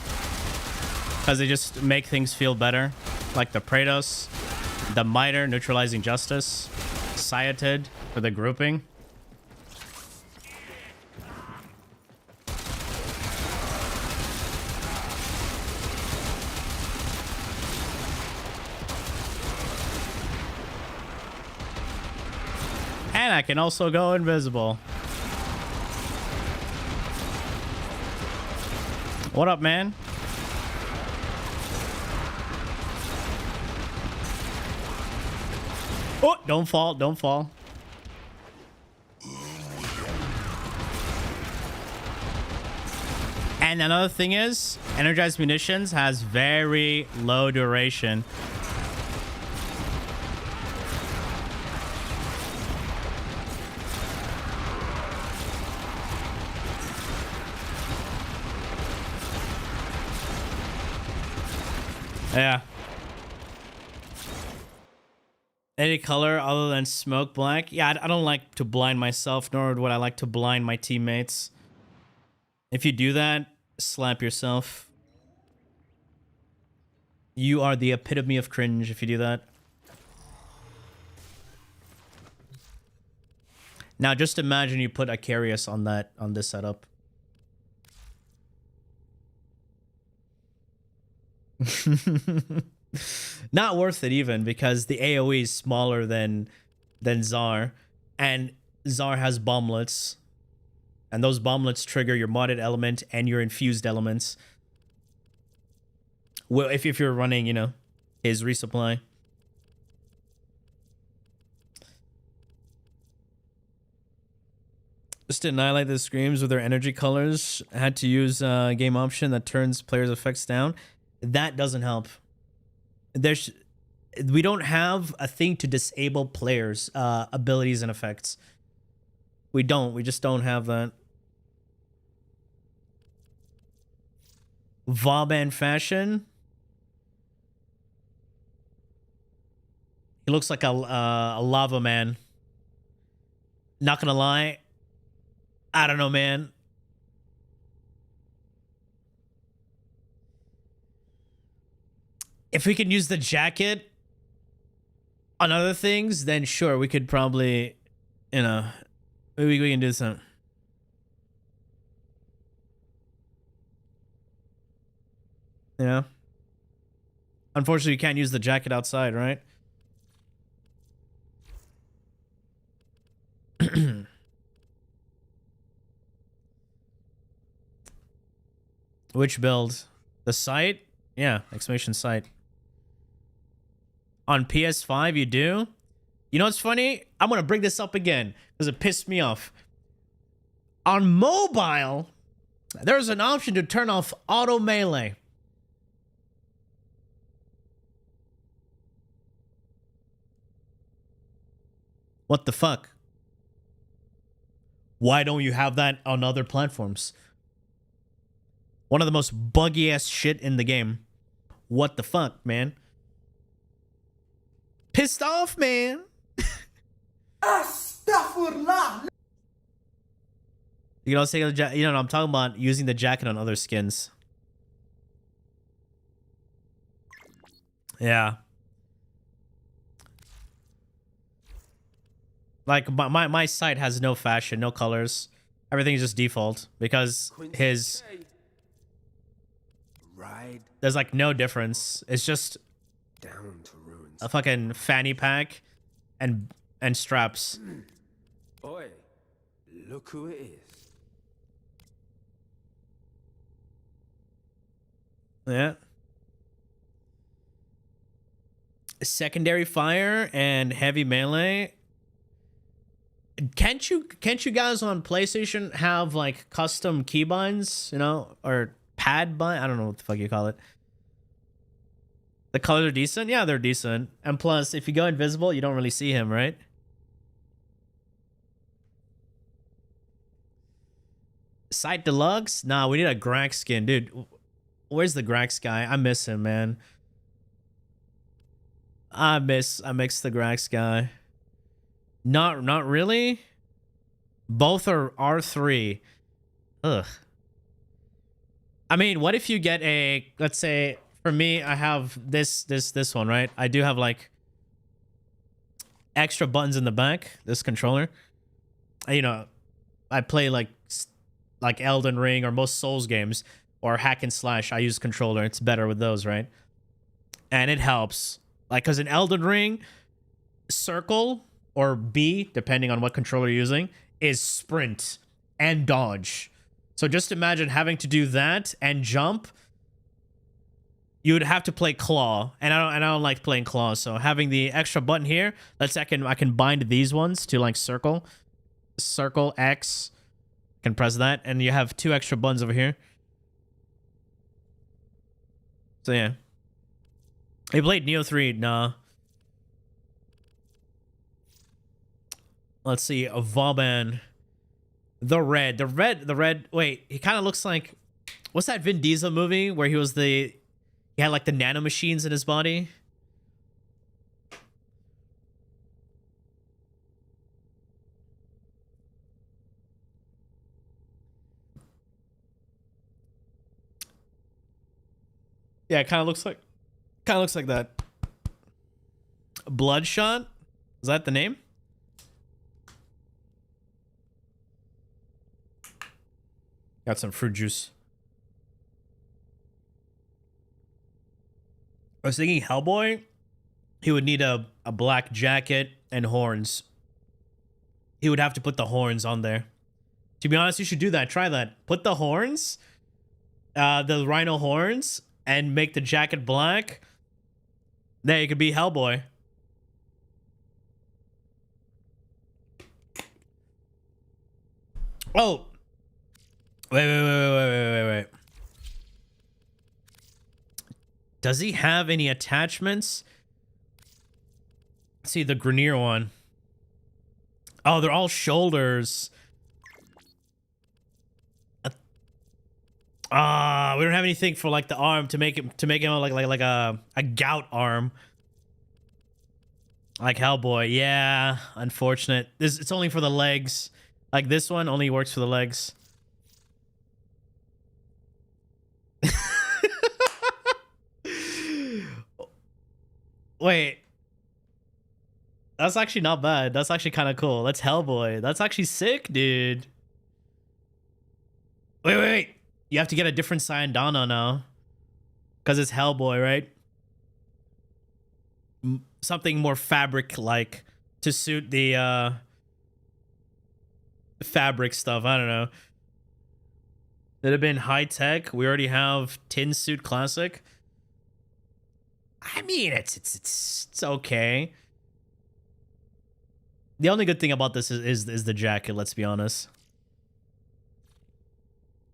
Because they just make things feel better. Like the Praetos, the Miter, neutralizing justice, Sciatid for the grouping. And I can also go invisible. What up, man? Oh, don't fall, don't fall. And another thing is, energized munitions has very low duration. Yeah. Any color other than smoke black? Yeah, I don't like to blind myself, nor would I like to blind my teammates. If you do that, slap yourself. You are the epitome of cringe if you do that. Now, just imagine you put Acarius on this setup. Not worth it even, because the AoE is smaller than Czar, and Czar has bomblets, and those bomblets trigger your modded element and your infused elements. Well, if you're running, you know, his resupply. Just to annihilate the screams with their energy colors, I had to use a game option that turns players' effects down. That doesn't help. We don't have a thing to disable players' abilities and effects. We don't. We just don't have that. Vauban fashion. He looks like a lava man. Not gonna lie. I don't know, man. If we can use the jacket on other things, then sure, we could probably, you know, maybe we can do something. You know? Unfortunately, you can't use the jacket outside, right? Which build? The site? Yeah, exclamation site. On PS5, you do? You know what's funny? I'm going to bring this up again because it pissed me off. On mobile, there's an option to turn off auto melee. What the fuck? Why don't you have that on other platforms? One of the most buggy ass shit in the game. What the fuck, man? Pissed off, man. Astaghfirullah. You can also take the I'm talking about using the jacket on other skins. Yeah. Like my site has no fashion, no colors. Everything is just default because his there's like no difference. It's just down to ruins. A fucking fanny pack and straps. Boy, look who it is. Yeah. Secondary fire and heavy melee. Can't you guys on PlayStation have like custom keybinds, you know, or pad bind? I don't know what the fuck you call it. The colors are decent? Yeah, they're decent. And plus, if you go invisible, you don't really see him, right? Site Deluxe? Nah, we need a Grax skin. Dude, where's the Grax guy? I miss him, man. I miss the Grax guy. Not really. Both are R3. Ugh. I mean, what if you get a, let's say, for me, I have this one, right? I do have like extra buttons in the back, this controller. You know, I play like Elden Ring or most Souls games or hack and slash. I use controller. It's better with those, right? And it helps. Like, because in Elden Ring, circle or B, depending on what controller you're using, is sprint and dodge. So just imagine having to do that and jump. You would have to play claw, and I don't like playing claw. So having the extra button here, let's say I can bind these ones to like circle X. Can press that, and you have 2 extra buttons over here. So yeah. I played Neo 3, nah. Let's see, a Vauban. The red. Wait, he kind of looks like, what's that Vin Diesel movie where he had like the nanomachines in his body? Yeah, it kind of looks like that. Bloodshot? Is that the name? Got some fruit juice. I was thinking Hellboy, he would need a black jacket and horns. He would have to put the horns on there. To be honest, you should do that. Try that. Put the horns, the rhino horns, and make the jacket black, then you could be Hellboy. Oh, wait. Does he have any attachments? Let's see the Grenier one. Oh, they're all shoulders. We don't have anything for like the arm to make him like a gout arm. Like Hellboy. Yeah, unfortunate. It's only for the legs. Like this one only works for the legs. Wait. That's actually not bad. That's actually kind of cool. That's Hellboy. That's actually sick, dude. Wait. You have to get a different Syandana now. Because it's Hellboy, right? Something more fabric-like to suit the fabric stuff. I don't know. It'd have been high-tech. We already have Tin Suit Classic. I mean, it's okay. The only good thing about this is the jacket, let's be honest.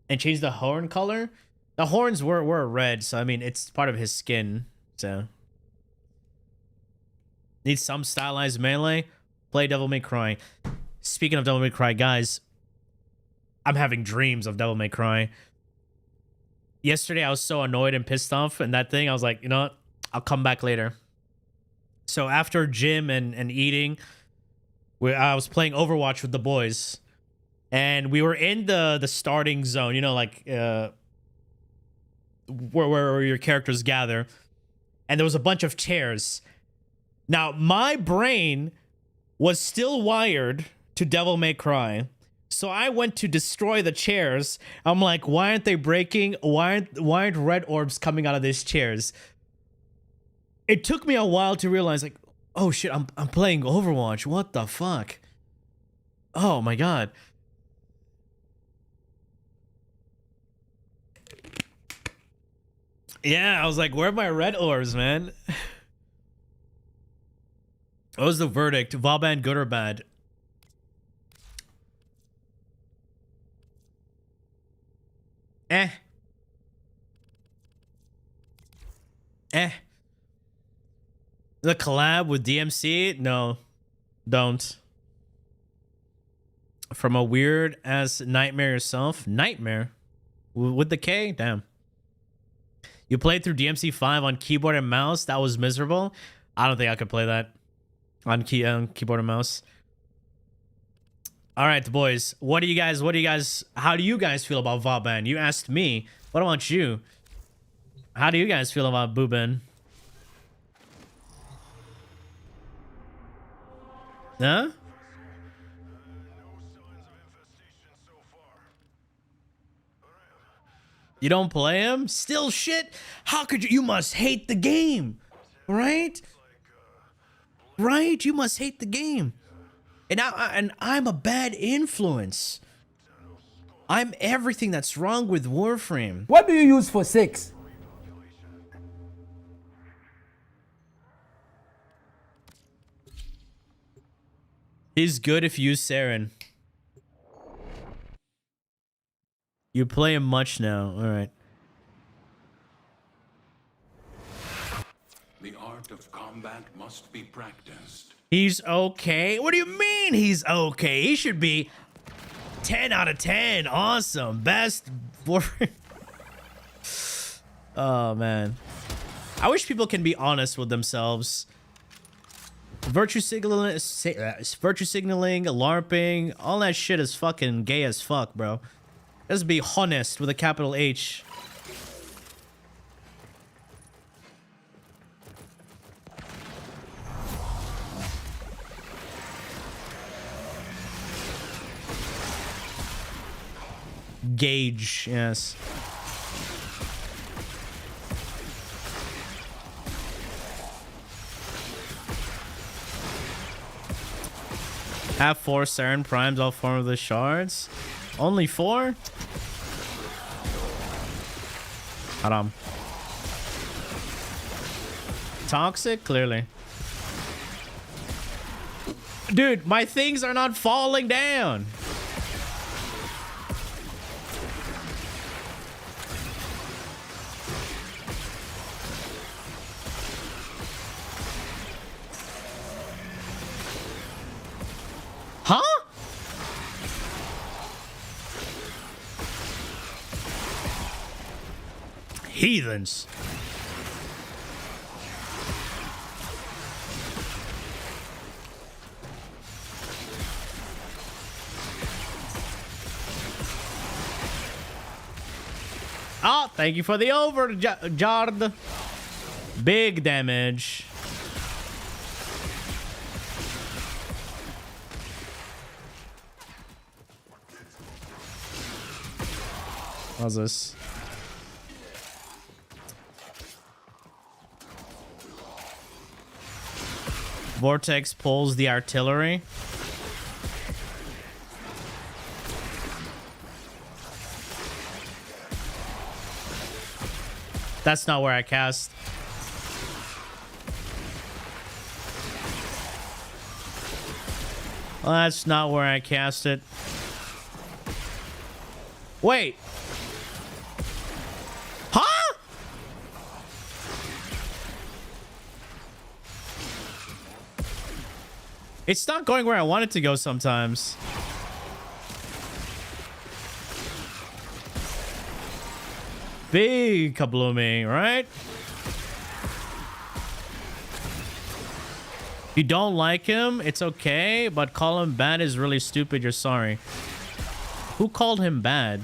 And change the horn color. The horns were red, so I mean it's part of his skin. So needs some stylized melee. Play Devil May Cry. Speaking of Devil May Cry, guys, I'm having dreams of Devil May Cry. Yesterday I was so annoyed and pissed off and that thing. I was like, you know what? I'll come back later. So after gym and eating, I was playing Overwatch with the boys. And we were in the starting zone, you know, like where your characters gather. And there was a bunch of chairs. Now, my brain was still wired to Devil May Cry. So I went to destroy the chairs. I'm like, why aren't they breaking? Why aren't red orbs coming out of these chairs? It took me a while to realize, like, oh shit, I'm playing Overwatch. What the fuck? Oh my god. Yeah, I was like, where are my red orbs, man? What was the verdict? Vauban, good or bad? The collab with DMC? No, don't. From a weird ass nightmare yourself? Nightmare? With the K? Damn. You played through DMC5 on keyboard and mouse? That was miserable? I don't think I could play that on keyboard and mouse. All right, boys. How do you guys feel about Vauban? You asked me. What about you? How do you guys feel about Boobin? Huh? You don't play him? Still shit? How could you? You must hate the game, right? Right? You must hate the game. And I'm a bad influence. I'm everything that's wrong with Warframe. What do you use for 6? He's good if you use Saren. You play him much now. All right. The art of combat must be practiced. He's okay. What do you mean he's okay? He should be 10 out of 10. Awesome. Best. Oh, man. I wish people can be honest with themselves. Virtue signaling, LARPing, all that shit is fucking gay as fuck, bro. Let's be honest with a capital H. Gauge, yes. Have 4 Saren primes, all 4 of the shards. Only 4? Haram. toxic? Clearly. Dude, my things are not falling down. Huh? Heathens. Oh, thank you for the overguard. Big damage. How's this? Vortex pulls the artillery. That's not where I cast. Well, that's not where I cast it. Wait. Huh? It's not going where I want it to go sometimes. Big kabloomy, right? If you don't like him, it's okay, but call him bad is really stupid. You're sorry. Who called him bad?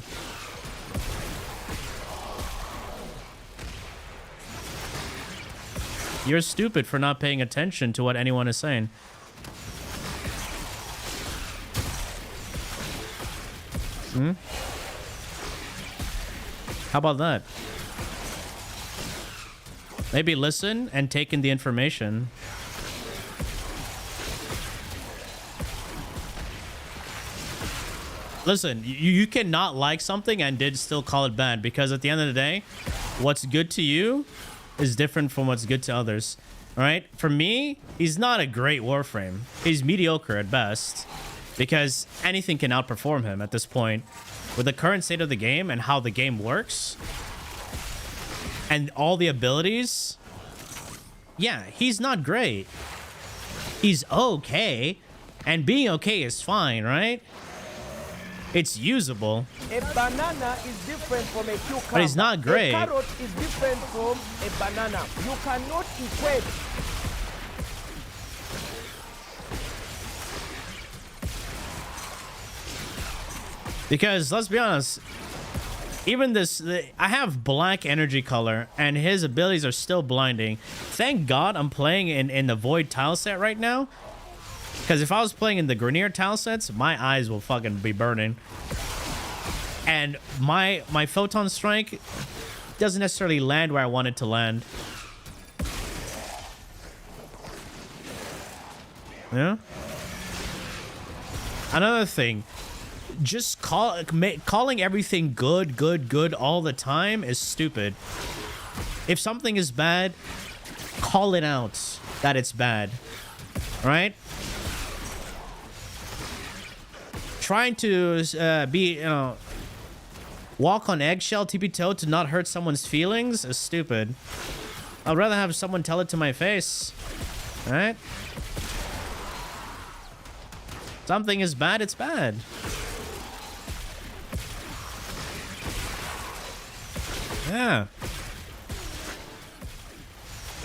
You're stupid for not paying attention to what anyone is saying. Hmm? How about that? Maybe listen and take in the information. Listen, you cannot like something and did still call it bad, because at the end of the day, what's good to you is different from what's good to others. All right? For me, he's not a great Warframe. He's mediocre at best, because anything can outperform him at this point. With the current state of the game and how the game works and all the abilities, yeah, he's not great. He's okay, and being okay is fine, right? It's usable. A banana is different from a cucumber. But it's not great. A carrot is different from a banana. You cannot equate. Because let's be honest, even this, I have black energy color and his abilities are still blinding. Thank God I'm playing in the void tile set right now. Because if I was playing in the Grenier tile sets, my eyes will fucking be burning. And my Photon Strike doesn't necessarily land where I want it to land. Yeah? Another thing. Just calling everything good all the time is stupid. If something is bad, call it out that it's bad. Right? Trying to be, walk on eggshell, tippy-toe to not hurt someone's feelings is stupid. I'd rather have someone tell it to my face. Right? Something is bad, it's bad. Yeah.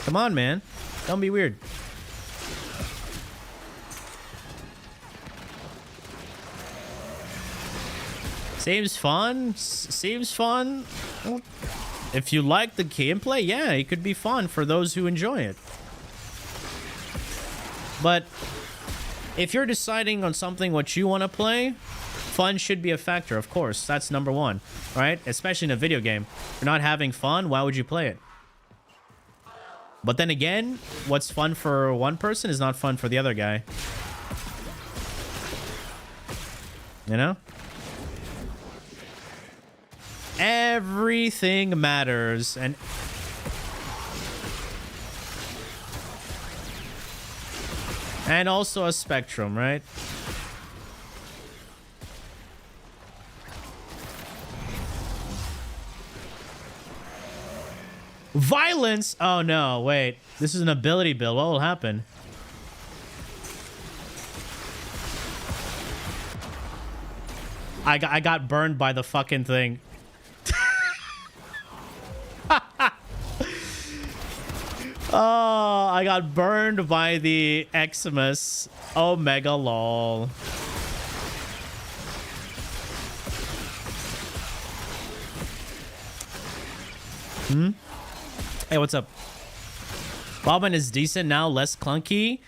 Come on, man. Don't be weird. Seems fun. Seems fun. Well, if you like the gameplay, yeah, it could be fun for those who enjoy it. But if you're deciding on something what you want to play, fun should be a factor, of course. That's number one, right? Especially in a video game. If you're not having fun, why would you play it? But then again, what's fun for one person is not fun for the other guy. You know? Everything matters, and And also a Spectrum, right? Violence? Oh no, wait. This is an ability build. What will happen? I got burned by the fucking thing. Oh, I got burned by the Xmas. Omega lol. Hey, what's up? Vauban is decent now, less clunky.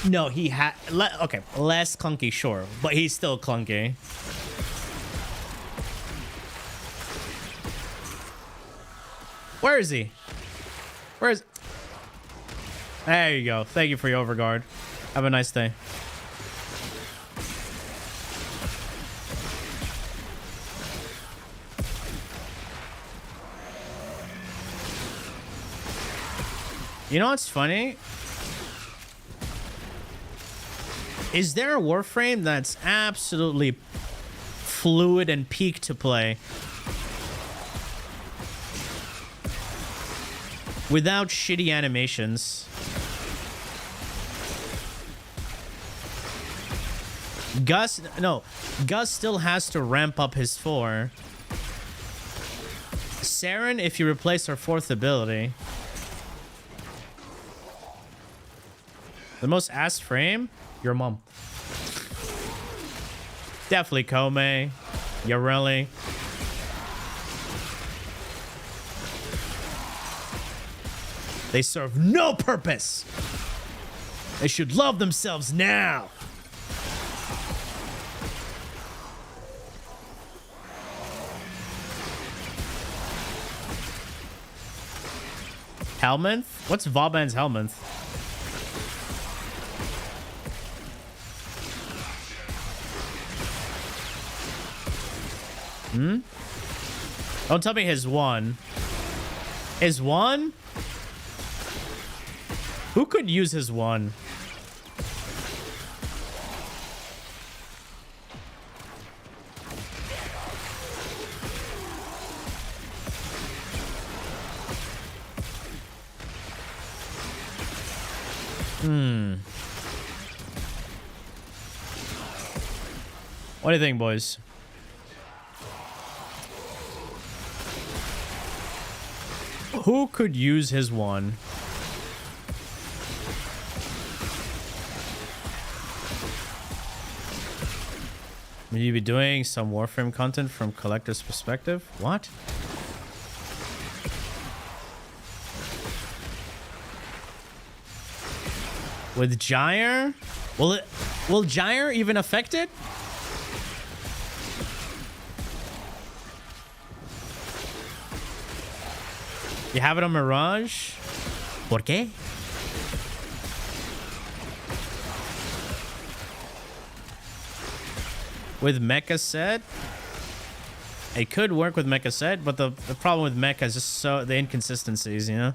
No, he had... Okay, less clunky, sure. But he's still clunky. Where is he? Where is... There you go. Thank you for your overguard. Have a nice day. You know what's funny? Is there a Warframe that's absolutely fluid and peak to play without shitty animations? Gus still has to ramp up his 4. Saren, if you replace her 4th ability. The most ass frame? Your mom. Definitely Kome. Yareli. They serve no purpose. They should love themselves now. Helminth? What's Vauban's Helminth? Don't tell me his 1. His 1? Who could use his 1? What do you think, boys? Who could use his 1? Will you be doing some Warframe content from collector's perspective? What? With Gyre? Will Gyre even affect it? You have it on Mirage? ¿Por qué? With Mecha set? It could work with Mecha set, but the problem with Mecha is just the inconsistencies, you know?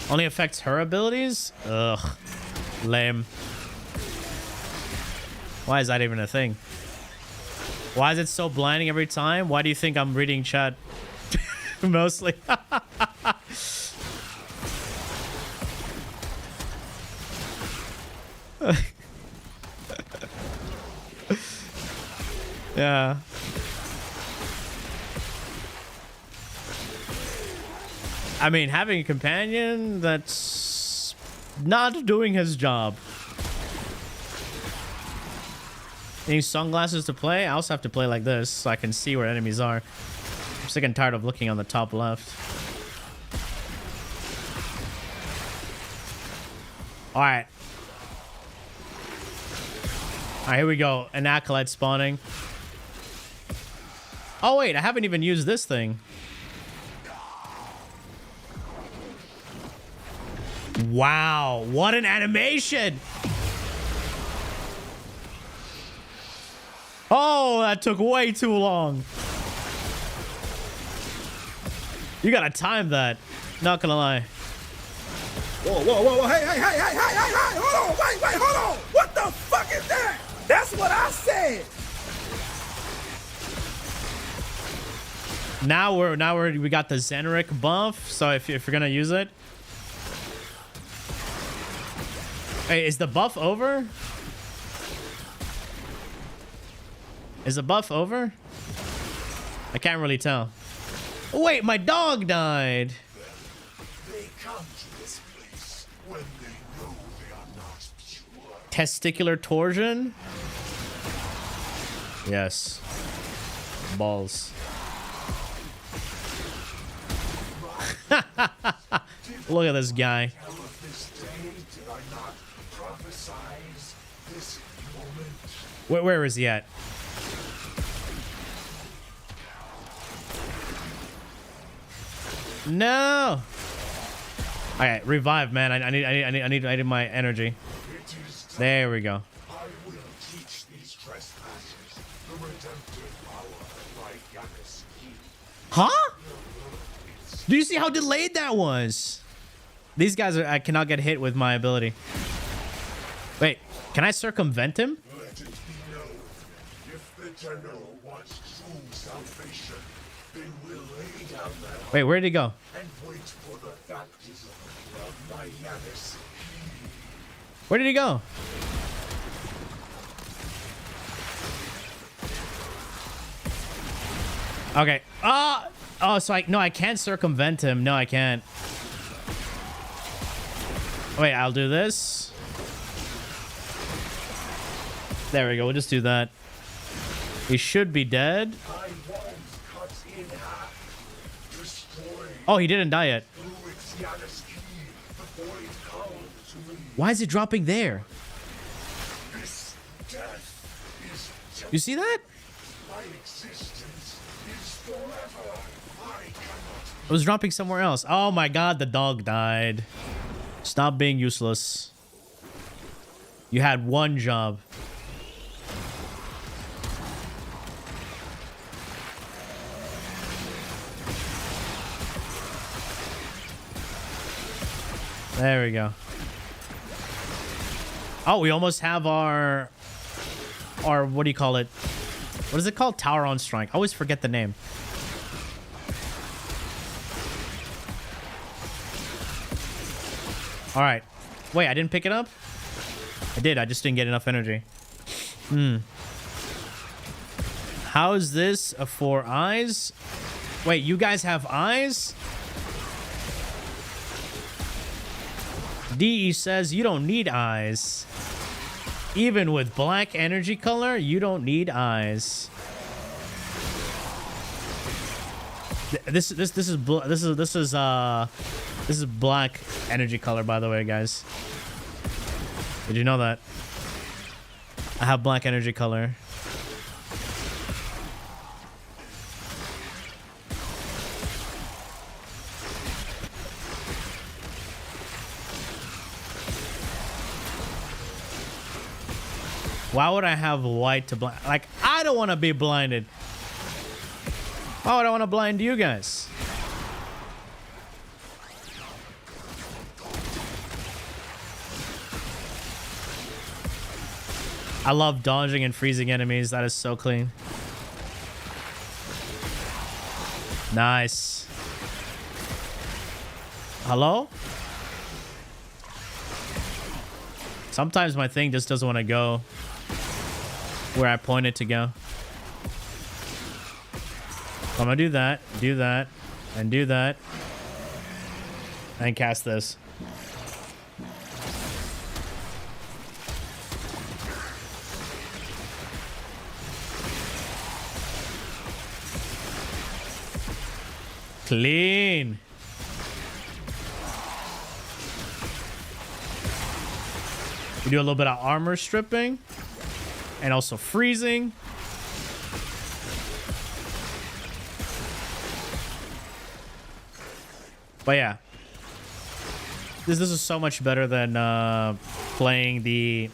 Only affects her abilities? Ugh. Lame. Why is that even a thing? Why is it so blinding every time? Why do you think I'm reading chat? Mostly. Yeah. I mean, having a companion that's not doing his job. Need sunglasses to play? I also have to play like this so I can see where enemies are. I'm sick and tired of looking on the top left. Alright. Alright, here we go. An acolyte spawning. Oh wait, I haven't even used this thing. Wow, what an animation! Oh, that took way too long. You gotta time that. Not gonna lie. Whoa, whoa, whoa, whoa, hey, hey, hey, hey, hey, hey, hey, hold on, wait, hold on. What the fuck is that? That's what I said. Now we got the Zenric buff, so if you're gonna use it. Hey, is the buff over? Is the buff over? I can't really tell. Oh, wait, my dog died. They come to this place when they know they are not pure. Testicular torsion? Yes. Balls. Look at this guy. Where is he at? No. Alright, revive, man. I need my energy. There we go. I will teach these trespassers the redemptive power of my Yanis key. Huh? Do you see how delayed that was? These guys are, I cannot get hit with my ability. Wait, can I circumvent him? Let it be known, if the Tenno wants true salvation, they will lay down their Wait, where did he go? and wait for the baptism of my Yanis key. Where did he go? Okay. Oh, so I can't circumvent him. No, I can't. Wait, I'll do this. There we go. We'll just do that. He should be dead. Oh, he didn't die yet. Why is it dropping there? You see that? It was dropping somewhere else. Oh my god, the dog died. Stop being useless. You had one job. There we go. Oh, we almost have our what do you call it? What is it called? Tower on Strike. I always forget the name. All right. Wait, I didn't pick it up? I did. I just didn't get enough energy. How is this for eyes? Wait, you guys have eyes? DE says you don't need eyes. Even with black energy color, you don't need eyes. This is black energy color, by the way, guys. Did you know that? I have black energy color. Why would I have white to blind? Like, I don't want to be blinded. Why would I want to blind you guys? I love dodging and freezing enemies. That is so clean. Nice. Hello? Sometimes my thing just doesn't want to go where I point it to go. I'm gonna do that, and do that, and cast this. Clean. We do a little bit of armor stripping and also freezing. But yeah, this is so much better than playing the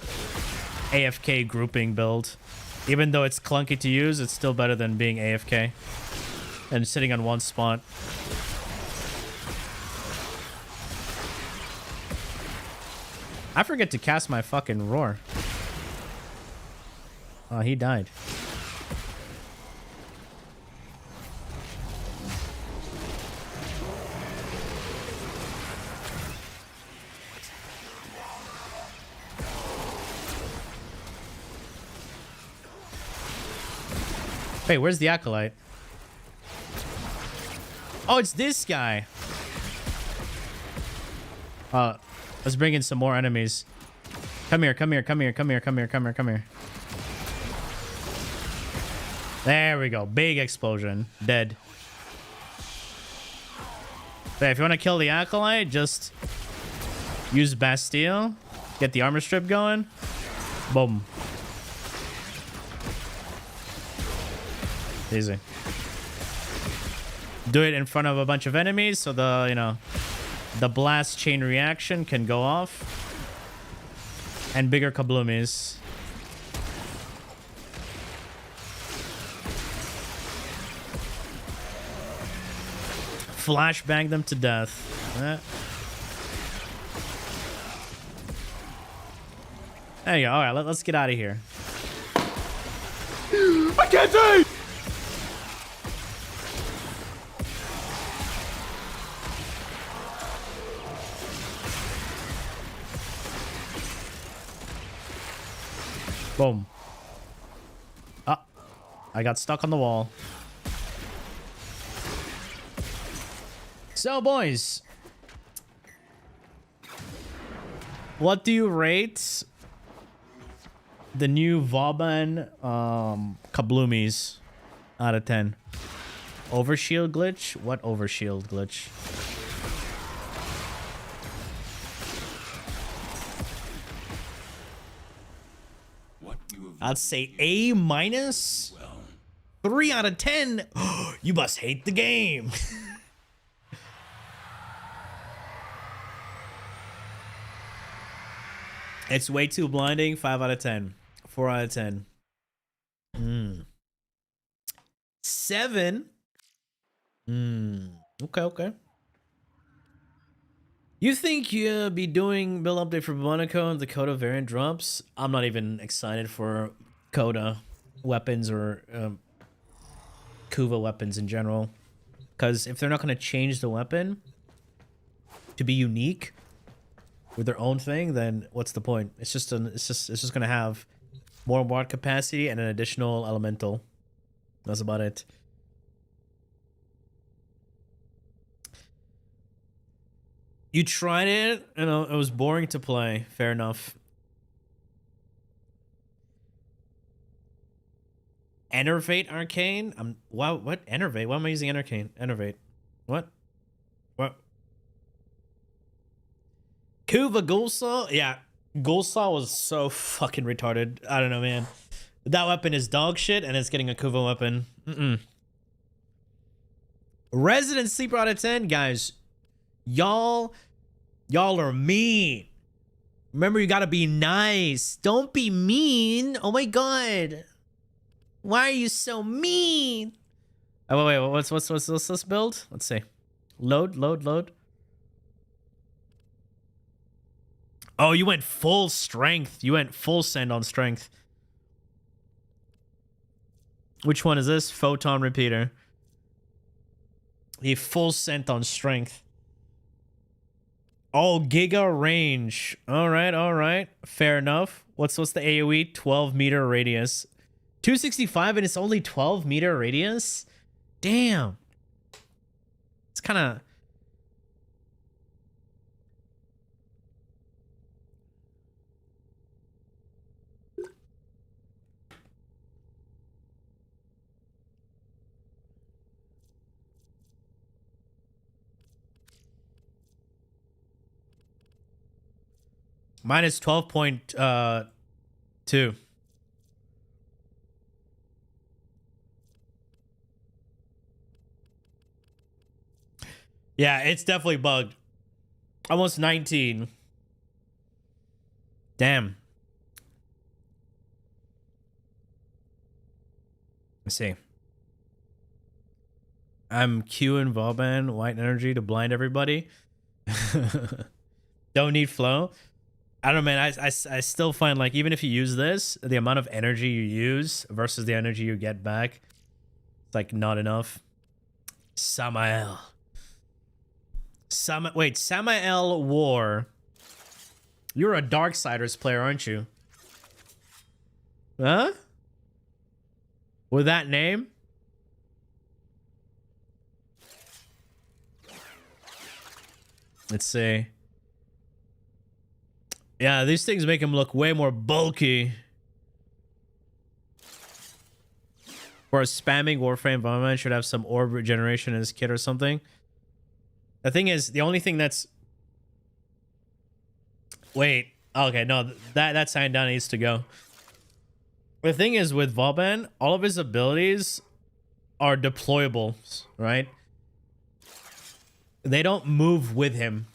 AFK grouping build. Even though it's clunky to use, it's still better than being AFK and sitting on one spot. I forget to cast my fucking roar. Oh, he died. Wait, where's the Acolyte? Oh, it's this guy. Let's bring in some more enemies. Come here, come here, come here, come here, come here, come here, come here. There we go. Big explosion. Dead. Okay, if you want to kill the Acolyte, just use Bastille. Get the armor strip going. Boom. Easy. Do it in front of a bunch of enemies so the, you know, the blast chain reaction can go off. And bigger kabloomies. Flashbang them to death. There you go. All right, let's get out of here. I can't see! Boom. Ah, I got stuck on the wall. So, boys, what do you rate the new Vauban kabloomies out of 10? Overshield glitch? What overshield glitch? I'd say A-. 3 out of 10. You must hate the game. It's way too blinding. 5 out of 10. 4 out of 10. 7. Okay, okay. You think you'll be doing build update for Monaco and the Coda variant drops? I'm not even excited for Coda weapons or Kuva weapons in general. Because if they're not going to change the weapon to be unique with their own thing, then what's the point? It's just going to have more ward capacity and an additional elemental. That's about it. You tried it, you know, it was boring to play. Fair enough. Enervate Arcane? Wow, what? Enervate? Why am I using Arcane? Enervate. What? What? Kuva Gulsaw? Yeah, Gulsaw was so fucking retarded. I don't know, man. That weapon is dog shit, and it's getting a Kuva weapon. Resident Sleeper out of 10? Guys, y'all are mean. Remember, you gotta be nice. Don't be mean. Oh my god. Why are you so mean? Oh, wait, what's this build? Let's see. Load. Oh, you went full strength. You went full send on strength. Which one is this? Photon repeater. A full sent on strength. Oh, giga range. All right. Fair enough. What's the AoE? 12 meter radius. 265 and it's only 12 meter radius? Damn. It's kind of... Minus 12.2. Yeah, it's definitely bugged. Almost 19. Damn. Let's see. I'm queuing Vauban white energy to blind everybody. Don't need flow. I don't know, man. I still find like even if you use this, the amount of energy you use versus the energy you get back, it's like not enough. Samael. Samael War. You're a Darksiders player, aren't you? Huh? With that name? Let's see. Yeah, these things make him look way more bulky. For a spamming Warframe, Vauban should have some orb regeneration in his kit or something. The thing is, the only thing that's... Wait. Okay, no, that sign down needs to go. The thing is, with Vauban, all of his abilities are deployable, right? They don't move with him.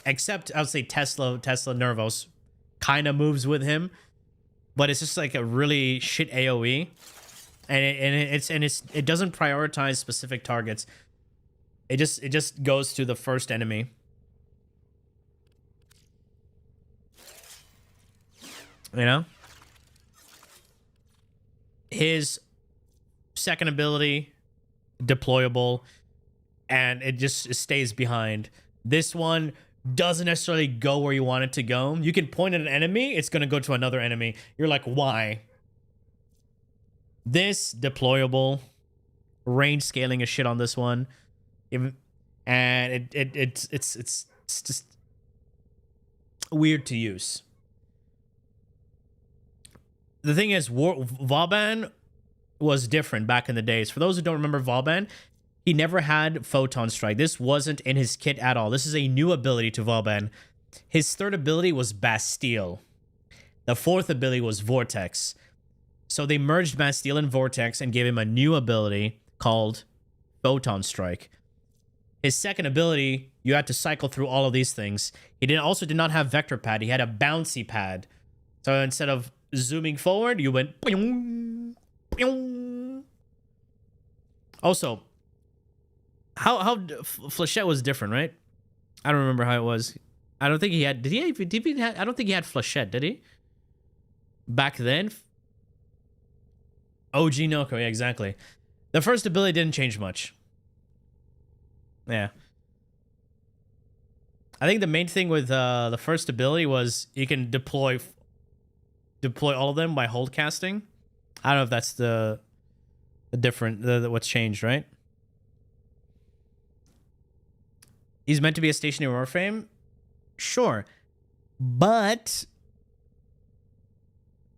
Except, I would say Tesla Nervos kind of moves with him. But it's just like a really shit AoE. And it doesn't prioritize specific targets. It just goes to the first enemy. You know? His second ability, deployable, and it just stays behind. This one doesn't necessarily go where you want it to go. You can point at an enemy, it's going to go to another enemy. You're like, why? This, deployable. Range scaling is shit on this one. And it's just weird to use. The thing is, Vauban was different back in the days. For those who don't remember Vauban, he never had Photon Strike. This wasn't in his kit at all. This is a new ability to Vauban. His third ability was Bastille. The fourth ability was Vortex. So they merged Bastille and Vortex and gave him a new ability called Photon Strike. His second ability, you had to cycle through all of these things. He also did not have Vector Pad. He had a bouncy pad. So instead of zooming forward, you went... Also, how Flechette was different, right? I don't remember how it was. I don't think he had... I don't think he had Flechette, did he? Back then? OG Noko, yeah, exactly. The first ability didn't change much. Yeah. I think the main thing with the first ability was you can deploy all of them by hold casting. I don't know if that's the what's changed, right? He's meant to be a stationary Warframe? Sure. But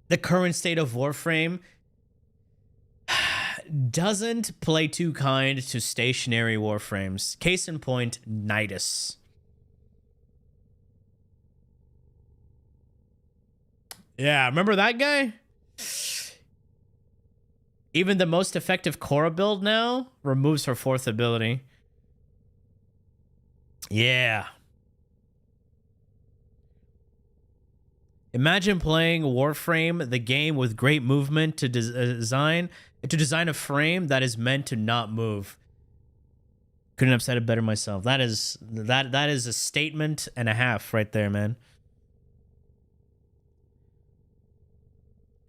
the current state of Warframe doesn't play too kind to stationary Warframes. Case in point, Nidus. Yeah, remember that guy? Even the most effective Korra build now removes her fourth ability. Yeah. Imagine playing Warframe, the game with great movement to design a frame that is meant to not move. Couldn't have said it better myself. That is a statement and a half right there, man.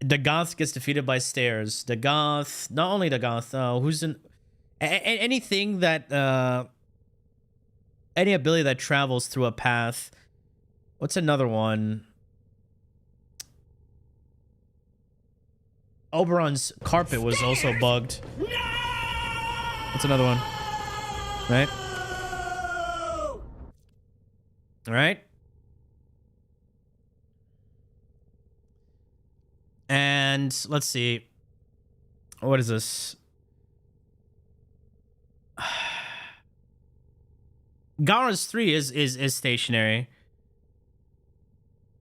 Dagoth gets defeated by stairs. Dagoth, not only Dagoth, who's in anything that any ability that travels through a path. What's another one? Oberon's carpet was also bugged. What's another one? Right? All right. And let's see. What is this? Gara's 3 is stationary.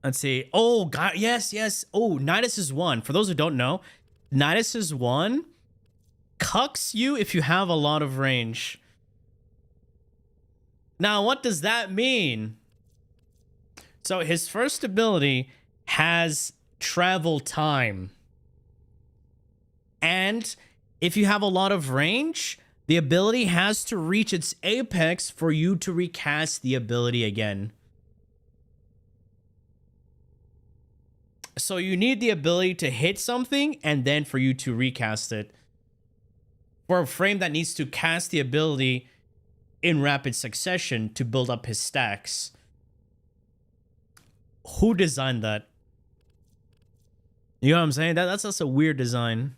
Let's see. Oh, God, yes. Oh, Nidus is 1. For those who don't know, Nidus is 1 cucks you if you have a lot of range. Now, what does that mean? So his first ability has travel time. And if you have a lot of range, the ability has to reach its apex for you to recast the ability again. So you need the ability to hit something and then for you to recast it. For a frame that needs to cast the ability in rapid succession to build up his stacks. Who designed that? You know what I'm saying? That's just a weird design.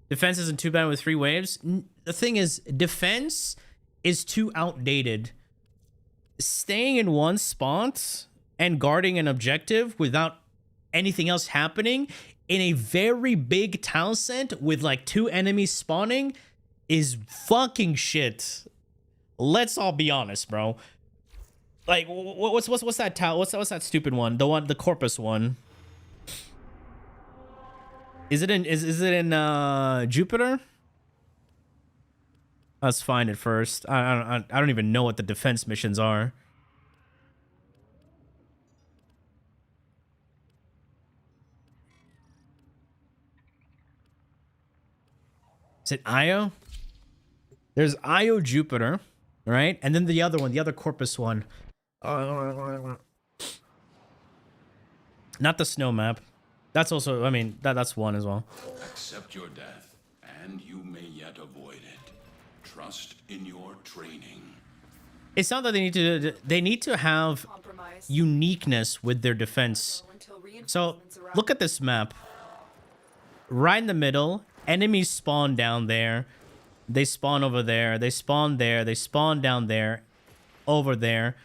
Defense isn't too bad with 3 waves. The thing is, defense is too outdated. Staying in one spot and guarding an objective without anything else happening in a very big town set with like 2 enemies spawning is fucking shit. Let's all be honest, bro. Like, what's that town? What's that stupid one? The Corpus one. Is it in Jupiter? Let's find it first. I don't even know what the defense missions are. Is it Io? There's Io Jupiter, right? And then the other one, the other Corpus one. Not the snow map. That's also, I mean, that's one as well. Accept your death, and you may yet avoid it. Trust in your training. It's not that they need to have uniqueness with their defense. So look at this map. Right in the middle, enemies spawn down there. They spawn over there. They spawn there. They spawn down there. Over there.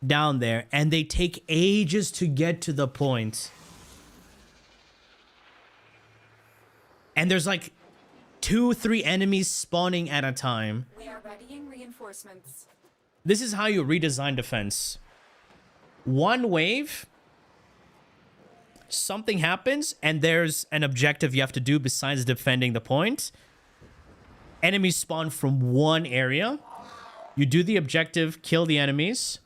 Down there. And they take ages to get to the point. And there's like 2-3 enemies spawning at a time. We are readying reinforcements. This is how you redesign defense. One wave, something happens, and there's an objective you have to do besides defending the point. Enemies spawn from one area. You do the objective, kill the enemies.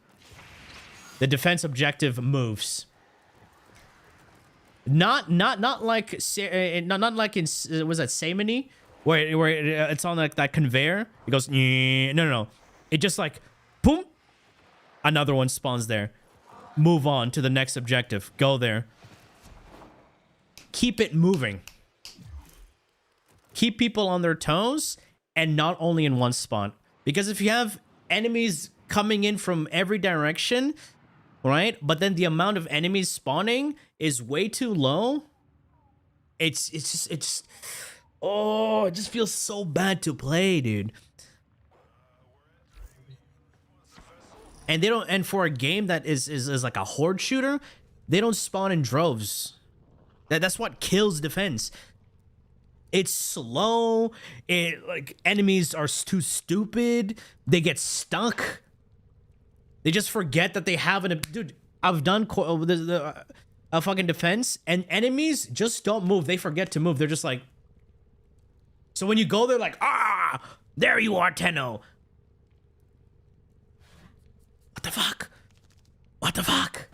The defense objective moves. Not like in was that Samony where it's on like that conveyor. It goes no. It just like boom. Another one spawns there. Move on to the next objective. Go there. Keep it moving. Keep people on their toes and not only in one spot. Because if you have enemies coming in from every direction, right? But then the amount of enemies spawning is way too low. It just oh, it just feels so bad to play, dude. And they don't, and for a game that is like a horde shooter, they don't spawn in droves. That's what kills defense. It's slow. Like enemies are too stupid. They get stuck. They just forget that they have an... Dude, I've done a fucking defense, and enemies just don't move. They forget to move. They're just like... So when you go there, like, ah, there you are, Tenno. What the fuck? What the fuck?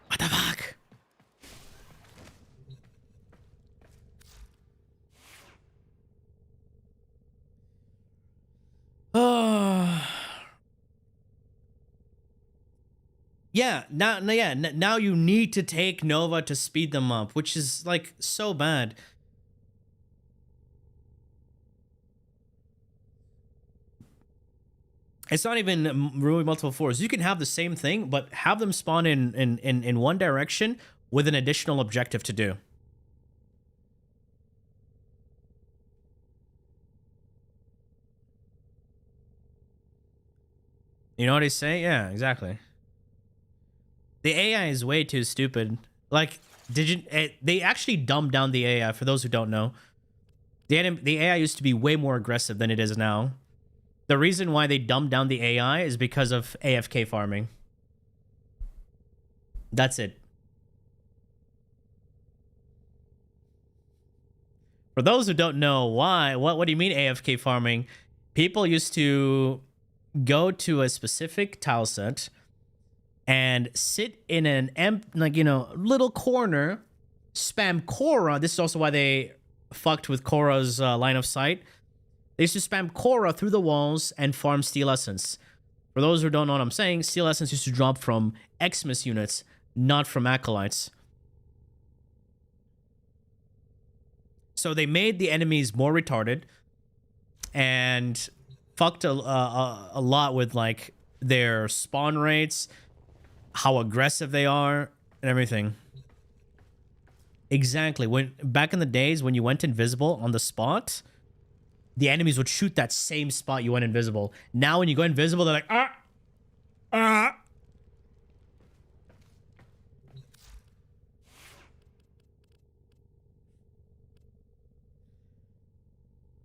What the fuck? Yeah, now you need to take Nova to speed them up, which is like so bad. It's not even removing multiple floors. You can have the same thing, but have them spawn in one direction with an additional objective to do. You know what I say? Yeah, exactly. The AI is way too stupid. Like, they actually dumbed down the AI, for those who don't know. The AI used to be way more aggressive than it is now. The reason why they dumbed down the AI is because of AFK farming. That's it. For those who don't know why, what do you mean AFK farming? People used to go to a specific tile set and sit in an little corner, spam Korra. This is also why they fucked with Korra's line of sight. They used to spam Korra through the walls and farm Steel Essence. For those who don't know what I'm saying, Steel Essence used to drop from Xmas units, not from Acolytes. So they made the enemies more retarded and fucked a lot with like their spawn rates, how aggressive they are, and everything. Exactly. When back in the days when you went invisible on the spot, the enemies would shoot that same spot you went invisible. Now when you go invisible, they're like,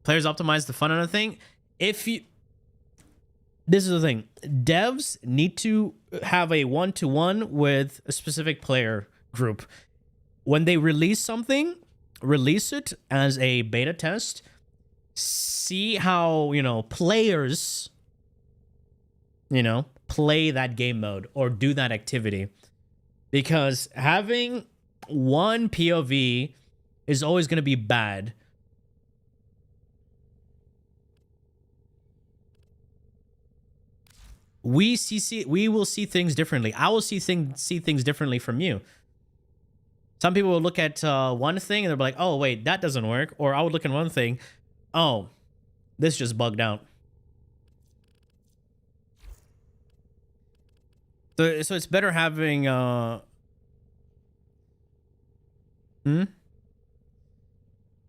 Players optimize the fun on a thing. This is the thing. Devs need to have a one-to-one with a specific player group. When they release something, release it as a beta test. See how, players, play that game mode or do that activity. Because having one POV is always going to be bad. We will see things differently. I will see things differently from you. Some people will look at one thing and they'll be like, oh, wait, that doesn't work. Or I would look at one thing, oh, this just bugged out. So it's better having...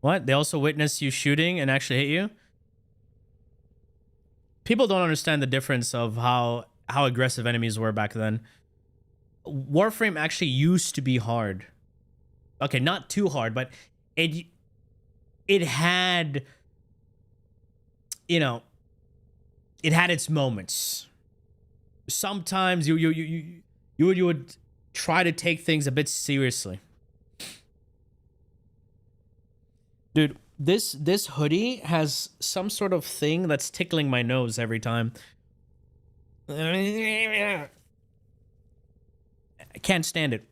What? They also witness you shooting and actually hit you? People don't understand the difference of how aggressive enemies were back then. Warframe actually used to be hard. Okay, not too hard, but it had, it had its moments. Sometimes you would try to take things a bit seriously. Dude, this hoodie has some sort of thing that's tickling my nose every time. I can't stand it.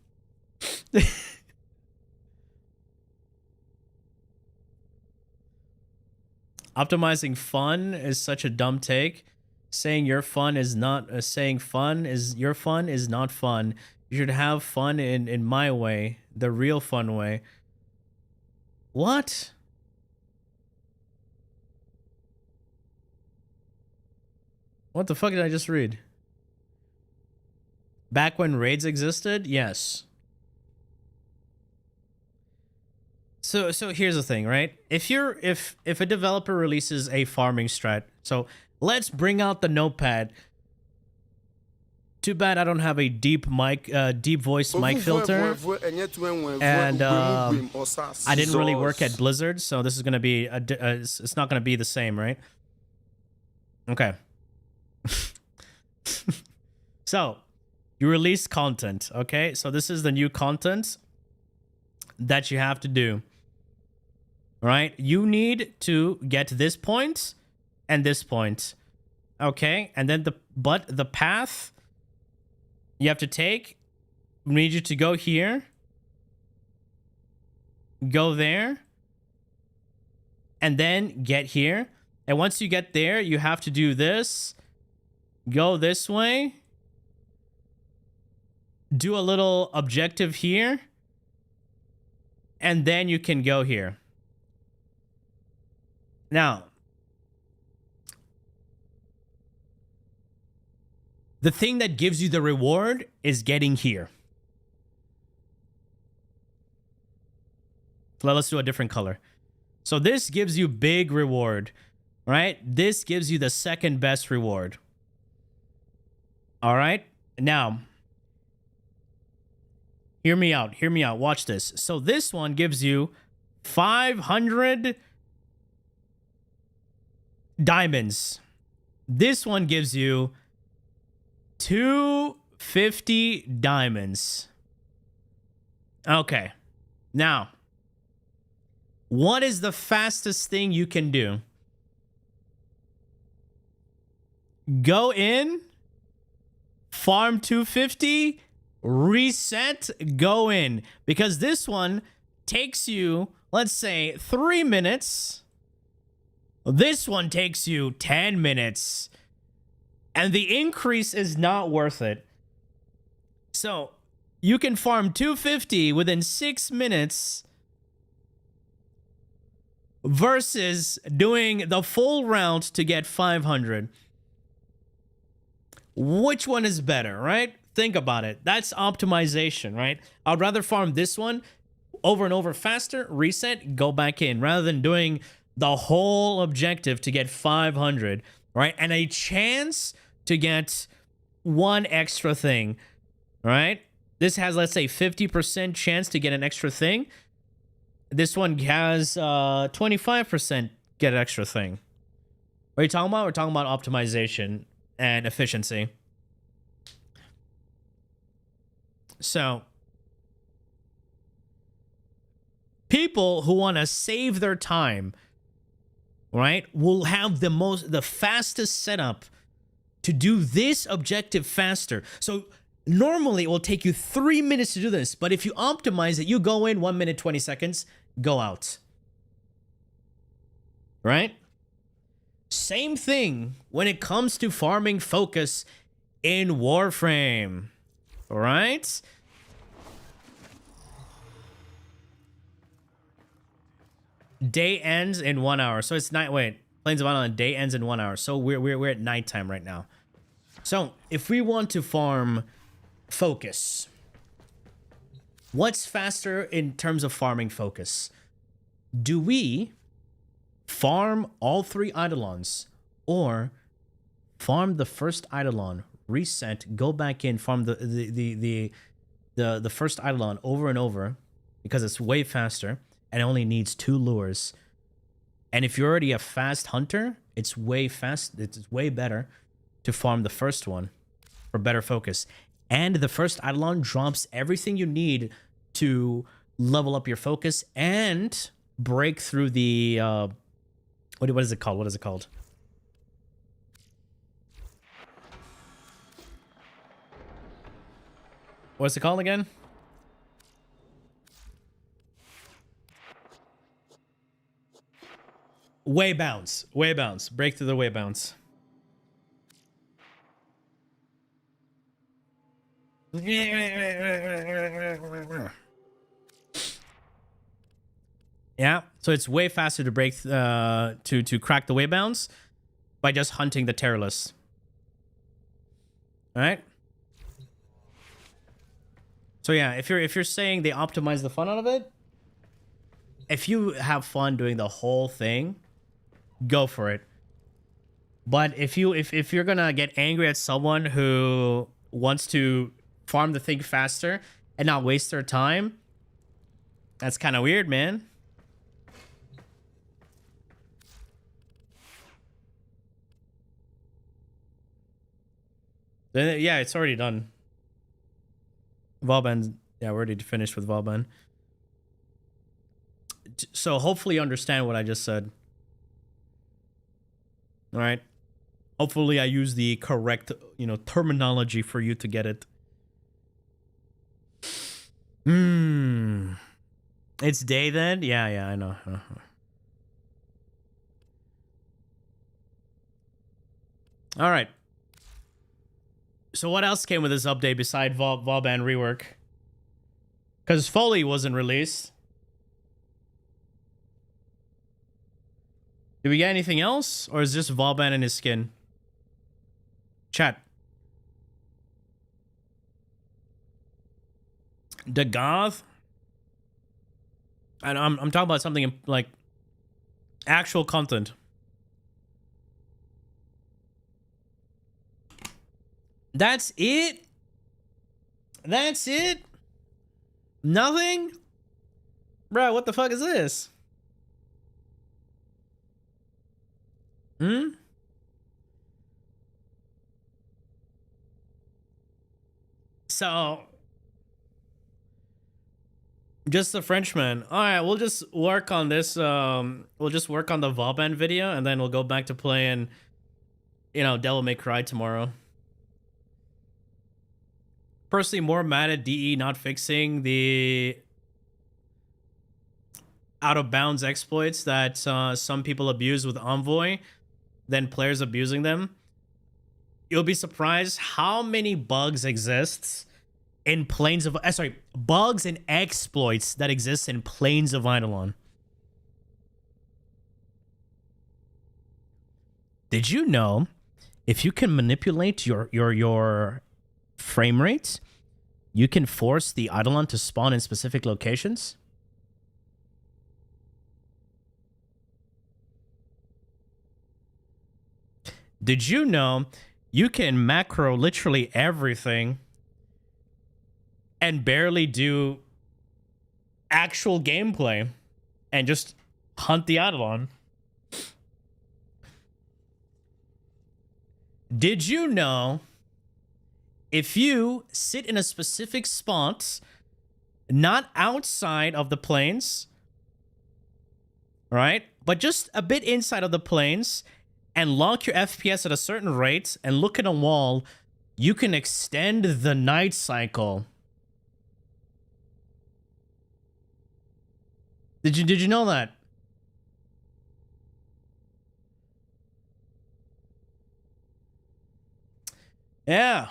Optimizing fun is such a dumb take. Saying your fun is not your fun is not fun. You should have fun in my way, the real fun way. What? What the fuck did I just read? Back when raids existed? Yes. So here's the thing, right? If a developer releases a farming strat, so let's bring out the notepad. Too bad I don't have a deep voice mic filter, and I didn't really work at Blizzard, so this is gonna be it's not gonna be the same, right? Okay. So you release content, okay? So this is the new content that you have to do. Right? You need to get this point and this point. Okay? And then the path you have to take, we need you to go here, go there, and then get here. And once you get there, you have to do this, go this way, do a little objective here, and then you can go here. Now, the thing that gives you the reward is getting here. Let's do a different color. So this gives you big reward, right? This gives you the second best reward. All right? Now, hear me out. Hear me out. Watch this. So this one gives you 500 diamonds. This one gives you 250 diamonds. Okay. Now, what is the fastest thing you can do? Go in, farm 250, reset, go in. Because this one takes you, let's say, 3 minutes. This one takes you 10 minutes. And the increase is not worth it. So you can farm 250 within 6 minutes versus doing the full round to get 500. Which one is better, right? Think about it. That's optimization, right? I'd rather farm this one over and over faster, reset, go back in, rather than doing the whole objective to get 500, right? And a chance to get one extra thing, right? This has, let's say, 50% chance to get an extra thing. This one has 25% get an extra thing. What are you talking about? We're talking about optimization and efficiency. So, people who want to save their time, right, will have the fastest setup to do this objective faster. So normally it will take you 3 minutes to do this, but if you optimize it, you go in 1 minute 20 seconds, go out. Right? Same thing when it comes to farming focus in Warframe. All right? Day ends in 1 hour. So it's night. Wait, Plains of Eidolon day ends in 1 hour. So we're at nighttime right now. So if we want to farm focus, what's faster in terms of farming focus? Do we farm all 3 Eidolons, or farm the first Eidolon, reset, go back in, farm the first Eidolon over and over because it's way faster and it only needs 2 lures? And if you're already a fast hunter, it's way better to farm the first one for better focus. And the first Eidolon drops everything you need to level up your focus and break through the what is it called? What is it called? What's it called again? Way bounce. Way bounce. Break through the way bounce. Yeah, so it's way faster to break to crack the way bounce by just hunting the Terrorless. All right. So yeah, if you're saying they optimize the fun out of it, if you have fun doing the whole thing, go for it. But if you're gonna get angry at someone who wants to farm the thing faster and not waste their time, that's kind of weird, man. Yeah, it's already done. Vauban, yeah, we're already finished with Vauban. So hopefully you understand what I just said. All right. Hopefully I use the correct, terminology for you to get it. It's day then? Yeah, I know. All right. So what else came with this update beside Vauban rework? Because Foley wasn't released. Did we get anything else? Or is just Vauban and his skin? Chat. The Goth? And I'm talking about something like actual content. That's it? That's it? Nothing? Bro, what the fuck is this? So, just the Frenchman. All right, we'll just work on this. We'll just work on the Vauban video, and then we'll go back to playing, Devil May Cry tomorrow. Personally, more mad at DE not fixing the out-of-bounds exploits that some people abuse with Envoy than players abusing them. you'll be surprised how many bugs exist in Plains of... sorry, bugs and exploits that exist in Plains of Eidolon. Did you know if you can manipulate your frame rate, you can force the Eidolon to spawn in specific locations? Did you know you can macro literally everything and barely do actual gameplay and just hunt the Eidolon? Did you know if you sit in a specific spot, not outside of the plains, right, but just a bit inside of the plains, and lock your FPS at a certain rate and look at a wall, you can extend the night cycle? Did you know that? Yeah.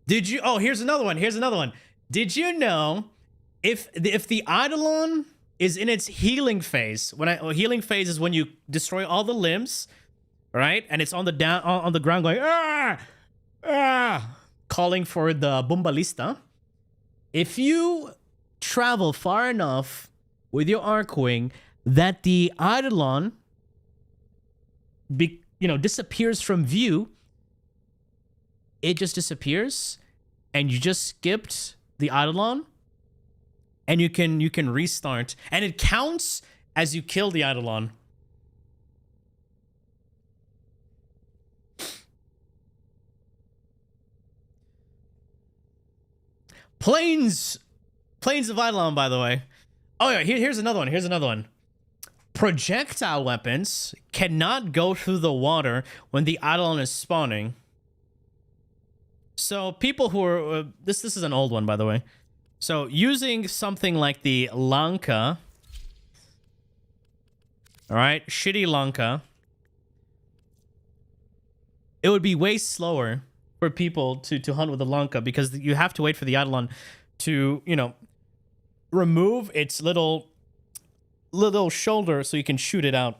Did you... Oh, here's another one. Here's another one. Did you know if the Eidolon is in its healing phase, healing phase is when you destroy all the limbs, right? And it's on the ground going, ah, ah, calling for the Bumbalista. If you travel far enough with your Archwing that the Eidolon disappears from view, it just disappears, and you just skipped the Eidolon, and you can restart, and it counts as you kill the Eidolon. Plains of Eidolon, by the way. Oh yeah, here's another one. Here's another one. Projectile weapons cannot go through the water when the Eidolon is spawning. So people who are... this is an old one, by the way. So using something like the Lanka... Alright, shitty Lanka. It would be way slower for people to hunt with the Lanka because you have to wait for the Eidolon to, remove its little shoulder so you can shoot it out.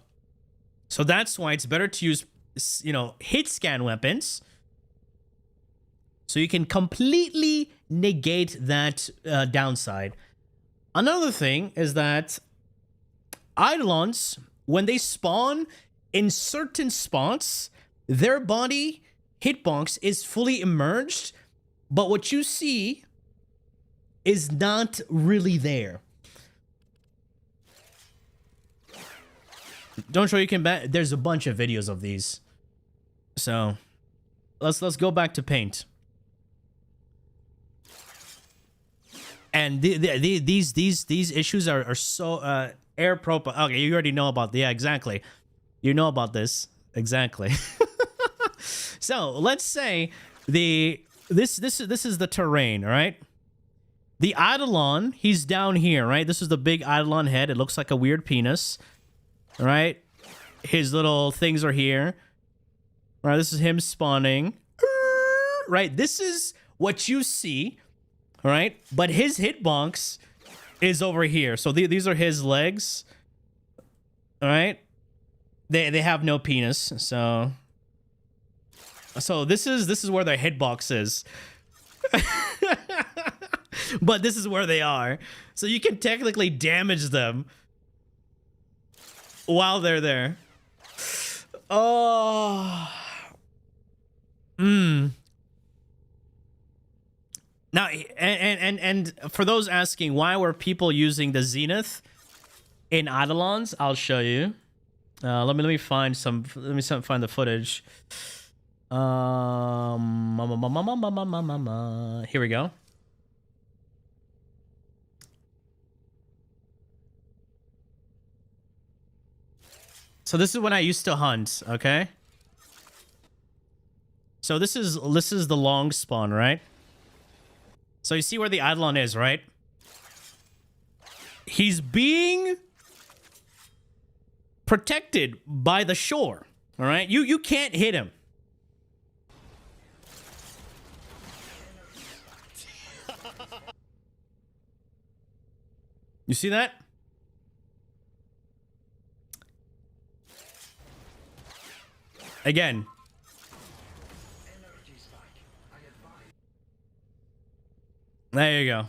So that's why it's better to use, hit scan weapons so you can completely negate that downside. Another thing is that Eidolons, when they spawn in certain spots, their body hitbox is fully immersed, but what you see is not really there. Don't show you can bet. There's a bunch of videos of these. So let's go back to paint. And these issues are so air propane. Okay, you already know about. Yeah, exactly. You know about this exactly. So let's say this is the terrain, all right? The Eidolon, he's down here, right? This is the big Eidolon head. It looks like a weird penis, all right? His little things are here. All right, this is him spawning, right? This is what you see, all right? But his hitbox is over here. So these are his legs, all right? They have no penis, so this is where their hitbox is. But this is where they are. So you can technically damage them while they're there. Oh. Now, and for those asking, why were people using the Zenith in Eidolons? I'll show you. Let me find the footage. Here we go. So this is when I used to hunt, okay? So this is the long spawn, right? So you see where the Eidolon is, right? He's being protected by the shore, All right? You can't hit him. You see that? Again. There you go.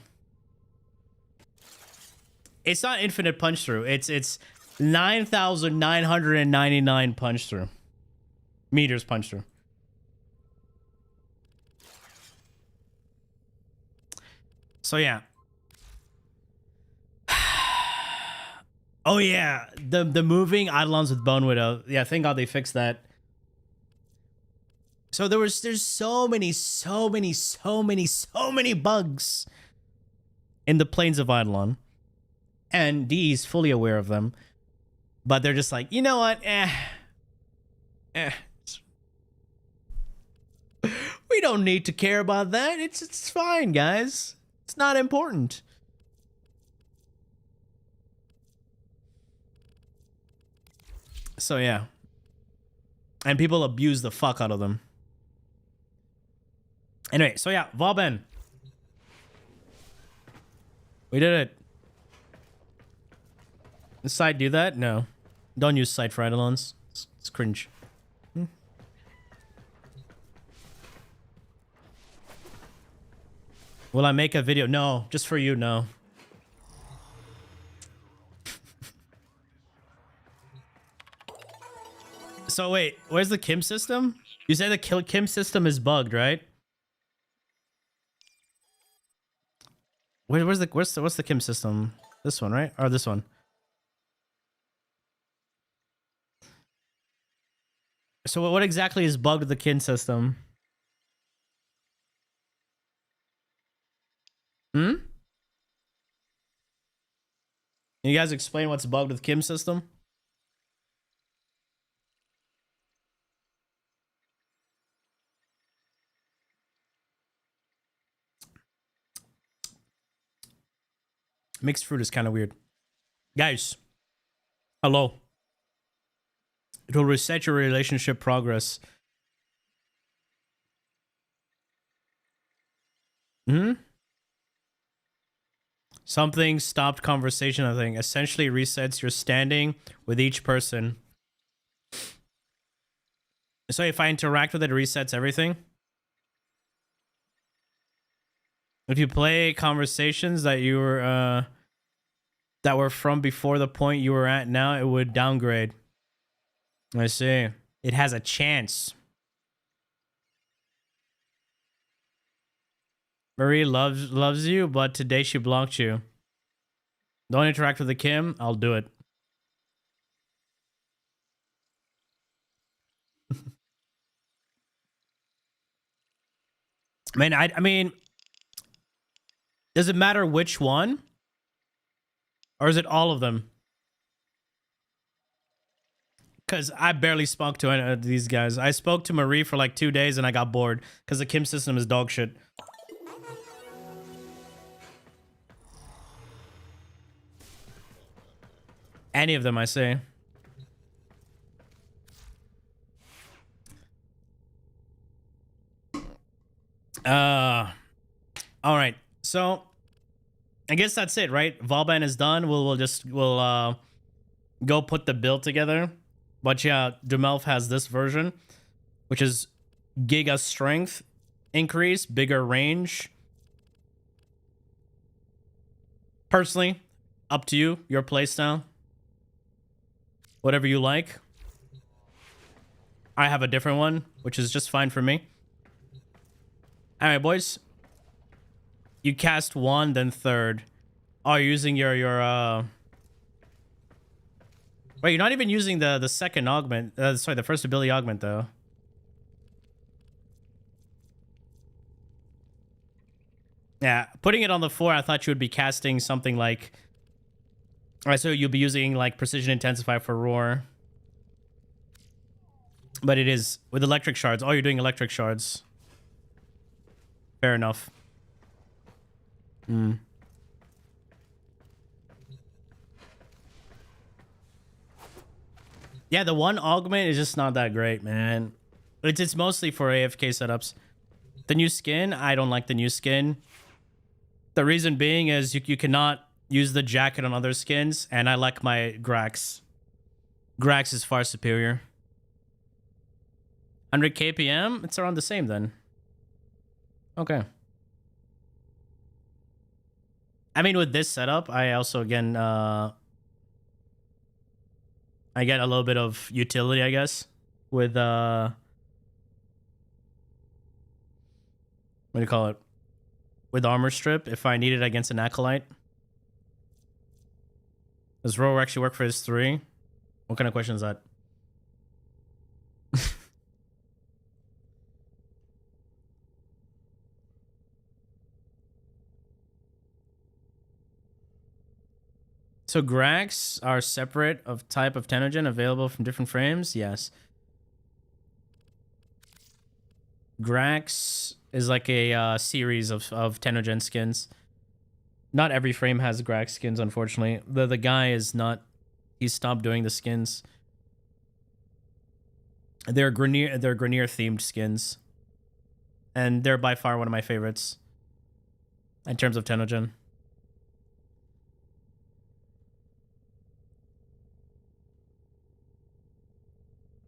It's not infinite punch through. It's 9,999 punch through. Meters punch through. So yeah. Oh yeah, the moving Eidolons with Bone Widow. Yeah, thank God they fixed that. So there's so many bugs in the planes of Eidolon. And D's fully aware of them. But they're just like, you know what? We don't need to care about that. It's fine, guys. It's not important. So yeah. And people abuse the fuck out of them. Anyway, so yeah, Vauban. We did it. Does Sight do that? No. Don't use Sight for Eidolons. It's cringe. Will I make a video? No. Just for you, no. So wait, where's the Kim system? You said the Kim system is bugged, right? What's the Kim system? This one, right? Or this one? So what exactly is bugged with the Kim system? Can you guys explain what's bugged with Kim system? Mixed fruit is kind of weird. Guys, hello. It will reset your relationship progress. Something stopped conversation, I think. Essentially resets your standing with each person. So if I interact with it, it resets everything. If you play conversations that you were that were from before the point you were at now, it would downgrade. I see. It has a chance. Marie loves you, but today she blocked you. Don't interact with the Kim. I'll do it. I mean, does it matter which one? Or is it all of them? Because I barely spoke to any of these guys. I spoke to Marie for like 2 days and I got bored. Because the Kim system is dog shit. Any of them, I say. All right. So I guess that's it, right? Vauban is done. We'll go put the build together. But yeah, Dumelf has this version, which is Giga Strength increase, bigger range. Personally, up to you, your playstyle. Whatever you like. I have a different one, which is just fine for me. Alright, boys. You cast one, then third. Oh, you're using your Wait, you're not even using the second augment. Sorry, the first ability augment, though. Yeah, putting it on the 4, I thought you would be casting something like... Alright, so you'll be using, like, Precision Intensify for Roar. But it is with electric shards. Oh, you're doing electric shards. Fair enough. Yeah, the one augment is just not that great, man. It's mostly for AFK setups. The new skin, I don't like the new skin. The reason being is you cannot use the jacket on other skins, and I like my Grax. Grax is far superior. 100 KPM? It's around the same then. Okay. I mean, with this setup, I also, again, I get a little bit of utility, I guess, with, what do you call it? With armor strip, if I need it against an acolyte. Does rework actually work for his 3? What kind of question is that? So Grax are separate of type of TennoGen available from different frames? Yes. Grax is like a series of TennoGen skins. Not every frame has Grax skins, unfortunately. The guy is not... He stopped doing the skins. They're Grenier themed skins. And they're by far one of my favorites. In terms of TennoGen.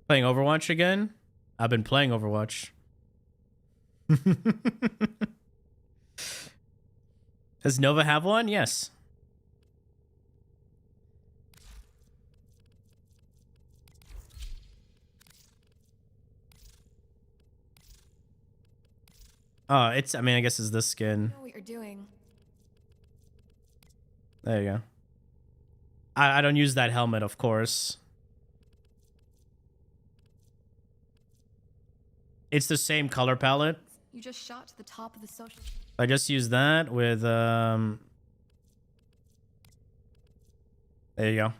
Playing Overwatch again? I've been playing Overwatch. Does Nova have one? Yes. Oh, it's, I mean, I guess it's this skin. I know what you're doing. There you go. I don't use that helmet, of course. It's the same color palette. You just shot to the top of the social. I just use that with, there you go.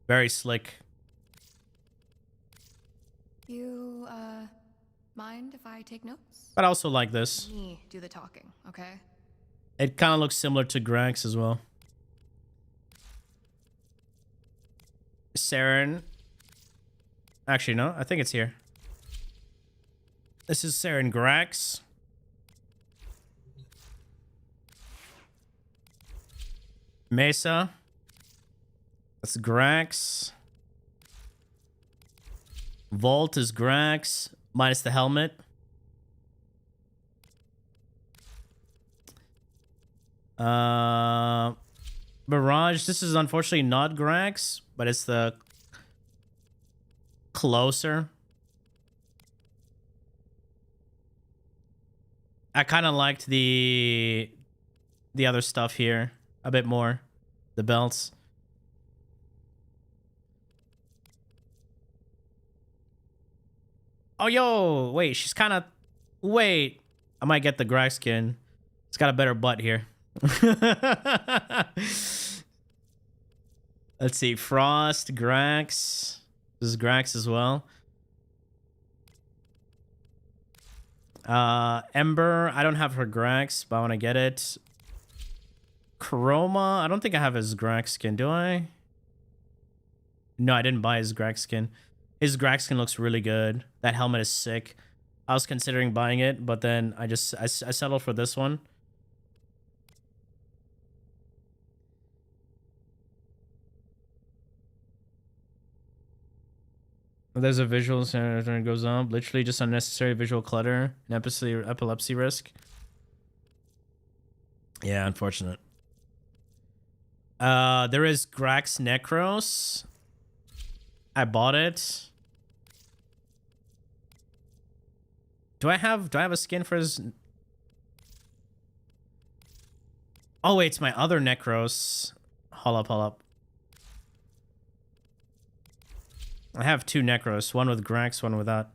Very slick. You, mind if I take notes? But I also like this. Me do the talking, okay? It kind of looks similar to Grax as well. Saren. Actually, no. I think it's here. This is Saren Grax. Mesa. That's Grax. Vault is Grax. Minus the helmet. Mirage. This is unfortunately not Grax, but it's the closer. I kind of liked the other stuff here a bit more. The belts. Oh, yo, wait, she's kind of... Wait, I might get the Grax skin. It's got a better butt here. Let's see, Frost, Grax. This is Grax as well. Ember, I don't have her Grax, but I want to get it. Chroma, I don't think I have his Grax skin, do I? No, I didn't buy his Grax skin. His Grax skin looks really good. That helmet is sick. I was considering buying it, but then I settled for this one. There's a visual center it goes up. Literally just unnecessary visual clutter. An epilepsy risk. Yeah, unfortunate. There is Grax Necros. I bought it. Do I have a skin for his... Oh wait, it's my other Necros. Hold up. I have two Necros, one with Grax, one without.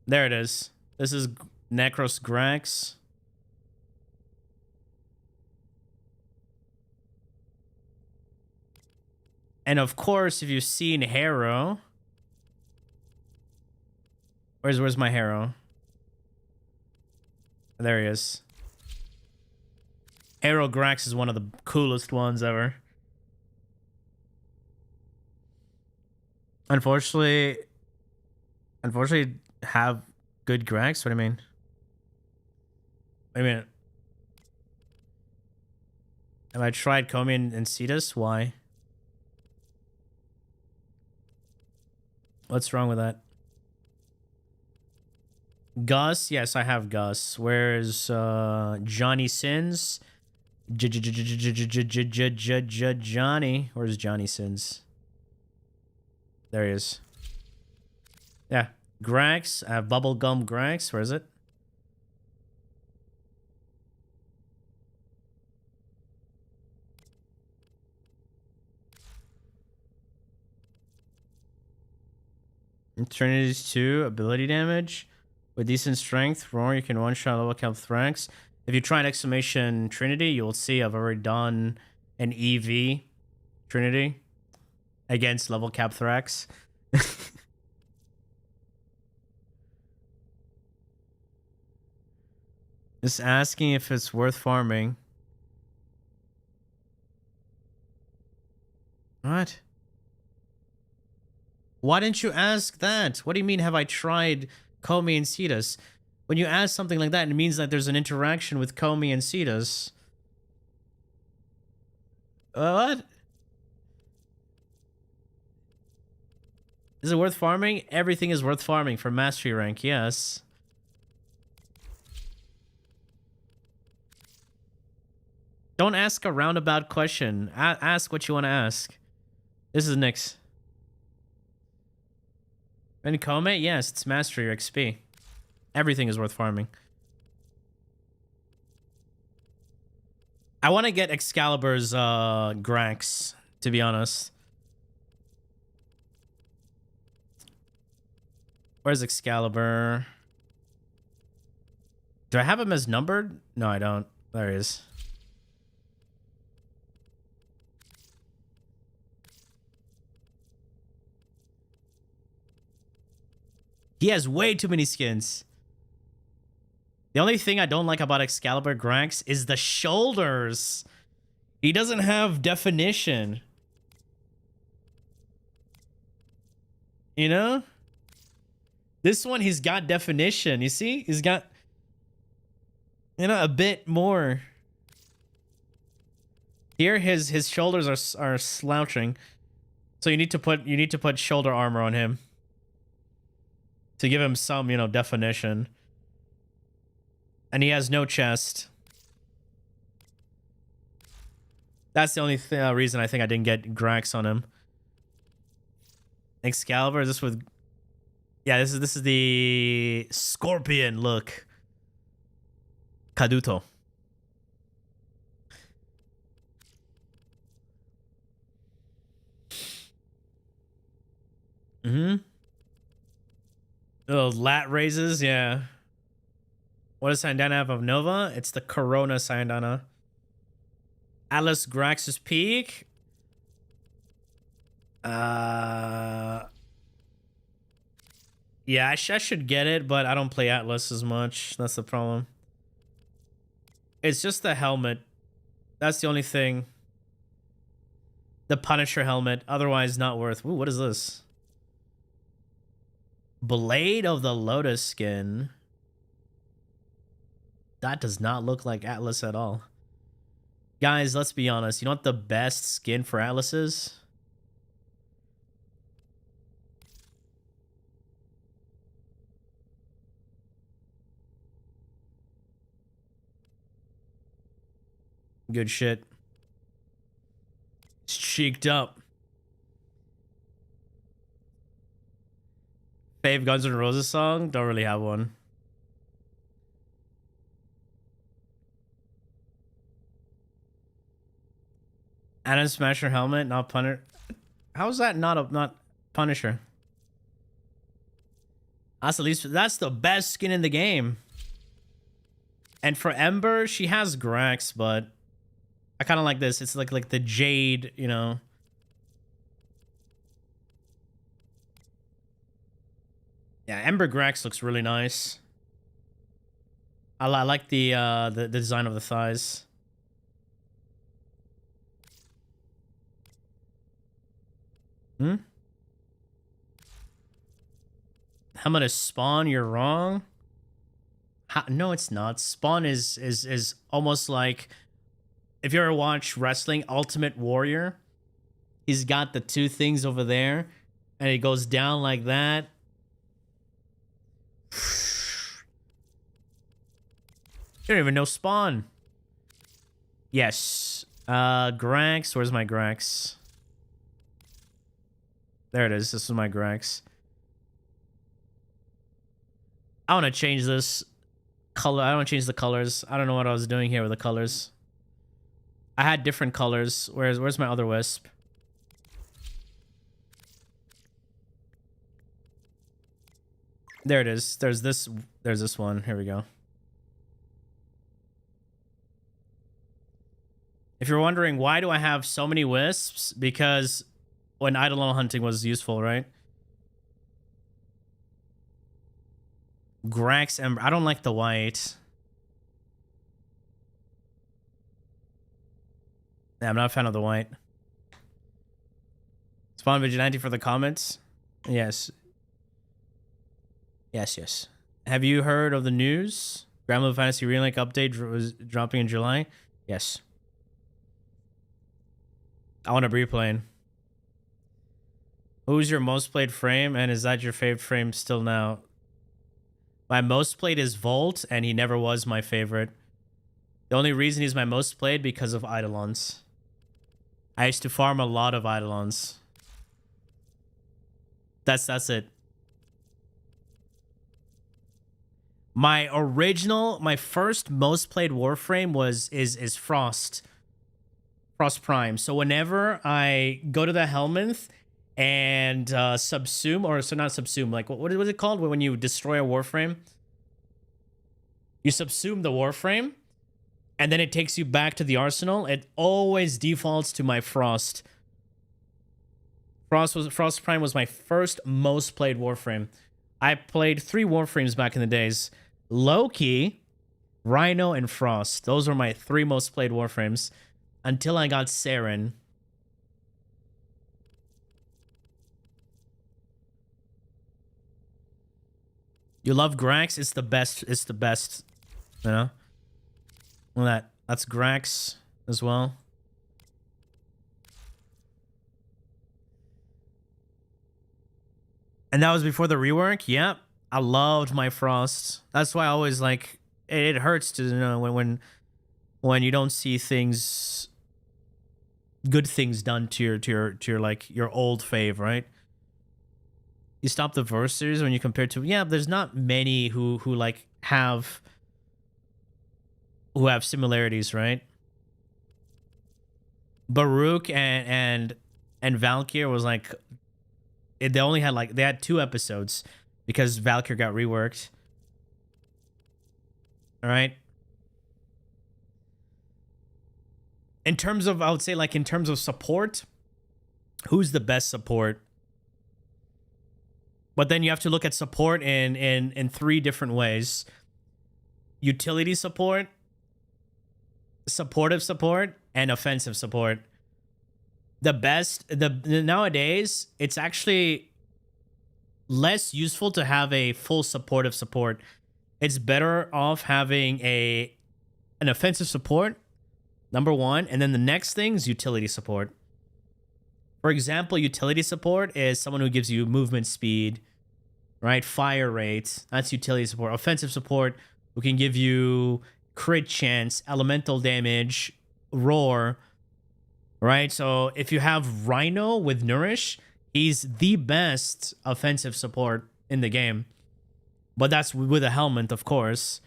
There it is. This is Necros Grax. And of course, if you've seen Harrow... Where's my Harrow? There he is. Hero Grax is one of the coolest ones ever. Unfortunately, have good Grax? What do you mean? Have I tried Komi and Cetus? Why? What's wrong with that? Gus? Yes, I have Gus. Where's Johnny Sins? Johnny. Where's Johnny Sins? There he is. Yeah. Grax. I have Bubblegum Grax. Where is it? Trinity's 2, ability damage. With decent strength, Roar, you can one-shot level cap Thrax. If you try an exclamation Trinity, you'll see I've already done an EV Trinity against level cap Thrax. Just asking if it's worth farming. What? Why didn't you ask that? What do you mean, have I tried Komi and Cetus? When you ask something like that, it means that there's an interaction with Komi and Cetus. What? Is it worth farming? Everything is worth farming for mastery rank, yes. Don't ask a roundabout question. Ask what you want to ask. This is Nyx. And Komi? Yes, it's mastery or XP. Everything is worth farming. I want to get Excalibur's Grax, to be honest. Where's Excalibur? Do I have him as numbered? No, I don't. There he is. He has way too many skins. The only thing I don't like about Excalibur Grax is the shoulders. He doesn't have definition. You know? This one, he's got definition. You see? He's got, you know, a bit more. Here, his shoulders are slouching. So you need to put shoulder armor on him to give him some, you know, definition. And he has no chest. That's the only reason I think I didn't get Grax on him. Excalibur, is this with... Yeah, this is the Scorpion look. Kaduto. Mm-hmm. Oh, lat raises, yeah. What does Sandana have of Nova? It's the Corona Sandana. Atlas Grax's Peak. Yeah, I should get it, but I don't play Atlas as much. That's the problem. It's just the helmet. That's the only thing. The Punisher helmet. Otherwise, not worth. Ooh, what is this? Blade of the Lotus skin. That does not look like Atlas at all. Guys, let's be honest. You know what the best skin for Atlas is? Good shit. It's cheeked up. Fave Guns N' Roses song? Don't really have one. Adam Smasher helmet, not Punisher. How is that not Punisher? That's at least that's the best skin in the game. And for Ember, she has Grax, but I kind of like this. It's like the Jade, you know. Yeah, Ember Grax looks really nice. I like the design of the thighs. Hmm? Helmet is spawn, you're wrong. No, it's not. Spawn is almost like, if you ever watch wrestling, Ultimate Warrior, he's got the two things over there, and it goes down like that. You don't even know Spawn. Yes. Grax, where's my Grax? There it is. This is my Grax. I want to change this color. I want to change the colors. I don't know what I was doing here with the colors. I had different colors. Where's my other wisp? There it is. There's this one. Here we go. If you're wondering why do I have so many wisps, because when Eidolon hunting was useful, right? Grax Ember. I don't like the white. Yeah, I'm not a fan of the white. Spawn Vigilante for the comments. Yes. Yes. Have you heard of the news? Grand Blue Fantasy Relink update was dropping in July. Yes. I want to be playing. Who's your most played frame, and is that your favorite frame still now? My most played is Volt, and he never was my favorite. The only reason he's my most played because of Eidolons. I used to farm a lot of Eidolons. That's it. My first most played Warframe is Frost. Frost Prime. So whenever I go to the Helminth and subsume, or so not subsume, like what is it called when you destroy a Warframe? You subsume the Warframe, and then it takes you back to the arsenal. It always defaults to my Frost. Frost Prime was my first most played Warframe. I played 3 Warframes back in the days. Loki, Rhino, and Frost. Those were my 3 most played Warframes. Until I got Saren. You love Grax? It's the best. It's the best. You know? Well, that's Grax as well. And that was before the rework? Yep. I loved my Frost. That's why I always like it hurts to, you know, when you don't see things, good things done to your like your old fave, right? You stop the verse series when you compare to, yeah, there's not many who like have similarities, right? Baruch and Valkyr was like, they only had like, they had 2 episodes because Valkyr got reworked. All right. In terms of, I would say, like, in terms of support, who's the best support? But then you have to look at support in 3 different ways. Utility support, supportive support, and offensive support. The best, nowadays, it's actually less useful to have a full supportive support. It's better off having an offensive support, number 1, and then the next thing is utility support. For example, utility support is someone who gives you movement speed, right? Fire rate. That's utility support. Offensive support, who can give you crit chance, elemental damage, roar, right? So if you have Rhino with Nourish, he's the best offensive support in the game. But that's with a Helminth, of course.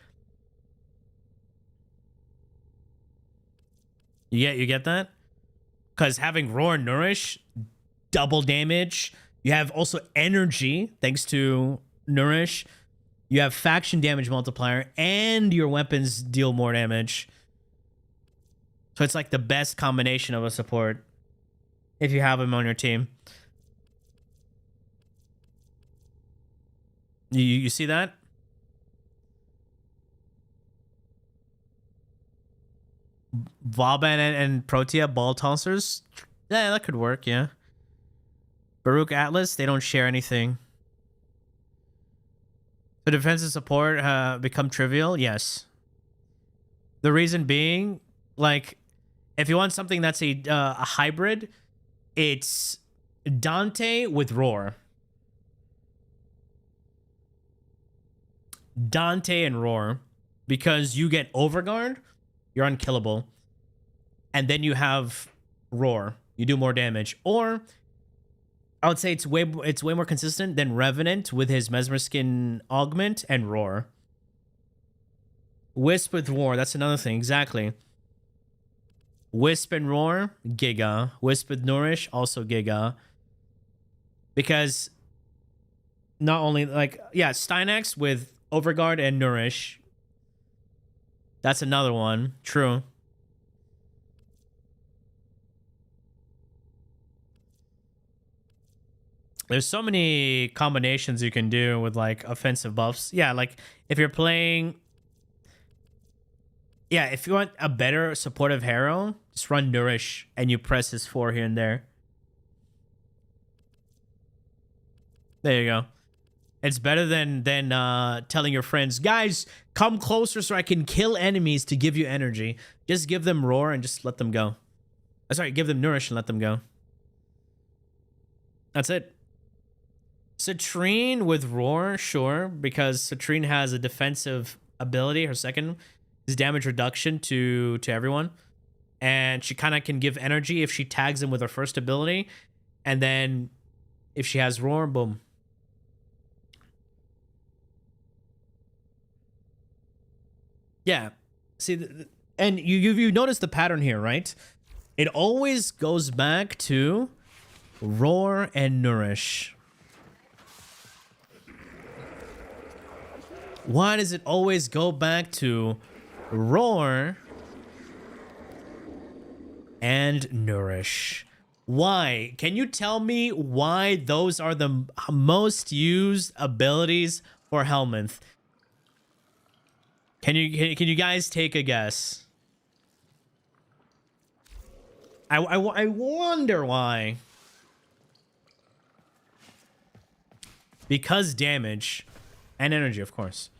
You get that? Because having Roar and Nourish, double damage. You have also energy, thanks to Nourish. You have faction damage multiplier, and your weapons deal more damage. So it's like the best combination of a support if you have him on your team. You see that? Vauban and Protea ball tossers? Yeah, that could work, yeah. Baruch Atlas, they don't share anything. The defense and support become trivial? Yes. The reason being, like, if you want something that's a hybrid, it's Dante with Roar. Dante and Roar. Because you get Overguard, you're unkillable. And then you have Roar. You do more damage. Or I would say it's way more consistent than Revenant with his Mesmer Skin Augment and Roar. Wisp with Roar, that's another thing, exactly. Wisp and Roar, Giga. Wisp with Nourish, also Giga. Because not only, like, yeah, Stynax with Overguard and Nourish. That's another one. True. There's so many combinations you can do with, like, offensive buffs. Yeah, like, if you're playing... Yeah, if you want a better supportive hero, just run Nourish and you press his 4 here and there. There you go. It's better than telling your friends, guys, come closer so I can kill enemies to give you energy. Just give them Roar and just let them go. Sorry, give them Nourish and let them go. That's it. Citrine with Roar, sure, because Citrine has a defensive ability. Her second is damage reduction to everyone. And she kind of can give energy if she tags him with her first ability. And then if she has Roar, boom. Yeah. See, and you noticed the pattern here, right? It always goes back to Roar and Nourish. Why does it always go back to Roar and Nourish? Why? Can you tell me why those are the most used abilities for Helminth? Can you guys take a guess? I wonder why. Because damage and energy, of course.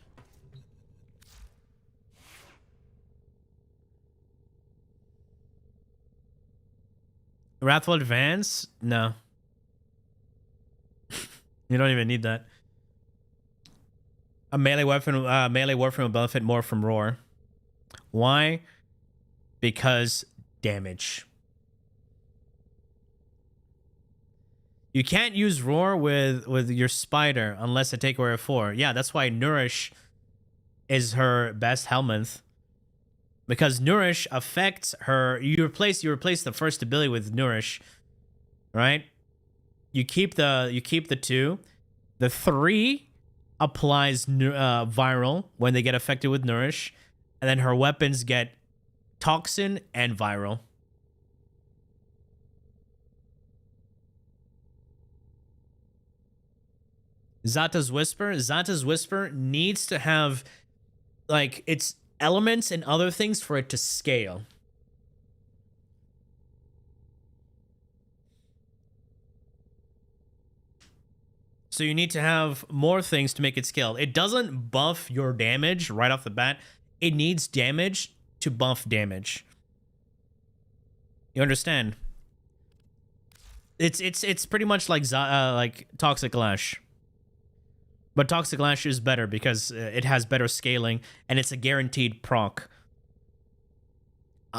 Wrathful Advance? No. You don't even need that. A melee weapon, melee warfare will benefit more from Roar. Why? Because damage. You can't use Roar with your Spider unless I take away a 4. Yeah, that's why Nourish is her best Helminth. Because Nourish affects her. You replace the first ability with Nourish, right? You keep the 2. The 3 applies viral when they get affected with Nourish, and then her weapons get toxin and viral. Zata's Whisper needs to have, like, its elements and other things for it to scale. So you need to have more things to make it scale. It doesn't buff your damage right off the bat. It needs damage to buff damage. You understand? It's pretty much like Toxic Lash. But Toxic Lash is better because it has better scaling and it's a guaranteed proc.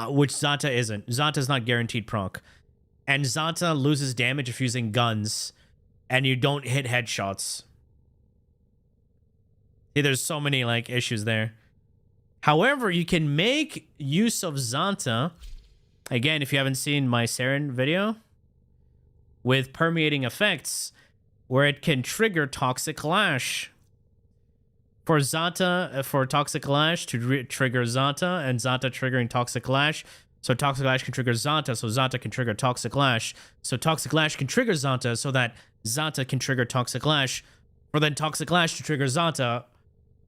Which Zata isn't. Zata's not guaranteed proc. And Zata loses damage if using guns and you don't hit headshots. See, there's so many, like, issues there. However, you can make use of Zata, again, if you haven't seen my Saren video, with permeating effects, where it can trigger Toxic Lash. For Zata, for Toxic Lash to trigger Zata, and Zata triggering Toxic Lash. So Toxic Lash can trigger Zata, so Zata can trigger Toxic Lash. So Toxic Lash can trigger Zata, so that Zata can trigger Toxic Lash. For then Toxic Lash to trigger Zata.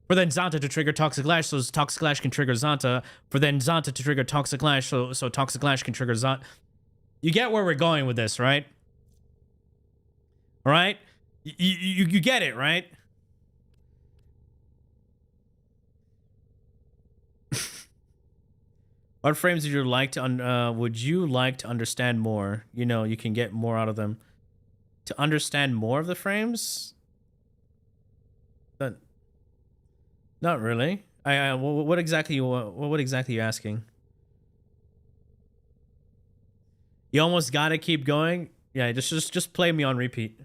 For then Zata to trigger Toxic Lash, so Toxic Lash can trigger Zata. For then Zata to trigger Toxic Lash, so Toxic Lash can trigger Zata. You get where we're going with this, right? All right? You get it, right? What frames would you like to understand more? You know, you can get more out of them. To understand more of the frames? But not really. What exactly what exactly are you asking? You almost gotta keep going. Yeah, just play me on repeat.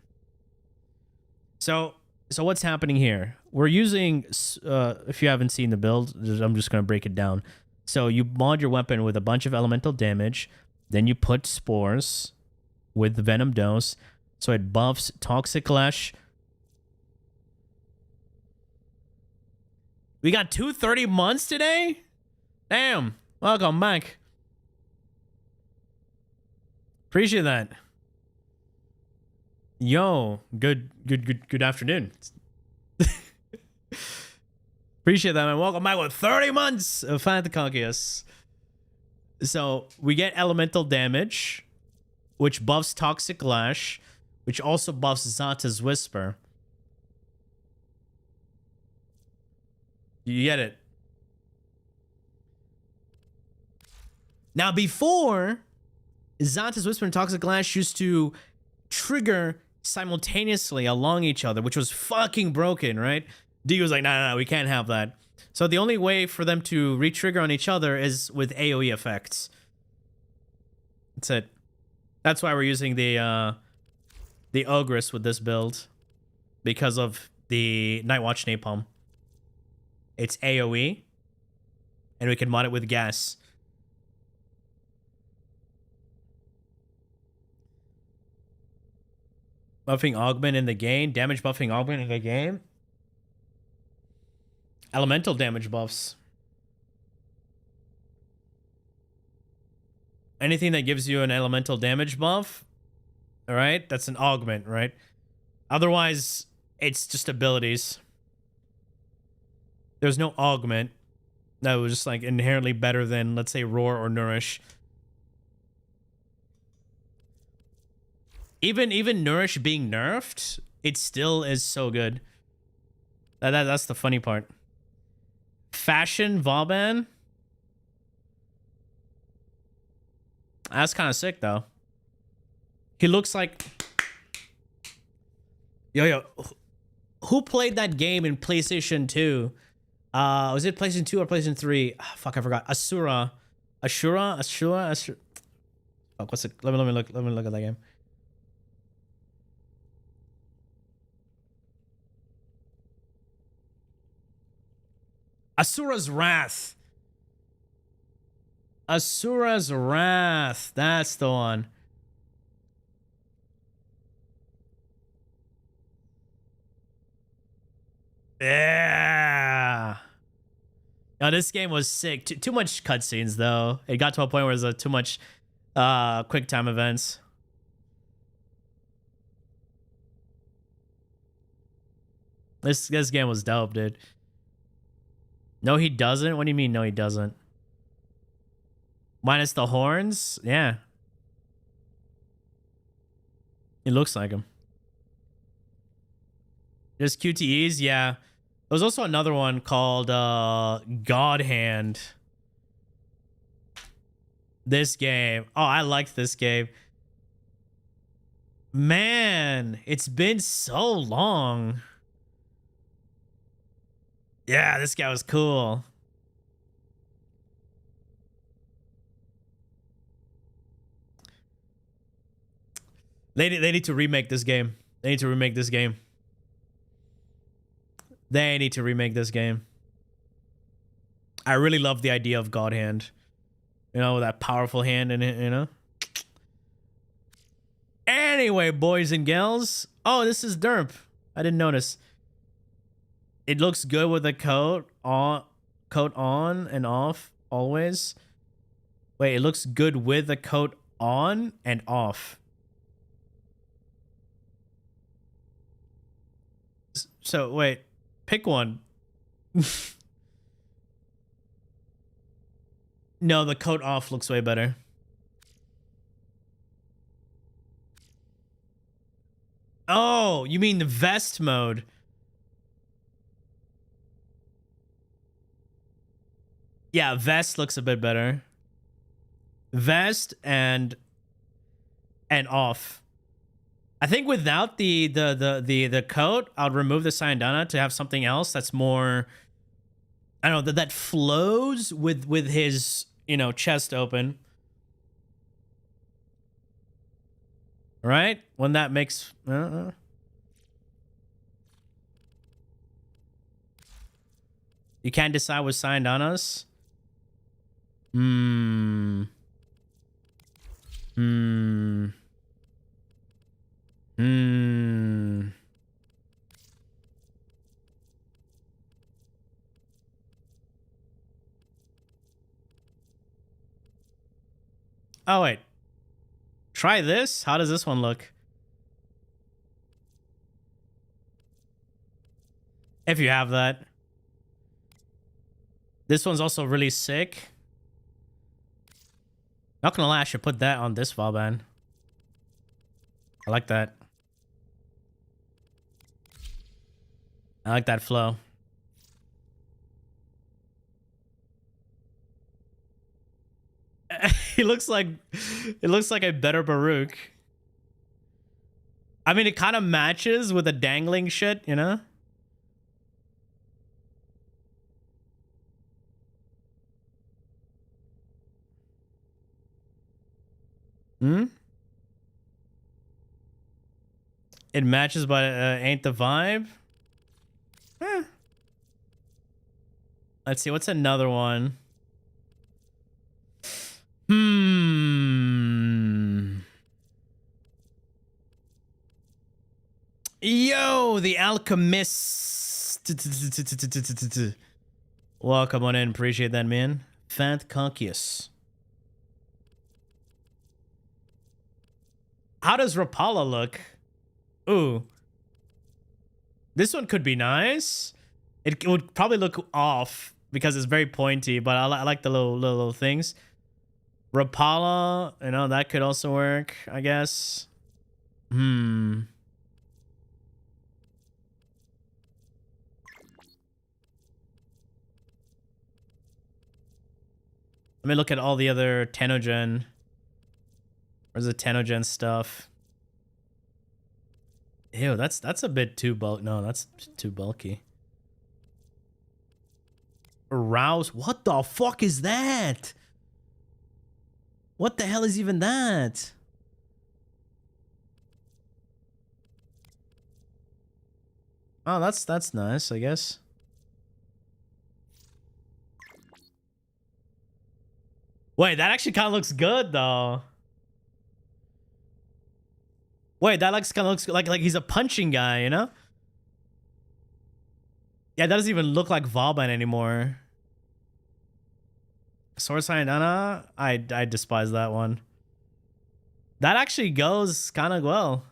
So what's happening here? We're using, if you haven't seen the build, I'm just gonna break it down. So you mod your weapon with a bunch of elemental damage, then you put spores with the venom dose, so it buffs toxic lash. We got 230 months today? Damn. Welcome back. Appreciate that. Yo, good afternoon. Appreciate that, man. Welcome back with 30 months of Fantaconkius. So we get elemental damage, which buffs Toxic Lash, which also buffs Zata's Whisper. You get it? Now before, Zata's Whisper and Toxic Lash used to trigger simultaneously along each other, which was fucking broken, right? D was like, no, we can't have that. So the only way for them to re-trigger on each other is with AoE effects. That's it. That's why we're using the Ogress with this build, because of the Nightwatch Napalm. It's AoE, and we can mod it with gas. Buffing augment in the game. Damage buffing augment in the game. Elemental damage buffs. Anything that gives you an elemental damage buff, all right, that's an augment, right? Otherwise, it's just abilities. There's no augment that was just like inherently better than, let's say, Roar or Nourish. Even Nourish being nerfed, it still is so good. That's the funny part. Fashion Vauban. That's kind of sick, though. He looks like... Yo. Who played that game in PlayStation 2? Was it PlayStation 2 or PlayStation 3? Oh, fuck, I forgot. Ashura. Fuck, what's it? Let me look at that game. Asura's Wrath. Asura's Wrath. That's the one. Yeah. Now this game was sick. Too much cutscenes though. It got to a point where there's too much quick time events. This game was dope, dude. No, he doesn't? What do you mean, no, he doesn't? Minus the horns? Yeah. It looks like him. Just QTEs? Yeah. There was also another one called God Hand. This game. Oh, I liked this game. Man, it's been so long. Yeah, this guy was cool. They need to remake this game. They need to remake this game. They need to remake this game. I really love the idea of God Hand. You know, that powerful hand in it, you know? Anyway, boys and girls. Oh, this is Derp. I didn't notice. It looks good with the coat on and off always. Wait, it looks good with the coat on and off. So wait, pick one. No, the coat off looks way better. Oh, you mean the vest mode? Yeah, vest looks a bit better. Vest and off. I think without the coat, I'll remove the Sayandana to have something else that's more, I don't know, that flows with his, you know, chest open. Right? When that makes you can't decide with Sayandanas? Oh, wait. Try this? How does this one look? If you have that. This one's also really sick. Not gonna lie, I should put that on this Vauban. I like that. I like that flow. It looks like a better Baruch. I mean, it kind of matches with the dangling shit, you know? It matches, but ain't the vibe. Let's see, what's another one? Yo, the alchemist. Welcome on in, appreciate that, man. Fant Conkius. How does Rapala look? Ooh. This one could be nice. It would probably look off because it's very pointy, but I like the little things. Rapala, you know, that could also work, I guess. Let me look at all the other TennoGen. Where's the TennoGen stuff? Ew, that's a bit too bulky. No, that's too bulky. Arouse. What the fuck is that? What the hell is even that? Oh, that's nice, I guess. Wait, that actually kind of looks good though. Wait, that kind of looks like he's a punching guy, you know? Yeah, that doesn't even look like Vauban anymore. Sword Sayandana? I despise that one. That actually goes kind of well.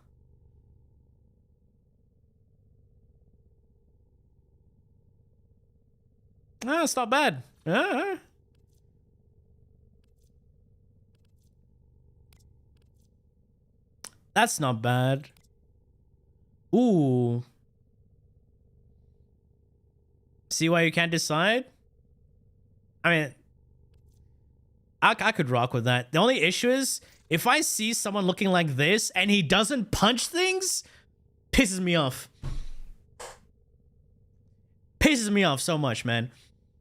Ah, it's not bad. That's not bad. Ooh. See why you can't decide? I mean, I could rock with that. The only issue is, if I see someone looking like this and he doesn't punch things, pisses me off. Pisses me off so much, man.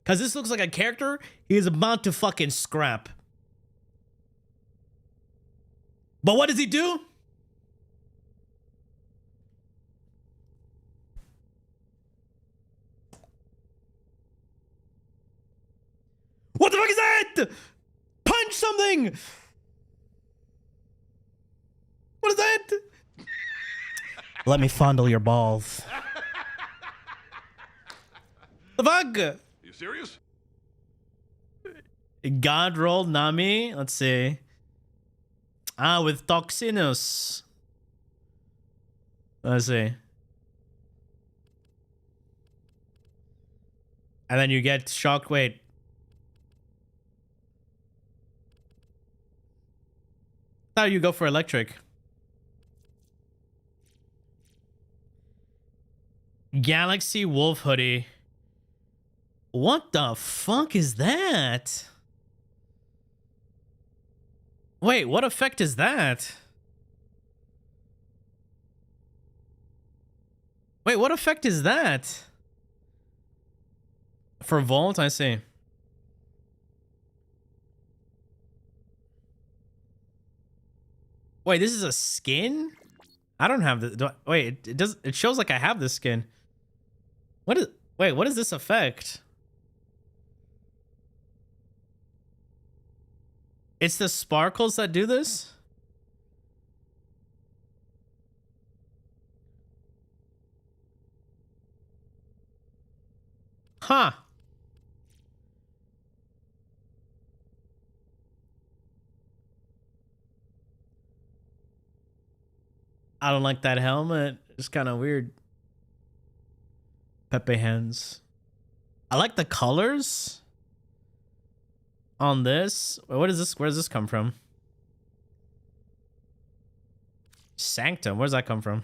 Because this looks like a character he is about to fucking scrap. But what does he do? What the fuck is that? Punch something! What is that? Let me fondle your balls. The fuck? You serious? God rolled Nami. Let's see. Ah, with Toxinus. Let's see. And then you get shocked. Wait. How you go for electric? Galaxy Wolf hoodie. What the fuck is that? Wait, what effect is that? Wait, what effect is that? For Vault, I see. Wait, this is a skin? I don't have the. Wait, it does. It shows like I have this skin. What is? Wait, what is this effect? It's the sparkles that do this? Huh. I don't like that helmet. It's kind of weird. Pepe hands. I like the colors on this. What is this? Where does this come from? Sanctum. Where does that come from?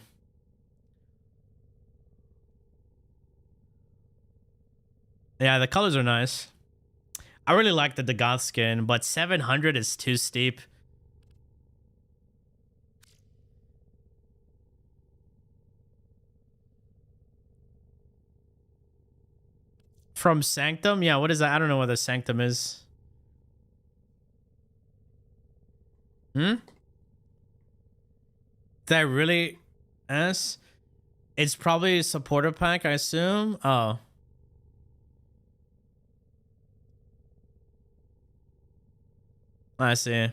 Yeah, the colors are nice. I really like the Goth skin, but 700 is too steep. From Sanctum? Yeah, what is that? I don't know what the Sanctum is. Hmm? That really S? It's probably a supporter pack, I assume. Oh. I see.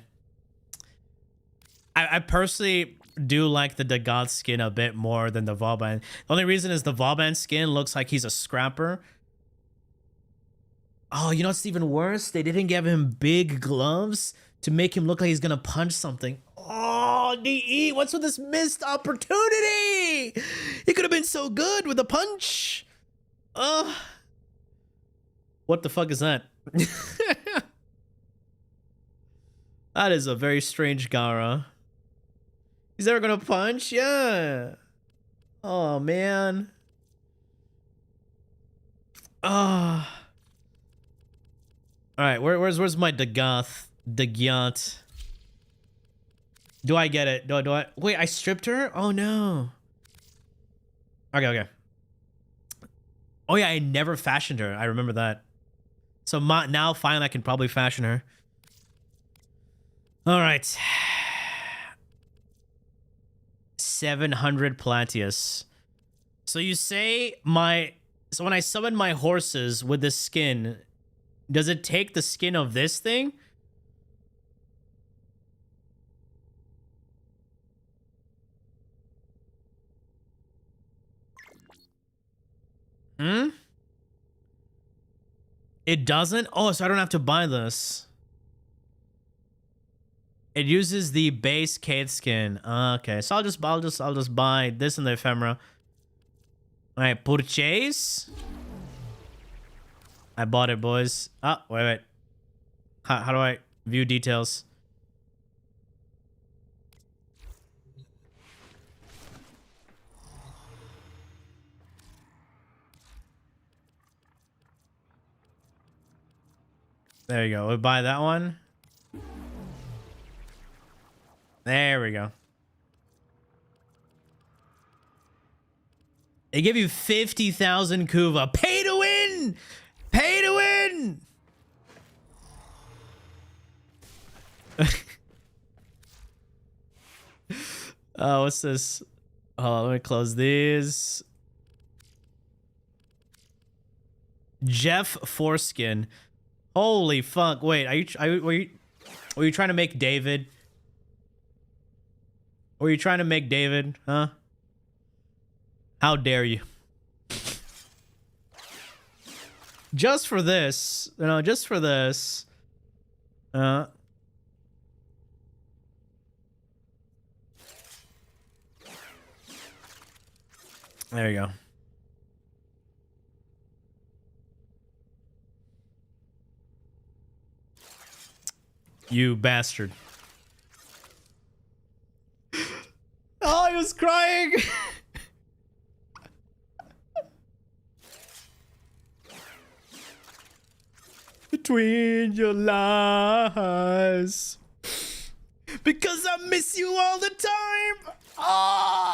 I personally do like the Dagat skin a bit more than the Vauban. The only reason is the Vauban skin looks like he's a scrapper. Oh, you know what's even worse? They didn't give him big gloves to make him look like he's gonna punch something. Oh, DE, what's with this missed opportunity? He could have been so good with a punch. What the fuck is that? That is a very strange Gara. He's never gonna punch? Yeah. Oh, man. Oh. Alright, where's my Dagoth? Dagyat. Do I get it? Do I? Wait, I stripped her? Oh, no. Okay. Oh, yeah, I never fashioned her. I remember that. So now, finally, I can probably fashion her. All right. 700 Platius. So you say so when I summon my horses with this skin, does it take the skin of this thing? Hmm? It doesn't? Oh, so I don't have to buy this. It uses the base Kate skin. Okay, so I'll just buy this in the Ephemera. All right, purchase. I bought it, boys. Oh, wait. How do I view details? There you go. We buy that one. There we go. They give you 50,000 Kuva. Pay to win! Pay to win! Oh, what's this? Hold on, let me close these. Jeff Foreskin. Holy fuck. Wait, were you trying to make David? Were you trying to make David, huh? How dare you? Just for this, just for this. There you go. You bastard. Oh, he was crying. between your lies. Because I miss you all the time. Ah.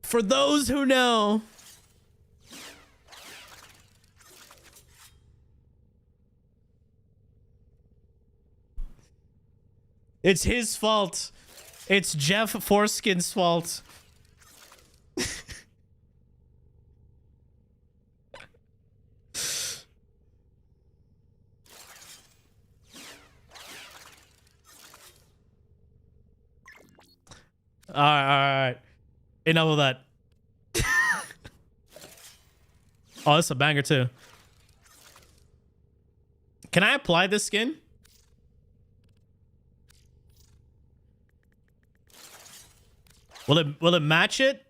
For those who know, it's his fault. It's Jeff Foreskin's fault. All right. Enough of that. Oh, that's a banger too. Can I apply this skin? Will it match it?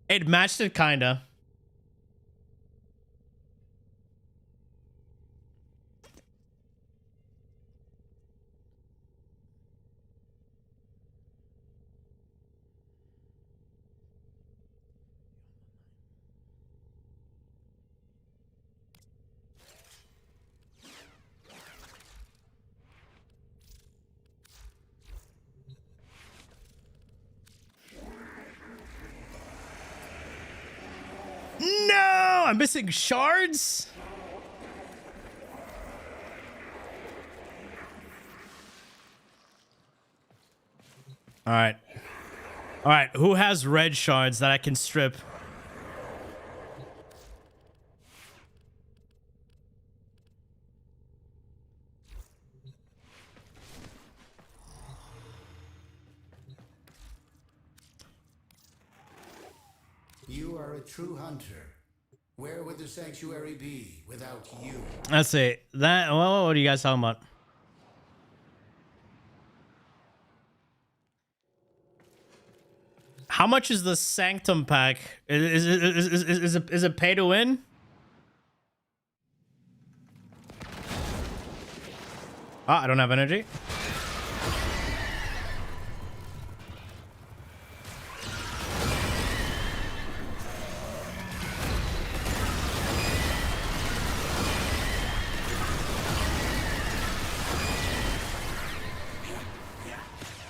It matched it kinda. No, I'm missing shards. All right. All right, who has red shards that I can strip? You are a true hunter. Where would the sanctuary be without you? Let's see. That, well, what are you guys talking about? How much is the Sanctum pack? Is it pay to win? Ah, I don't have energy.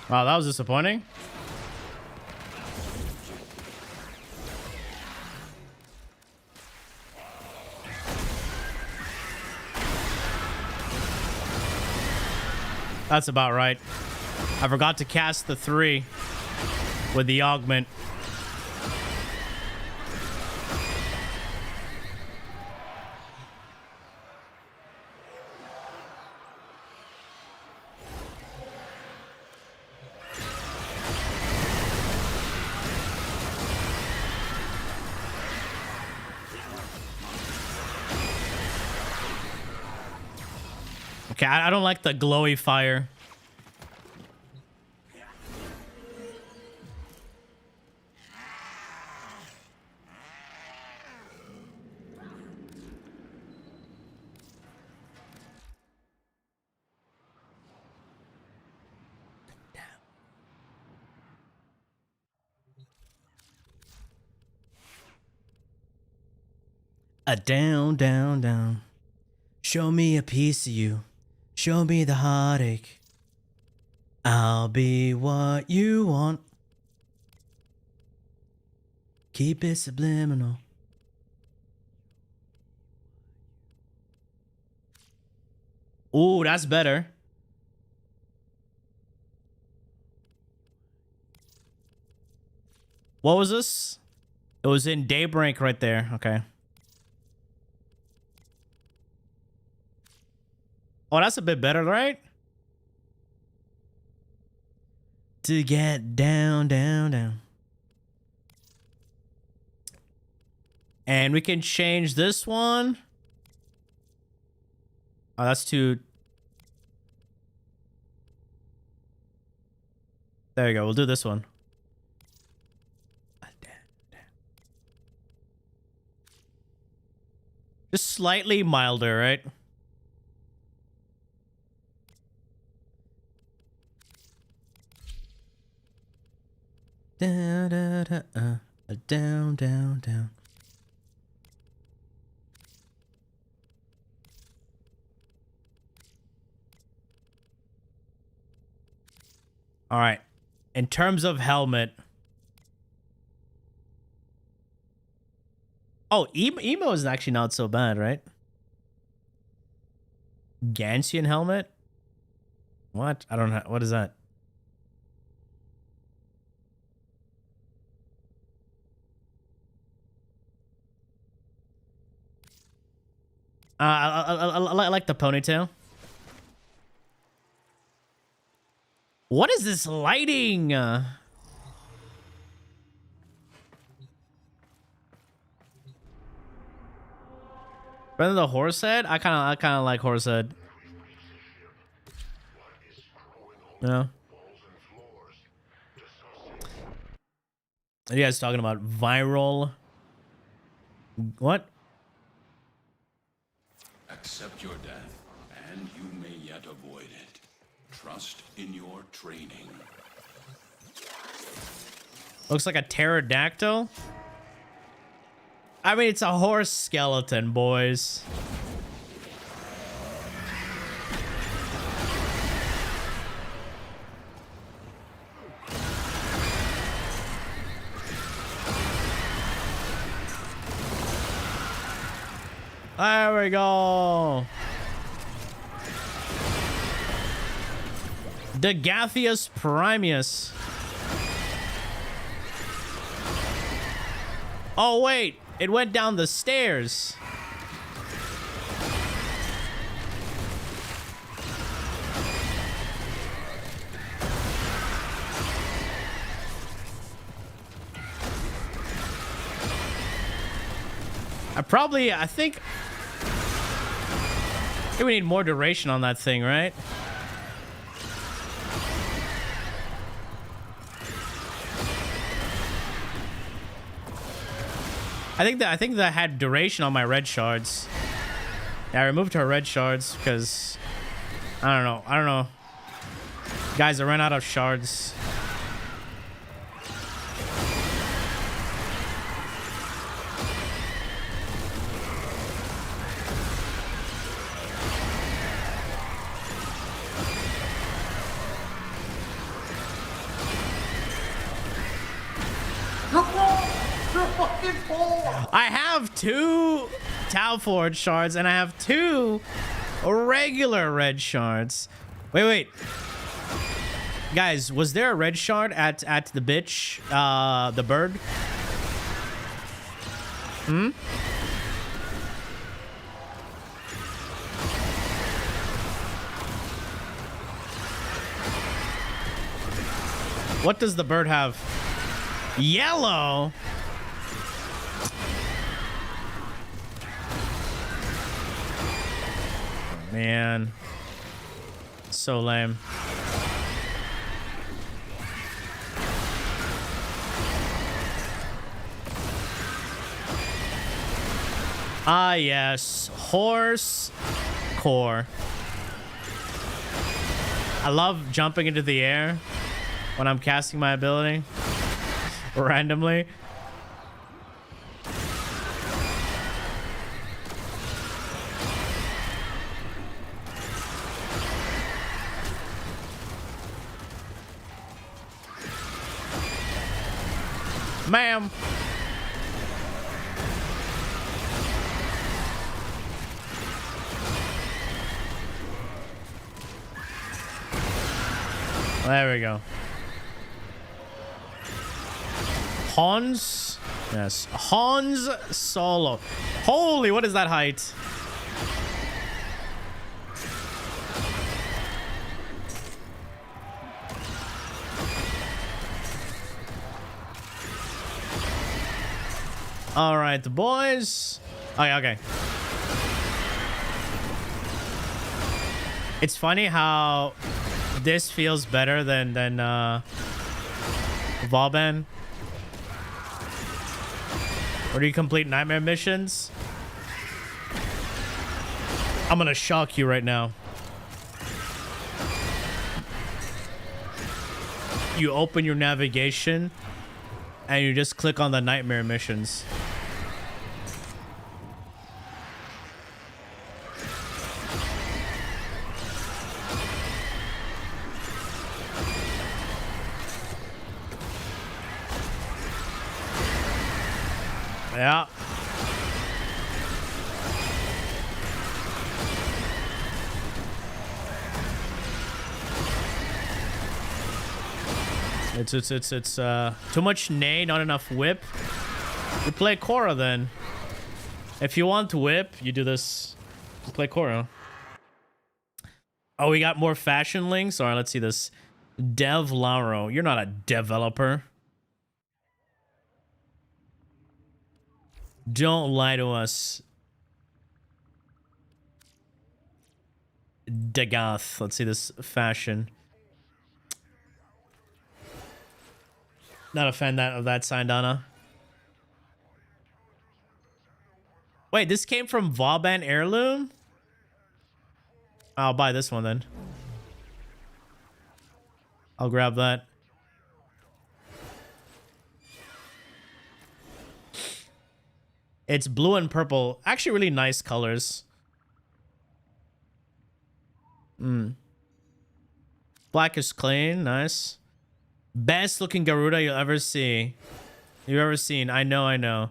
Wow, that was disappointing. That's about right. I forgot to cast the 3 with the augment. Okay, I don't like the glowy fire. Down, down, down. Show me a piece of you. Show me the heartache. I'll be what you want. Keep it subliminal. Ooh, that's better. What was this? It was in Daybreak right there. Okay. Oh, that's a bit better, right? To get down, down, down. And we can change this one. Oh, that's too... There you go. We'll do this one. Just slightly milder, right? Down, da, da, down, down, down. All right. In terms of helmet. Oh, emo is actually not so bad, right? Gansian helmet? What? I don't know. What is that? I like the ponytail. What is this lighting? Better than the horse head? I kind of like horse head. Yeah. Are you guys talking about viral? What? Accept your death, and you may yet avoid it. Trust in your training. Looks like a pterodactyl. I mean, it's a horse skeleton, boys. There we go. Dagathius Primus. Oh, wait. It went down the stairs. I think we need more duration on that thing, right? I think that had duration on my red shards. Yeah, I removed her red shards because I don't know. Guys, I ran out of shards. I have 2 Tau Forge shards and I have 2 regular red shards. Wait. Guys, was there a red shard at the bitch? The bird? Hmm? What does the bird have? Yellow? Man, so lame. Ah, yes, horse core. I love jumping into the air when I'm casting my ability randomly. Ma'am. There we go. Hans? Yes. Hans Solo. Holy, what is that height? All right, the boys. Oh, yeah, okay. It's funny how this feels better than Vauban. Where do you complete nightmare missions? I'm gonna shock you right now. You open your navigation and you just click on the nightmare missions. Yeah. It's too much nay, not enough whip. You play Korra then. If you want whip, you do this. You play Korra. Oh, we got more fashion links. All right, let's see this. Dev Laro, you're not a developer. Don't lie to us. Dagath. Let's see this fashion. Not a fan of that Sindana. Wait, this came from Vauban Heirloom? I'll buy this one then. I'll grab that. It's blue and purple. Actually, really nice colors. Black is clean. Nice. Best looking Garuda you'll ever see. You've ever seen. I know, I know.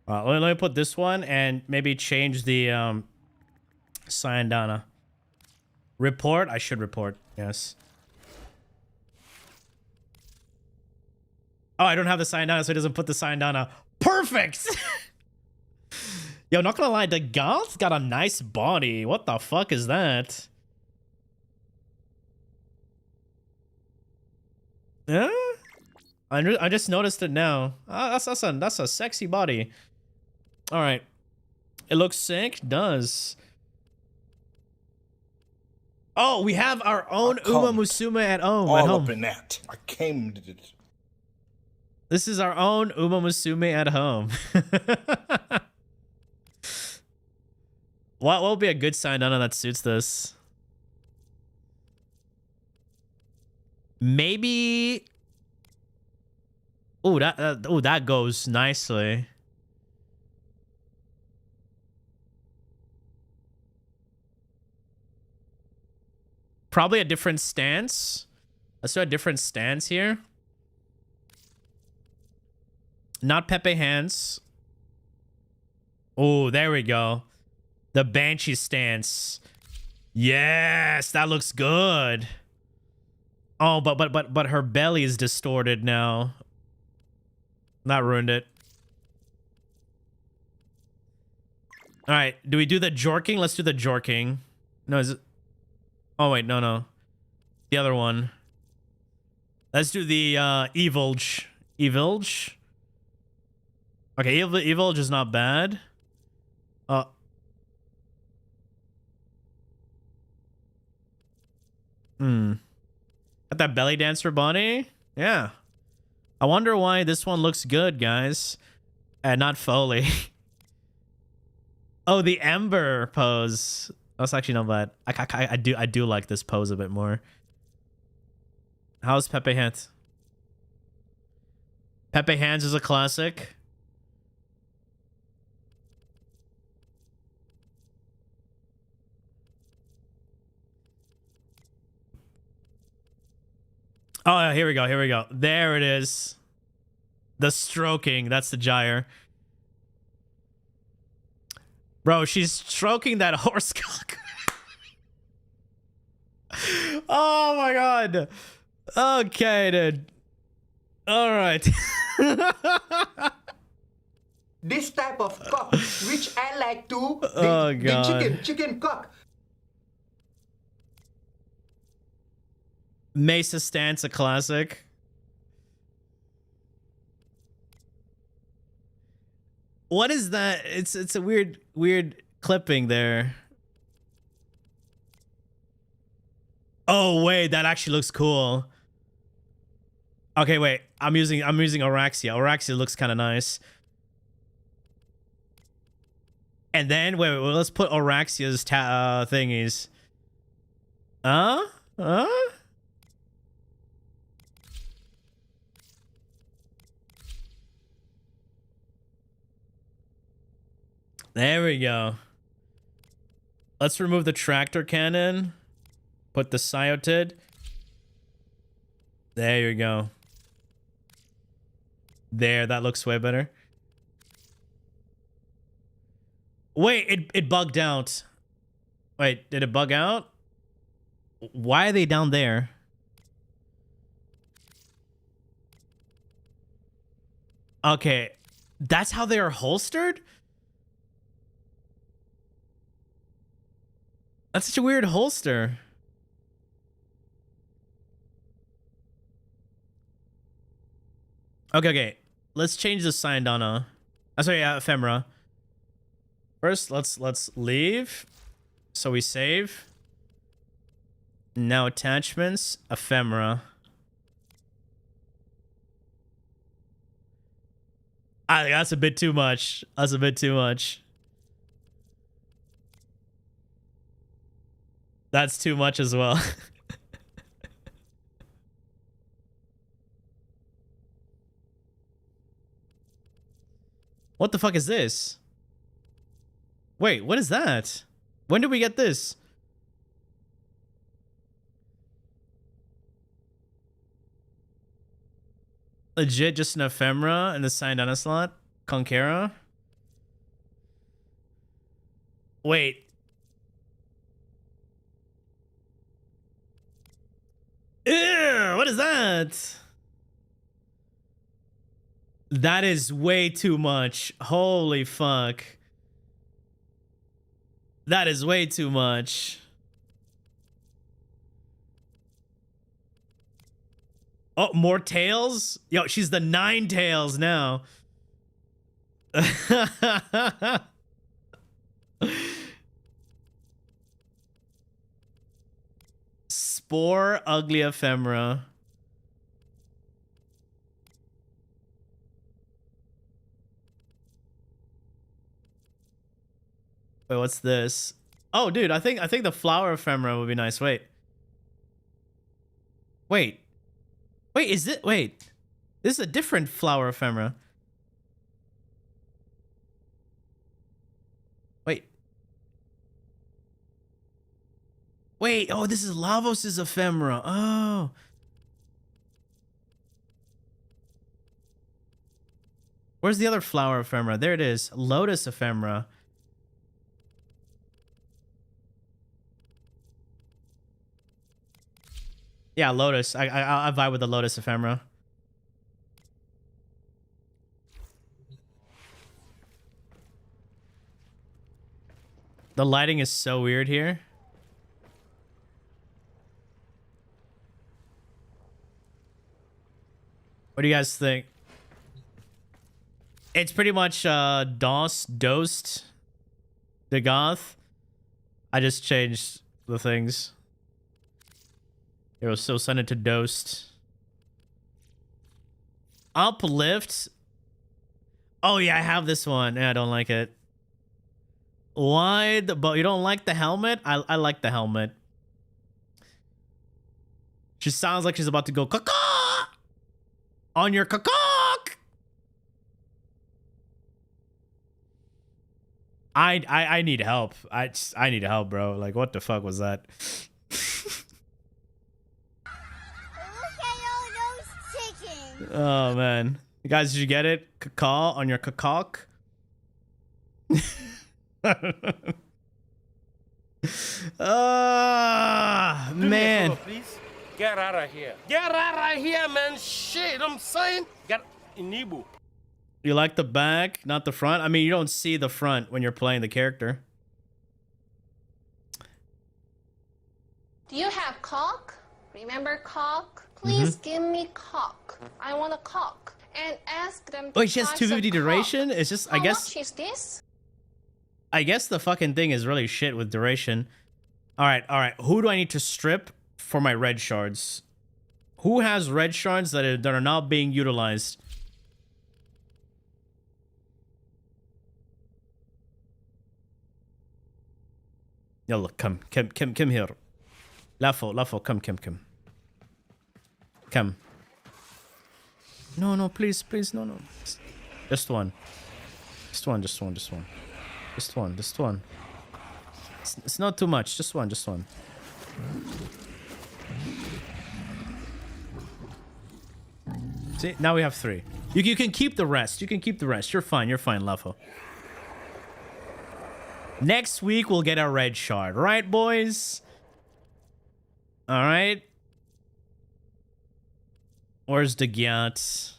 Let me put this one and maybe change the Syandana. Report? I should report. Yes. Oh, I don't have the Syandana, so it doesn't put the Syandana. Perfect! Yo, not gonna lie, the Goth's got a nice body. What the fuck is that? Yeah? I just noticed it now. That's a sexy body. All right. It looks sick. Does. Oh, we have our own Uma Musume at home. All up in that. I came to it. This is our own Uma Musume at home. What will be a good Syandana that suits this? Maybe. Oh, that goes nicely. Probably a different stance. Let's do a different stance here. Not Pepe hands. Oh, there we go. The Banshee stance. Yes, that looks good. Oh, but her belly is distorted now. That ruined it. All right, do we do the jorking? Let's do the jorking. No, is it? Oh wait, no. The other one. Let's do the Evilge. Evilge. Okay, Evilge is not bad. Got that belly dancer body? Yeah. I wonder why this one looks good, guys. And not Foley. Oh, the Ember pose. That's actually not bad. I do like this pose a bit more. How's Pepe Hands? Pepe Hands is a classic. Oh, here we go. Here we go. There it is. The stroking. That's the gyre. Bro, she's stroking that horse cock. Oh my god. Okay, dude. All right. This type of cock, which I like to, the chicken cock. Mesa stance, a classic. What is that? It's a weird clipping there. Oh wait, that actually looks cool. Okay, wait. I'm using Araxia. Araxia looks kind of nice. And then wait, let's put Araxia's thingies. There we go. Let's remove the tractor cannon. Put the Sciotid. There you go. There, that looks way better. Wait, it bugged out. Wait, did it bug out? Why are they down there? Okay, that's how they are holstered? That's such a weird holster. Okay. Let's change the Syndana. Sorry, Ephemera. First, let's leave. So we save. Now attachments, Ephemera. That's a bit too much. That's a bit too much. That's too much as well. What the fuck is this? Wait, what is that? When did we get this? Legit just an Ephemera and the Syndana slot? Conquera? Wait. Ew, what is that? That is way too much. Holy fuck. That is way too much. Oh, more tails? Yo, she's the 9 tails now. Spore ugly Ephemera. Wait, what's this? Oh, dude, I think the flower Ephemera would be nice. Wait, is it? Wait, this is a different flower Ephemera. Wait, oh, this is Lavos' Ephemera. Oh. Where's the other flower Ephemera? There it is. Lotus Ephemera. Yeah, Lotus. I vibe with the Lotus Ephemera. The lighting is so weird here. What do you guys think? It's pretty much Dosed the Goth. I just changed the things. It was still send it to Dosed. Uplift. Oh yeah, I have this one. Yeah, I don't like it. Why? But you don't like the helmet? I like the helmet. She sounds like she's about to go caw on your cock. I need help. I need help, bro. Like, what the fuck was that? Oh man, you guys, did you get it? Caw on your cock. Man. Please get out of here. Get out of here, man. Shit, I'm saying. Get Inibu. You like the back, not the front? I mean, you don't see the front when you're playing the character. Do you have cock? Remember cock? Please give me cock. I want a cock. And ask them to Wait, she has 250 duration? It's just, I guess... How much is this? I guess the fucking thing is really shit with duration. Alright. Who do I need to strip for my red shards. Who has red shards that are not being utilized? Yalla, come here. Lafo, come. Come. No, please, no. Just one. Just one. It's not too much. Just one. See, now we have 3. You can keep the rest. You're fine, Lafo. Next week, we'll get a red shard. Right, boys? All right. Where's the Gyat?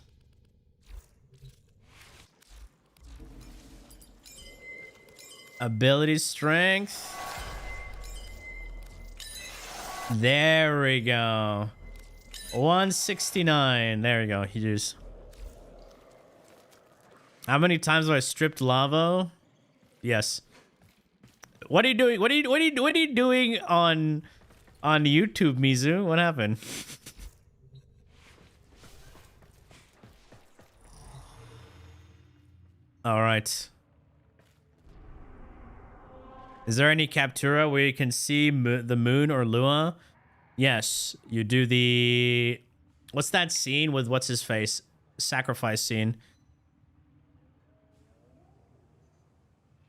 Ability strength. There we go. 169. There we go. Here's. How many times have I stripped lava? Yes. What are you doing? What are you doing on YouTube, Mizu? What happened? All right. Is there any Captura where you can see the moon or Lua? Yes, you do the... What's that scene with what's his face? Sacrifice scene.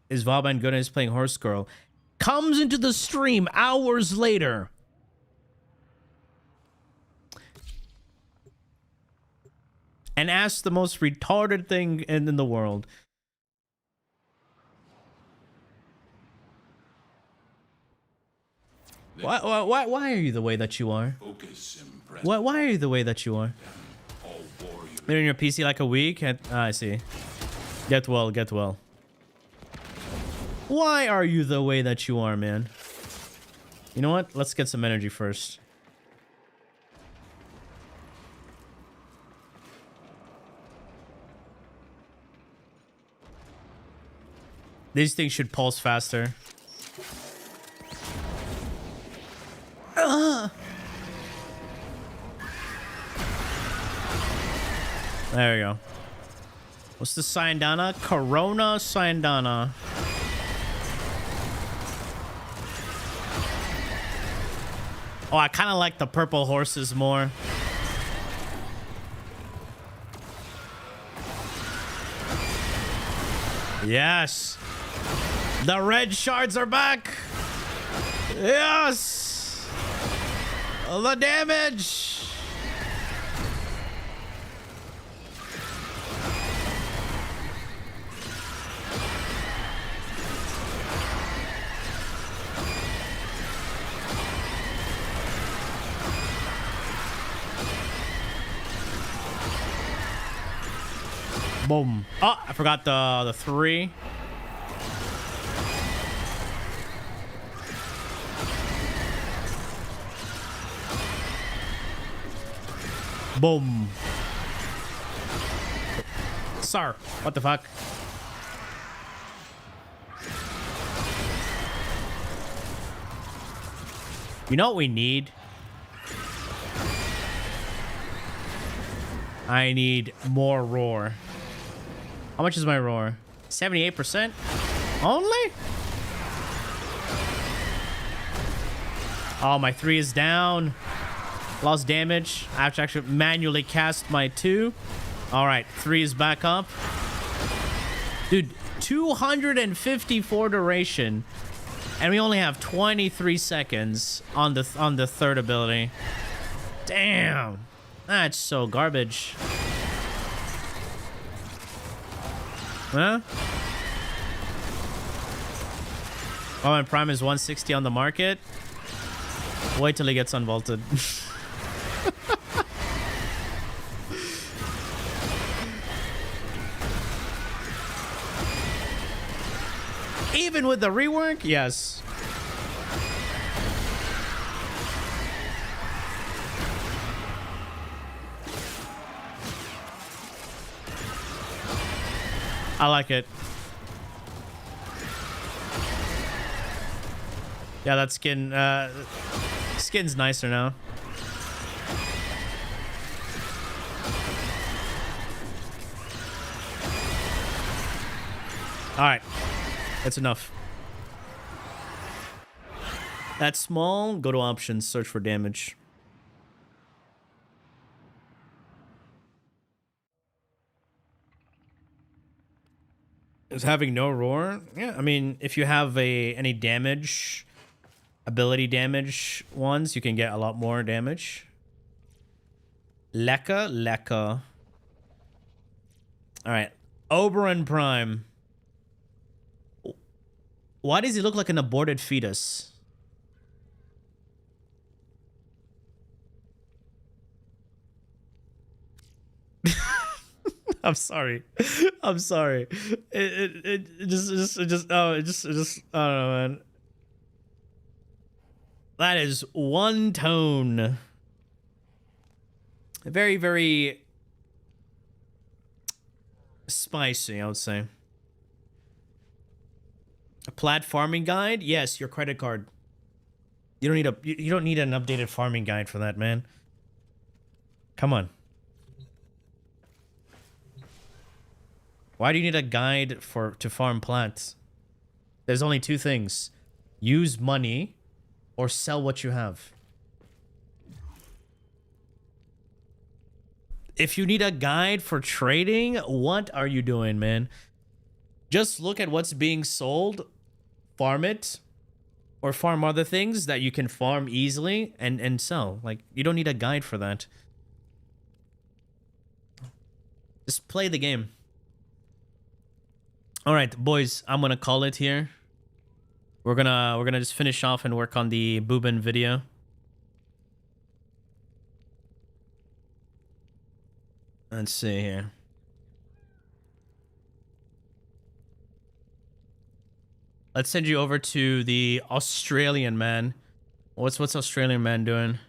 Is Vauban good at playing Horse Girl? Comes into the stream hours later. And asks the most retarded thing in the world. Why are you the way that you are? Why are you the way that you are? Been in your PC like a week? I see. Get well. Why are you the way that you are, man? You know what? Let's get some energy first. These things should pulse faster. There we go. What's the Syandana? Corona Syandana. Oh, I kind of like the purple horses more. Yes. The red shards are back. Yes. The damage. Boom. Oh, I forgot the 3. Boom. Sir, what the fuck? You know what we need? I need more roar. How much is my roar? 78%? Only? Oh, my 3 is down. Lost damage. I have to actually manually cast my 2. All right, 3 is back up. Dude, 254 duration. And we only have 23 seconds on the third ability. Damn. That's so garbage. Huh? Oh, and Prime is 160 on the market. Wait till he gets unvaulted. Even with the rework? Yes. I like it. Yeah, that skin Skin's nicer now. Alright. That's enough. That's small. Go to options. Search for damage. Is having no roar? Yeah, I mean, if you have any damage, ability damage ones, you can get a lot more damage. Lekka. Alright. Oberon Prime. Why does he look like an aborted fetus? I'm sorry. I'm sorry. It just I don't know, man. That is one tone. Very, very spicy, I would say. A Plaid farming guide? Yes, your credit card. You don't need an updated farming guide for that, man. Come on. Why do you need a guide to farm plants? There's only two things. Use money or sell what you have. If you need a guide for trading, what are you doing, man? Just look at what's being sold, farm it, or farm other things that you can farm easily and sell. Like, you don't need a guide for that. Just play the game. All right, boys, I'm gonna call it here. We're gonna just finish off and work on the Boobin video. Let's see here. Let's send you over to the Australian man. What's Australian man doing?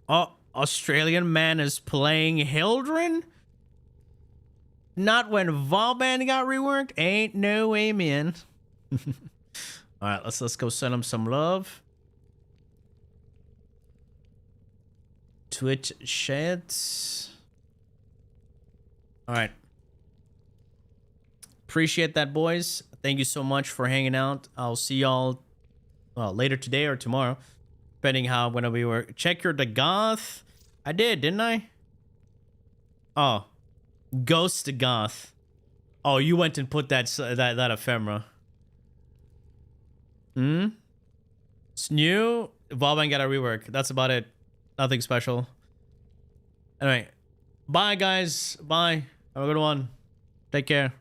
Oh, Australian man is playing Hildren? Not when Vauban got reworked? Ain't no way, man. Alright, let's go send him some love. Twitch chats. Alright. Appreciate that, boys. Thank you so much for hanging out. I'll see y'all later today or tomorrow, depending how when we were. Check your Dagoth. I did, didn't I? Oh, Ghost Goth. Oh, you went and put that ephemera. It's new. Vauban got a rework. That's about it. Nothing special. Anyway, bye guys. Bye. Have a good one. Take care.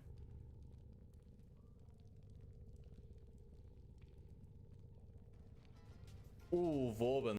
Ooh, Vauban.